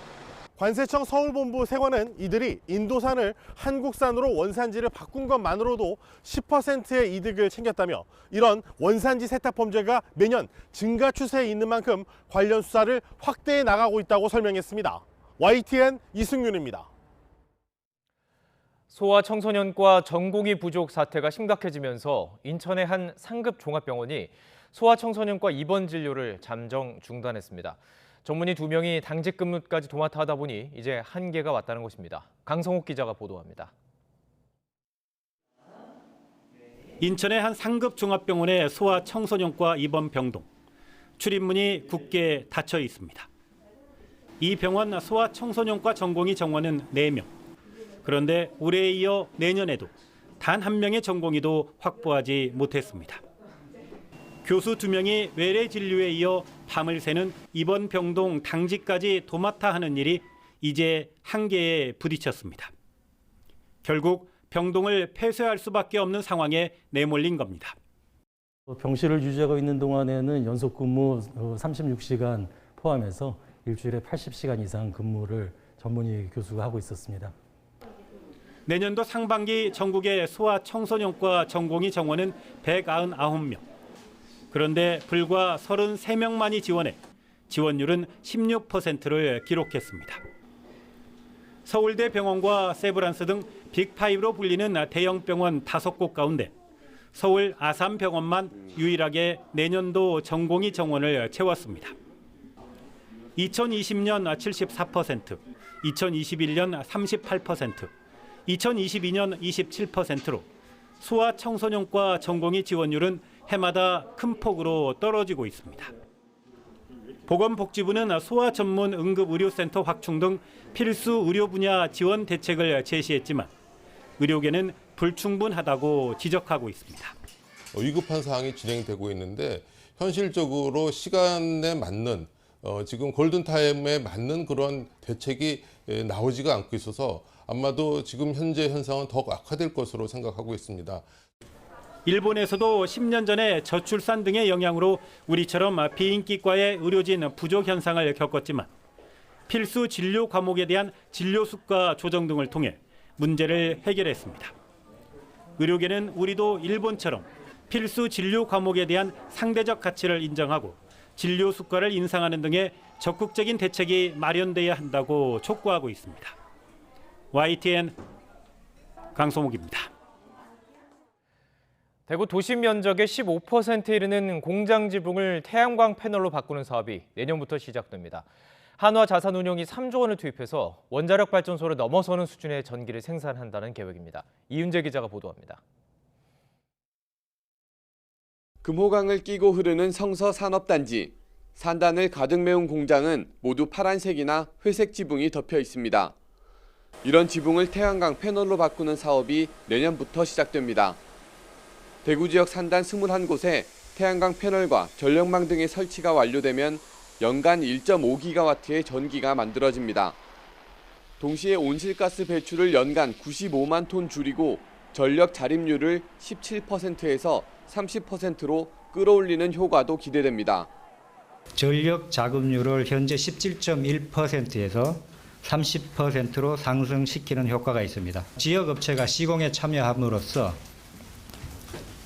관세청 서울본부 세관은 이들이 인도산을 한국산으로 원산지를 바꾼 것만으로도 10%의 이득을 챙겼다며 이런 원산지 세탁 범죄가 매년 증가 추세에 있는 만큼 관련 수사를 확대해 나가고 있다고 설명했습니다. YTN 이승윤입니다. 소아청소년과 전공의 부족 사태가 심각해지면서 인천의 한 상급 종합병원이 소아청소년과 입원 진료를 잠정 중단했습니다. 전문의 2명이 당직 근무까지 도맡아 하다 보니 이제 한계가 왔다는 것입니다. 강성욱 기자가 보도합니다. 인천의 한 상급 종합병원의 소아청소년과 입원 병동. 출입문이 굳게 닫혀 있습니다. 이 병원 소아청소년과 전공의 정원은 4명. 그런데 올해에 이어 내년에도 단 1명의 전공의도 확보하지 못했습니다. 교수 2명이 외래 진료에 이어 밤을 새는 입원 병동 당직까지 도맡아 하는 일이 이제 한계에 부딪혔습니다. 결국 병동을 폐쇄할 수밖에 없는 상황에 내몰린 겁니다. 병실을 유지하고 있는 동안에는 연속 근무 36시간 포함해서 일주일에 80시간 이상 근무를 전문의 교수가 하고 있었습니다. 내년도 상반기 전국의 소아청소년과 전공의 정원은 199명. 그런데 불과 33명만이 지원해 지원율은 16%를 기록했습니다. 서울대 병원과 세브란스 등 빅5로 불리는 대형 병원 5곳 가운데 서울 아산병원만 유일하게 내년도 전공의 정원을 채웠습니다. 2020년 74%, 2021년 38%, 2022년 27%로 소아청소년과 전공의 지원율은 해마다 큰 폭으로 떨어지고 있습니다. 보건복지부는 소아 전문 응급의료센터 확충 등 필수 의료 분야 지원 대책을 제시했지만 의료계는 불충분하다고 지적하고 있습니다. 위급한 사항이 진행되고 있는데 현실적으로 시간에 맞는 지금 골든타임에 맞는 그런 대책이 나오지가 않고 있어서 아마도 지금 현재 현상은 더 악화될 것으로 생각하고 있습니다. 일본에서도 10년 전에 저출산 등의 영향으로 우리처럼 비인기과의 의료진 부족 현상을 겪었지만 필수 진료 과목에 대한 진료 수가 조정 등을 통해 문제를 해결했습니다. 의료계는 우리도 일본처럼 필수 진료 과목에 대한 상대적 가치를 인정하고 진료 수가를 인상하는 등의 적극적인 대책이 마련돼야 한다고 촉구하고 있습니다. YTN 강소목입니다. 대구 도심 면적의 15%에 이르는 공장 지붕을 태양광 패널로 바꾸는 사업이 내년부터 시작됩니다. 한화자산운용이 3조 원을 투입해서 원자력 발전소를 넘어서는 수준의 전기를 생산한다는 계획입니다. 이윤재 기자가 보도합니다. 금호강을 끼고 흐르는 성서산업단지. 산단을 가득 메운 공장은 모두 파란색이나 회색 지붕이 덮여 있습니다. 이런 지붕을 태양광 패널로 바꾸는 사업이 내년부터 시작됩니다. 대구 지역 산단 21곳에 태양광 패널과 전력망 등의 설치가 완료되면 연간 1.5기가와트의 전기가 만들어집니다. 동시에 온실가스 배출을 연간 95만 톤 줄이고 전력 자립률을 17%에서 30%로 끌어올리는 효과도 기대됩니다. 전력 자급률을 현재 17.1%에서 30%로 상승시키는 효과가 있습니다. 지역 업체가 시공에 참여함으로써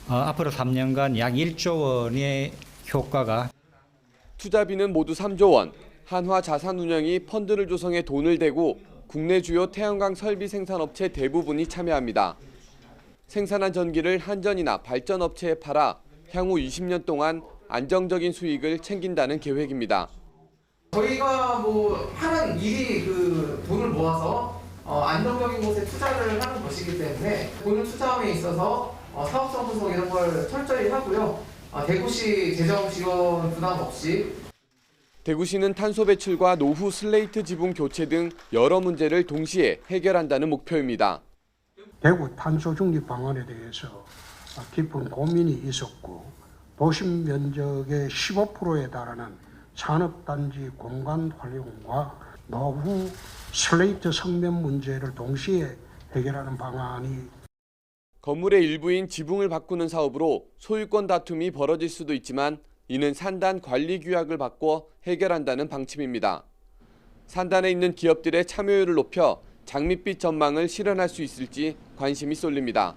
앞으로 3년간 약 1조 원의 효과가. 투자비는 모두 3조 원. 한화자산운용이 펀드를 조성해 돈을 대고 국내 주요 태양광 설비 생산업체 대부분이 참여합니다. 생산한 전기를 한전이나 발전업체에 팔아 향후 20년 동안 안정적인 수익을 챙긴다는 계획입니다. 저희가 하는 일이 돈을 모아서 안정적인 곳에 투자를 하는 것이기 때문에 돈을 투자함에 있어서 사업성 분석 이런 걸 철저히 하고요. 대구시 재정 지원 부담 없이. 대구시는 탄소 배출과 노후 슬레이트 지붕 교체 등 여러 문제를 동시에 해결한다는 목표입니다. 대구 탄소 중립 방안에 대해서 깊은 고민이 있었고 도심 면적의 15%에 달하는 산업단지 공간 활용과 노후 슬레이트 성면 문제를 동시에 해결하는 방안이. 건물의 일부인 지붕을 바꾸는 사업으로 소유권 다툼이 벌어질 수도 있지만 이는 산단 관리 규약을 바꿔 해결한다는 방침입니다. 산단에 있는 기업들의 참여율을 높여 장밋빛 전망을 실현할 수 있을지 관심이 쏠립니다.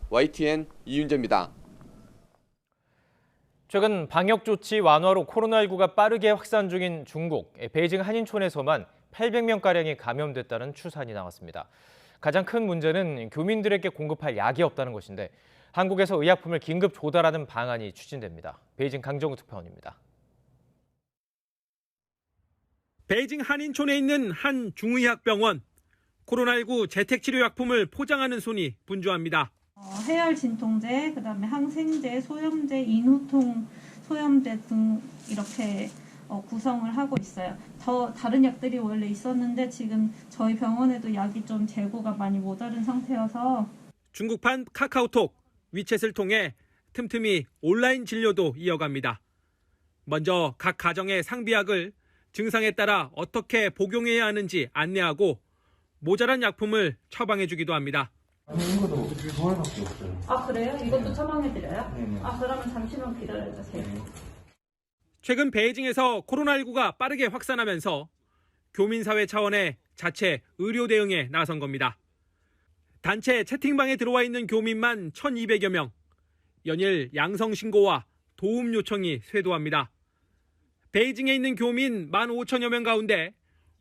YTN 이윤재입니다. 최근 방역 조치 완화로 코로나19가 빠르게 확산 중인 중국, 베이징 한인촌에서만 800명가량이 감염됐다는 추산이 나왔습니다. 가장 큰 문제는 교민들에게 공급할 약이 없다는 것인데 한국에서 의약품을 긴급 조달하는 방안이 추진됩니다. 베이징 강정우 특파원입니다. 베이징 한인촌에 있는 한 중의학병원. 코로나19 재택치료약품을 포장하는 손이 분주합니다. 해열 진통제, 그다음에 항생제, 소염제, 인후통 소염제 등 이렇게 구성을 하고 있어요. 더 다른 약들이 원래 있었는데 지금 저희 병원에도 약이 좀 재고가 많이 모자른 상태여서. 중국판 카카오톡, 위챗을 통해 틈틈이 온라인 진료도 이어갑니다. 먼저 각 가정의 상비약을 증상에 따라 어떻게 복용해야 하는지 안내하고 모자란 약품을 처방해주기도 합니다. 동아리밖에 없어요. 아 그래요? 이것도 처방해드려요? 네네. 아 그러면 잠시만 기다려주세요. 최근 베이징에서 코로나19가 빠르게 확산하면서 교민사회 차원의 자체 의료 대응에 나선 겁니다. 단체 채팅방에 들어와 있는 교민만 1,200여 명, 연일 양성 신고와 도움 요청이 쇄도합니다. 베이징에 있는 교민 15,000여 명 가운데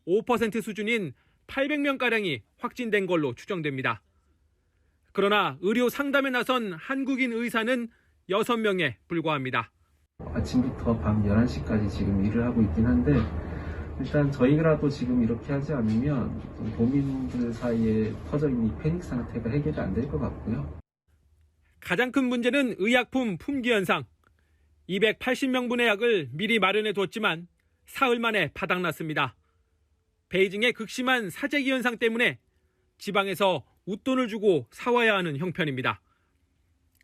5% 수준인 800명가량이 확진된 걸로 추정됩니다. 그러나 의료 상담에 나선 한국인 의사는 6명에 불과합니다. 아침부터 밤 11시까지 지금 일을 하고 있긴 한데 일단 저희라도 지금 이렇게 하지 않으면 도민들 사이에 퍼져있는 패닉 상태가 해결이 안 될 것 같고요. 가장 큰 문제는 의약품 품귀 현상. 280명분의 약을 미리 마련해 뒀지만 사흘 만에 바닥났습니다. 베이징의 극심한 사재기 현상 때문에 지방에서 웃돈을 주고 사와야 하는 형편입니다.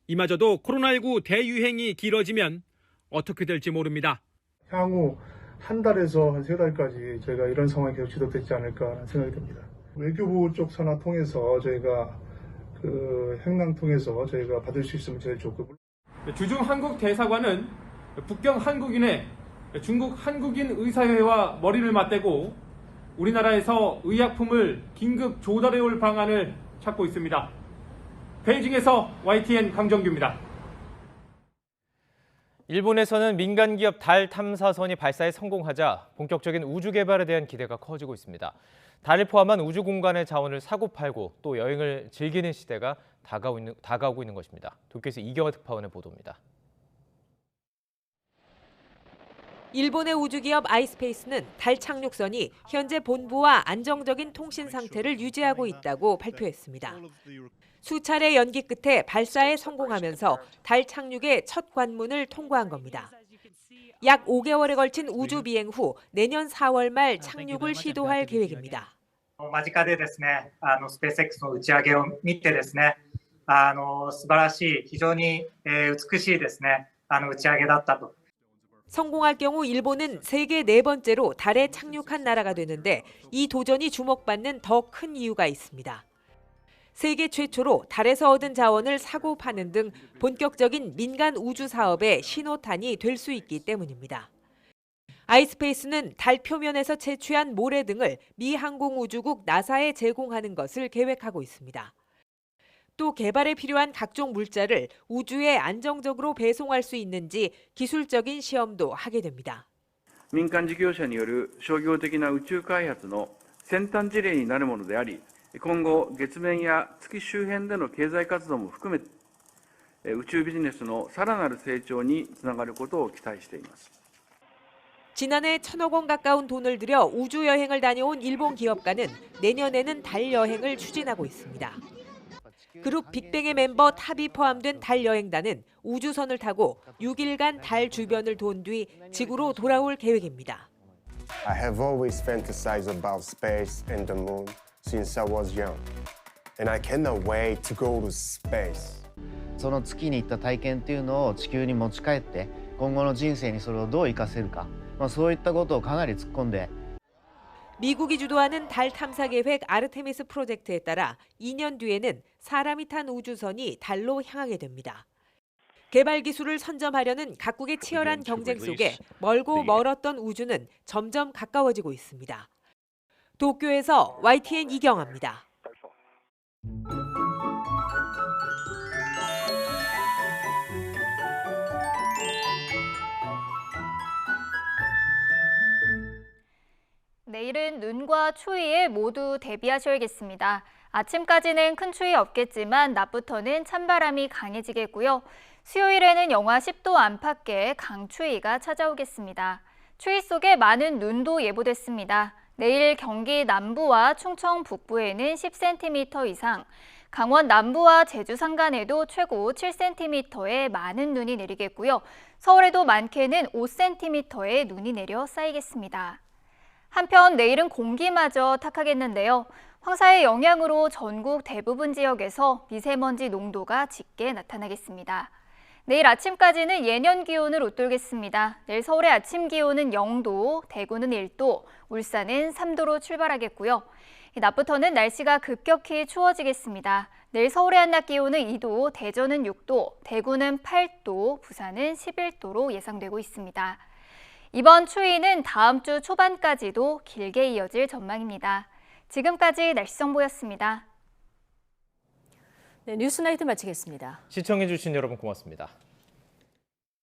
이마저도 코로나19 대유행이 길어지면 어떻게 될지 모릅니다. 향후 한 달에서 한 3달까지 저희가 이런 상황이 계속 지속되지 않을까라는 생각이 듭니다. 외교부 쪽 산하 통해서 저희가 행랑 통해서 저희가 받을 수 있으면 제일 좋고. 주중 한국 대사관은 북경 한국인의 중국 한국인 의사회와 머리를 맞대고 우리나라에서 의약품을 긴급 조달해올 방안을 찾고 있습니다. 베이징에서 YTN 강정규입니다. 일본에서는 민간 기업 달 탐사선이 발사에 성공하자 본격적인 우주 개발에 대한 기대가 커지고 있습니다. 달을 포함한 우주 공간의 자원을 사고 팔고 또 여행을 즐기는 시대가 다가오고 있는 것입니다. 도쿄에서 이경화 특파원의 보도입니다. 일본의 우주기업 아이스페이스는 달 착륙선이 현재 본부와 안정적인 통신 상태를 유지하고 있다고 발표했습니다. 수차례 연기 끝에 발사에 성공하면서 달 착륙의 첫 관문을 통과한 겁니다. 약 5개월에 걸친 우주 비행 후 내년 4월 말 착륙을 시도할 계획입니다. 間近でですね、スペース X の打ち上げを見てですね、素晴らしい、非常に美しいですね、打ち上げだったと。 성공할 경우 일본은 세계 4번째로 달에 착륙한 나라가 되는데 이 도전이 주목받는 더 큰 이유가 있습니다. 세계 최초로 달에서 얻은 자원을 사고 파는 등 본격적인 민간 우주 사업의 신호탄이 될 수 있기 때문입니다. 아이스페이스는 달 표면에서 채취한 모래 등을 미 항공우주국 나사에 제공하는 것을 계획하고 있습니다. 또 개발에 필요한 각종 물자를 우주에 안정적으로 배송할 수 있는지 기술적인 시험도 하게 됩니다. 民間事業者による商業的な宇宙開発の先端事例になるものであり、今後月面や月周辺での経済活動も含めて宇宙ビジネスのさらなる成長につながることを期待しています。 지난해 1,000억 원 가까운 돈을 들여 우주 여행을 다녀온 일본 기업가는 내년에는 달 여행을 추진하고 있습니다. 그룹 빅뱅의 멤버 탑이 포함된 달 여행단은 우주선을 타고 6일간 달 주변을 돈 뒤 지구로 돌아올 계획입니다. I have always fantasized about space and the moon since I was young, and I cannot wait to go to space. その月に行った体験っていうのを地球に持ち帰って今後の人生にそれをどう生かせるか、そういったことをかなり突っ込んで 미국이 주도하는 달 탐사 계획 아르테미스 프로젝트에 따라 2년 뒤에는 사람이 탄 우주선이 달로 향하게 됩니다. 개발 기술을 선점하려는 각국의 치열한 경쟁 속에 멀고 멀었던 우주는 점점 가까워지고 있습니다. 도쿄에서 YTN 이경아입니다. 내일은 눈과 추위에 모두 대비하셔야겠습니다. 아침까지는 큰 추위 없겠지만 낮부터는 찬바람이 강해지겠고요. 수요일에는 영하 10도 안팎의 강추위가 찾아오겠습니다. 추위 속에 많은 눈도 예보됐습니다. 내일 경기 남부와 충청 북부에는 10cm 이상, 강원 남부와 제주 산간에도 최고 7cm의 많은 눈이 내리겠고요. 서울에도 많게는 5cm의 눈이 내려 쌓이겠습니다. 한편 내일은 공기마저 탁하겠는데요. 황사의 영향으로 전국 대부분 지역에서 미세먼지 농도가 짙게 나타나겠습니다. 내일 아침까지는 예년 기온을 웃돌겠습니다. 내일 서울의 아침 기온은 0도, 대구는 1도, 울산은 3도로 출발하겠고요. 낮부터는 날씨가 급격히 추워지겠습니다. 내일 서울의 한낮 기온은 2도, 대전은 6도, 대구는 8도, 부산은 11도로 예상되고 있습니다. 이번 추위는 다음 주 초반까지도 길게 이어질 전망입니다. 지금까지 날씨 정보였습니다. 네, 뉴스나이트 마치겠습니다. 시청해주신 여러분 고맙습니다.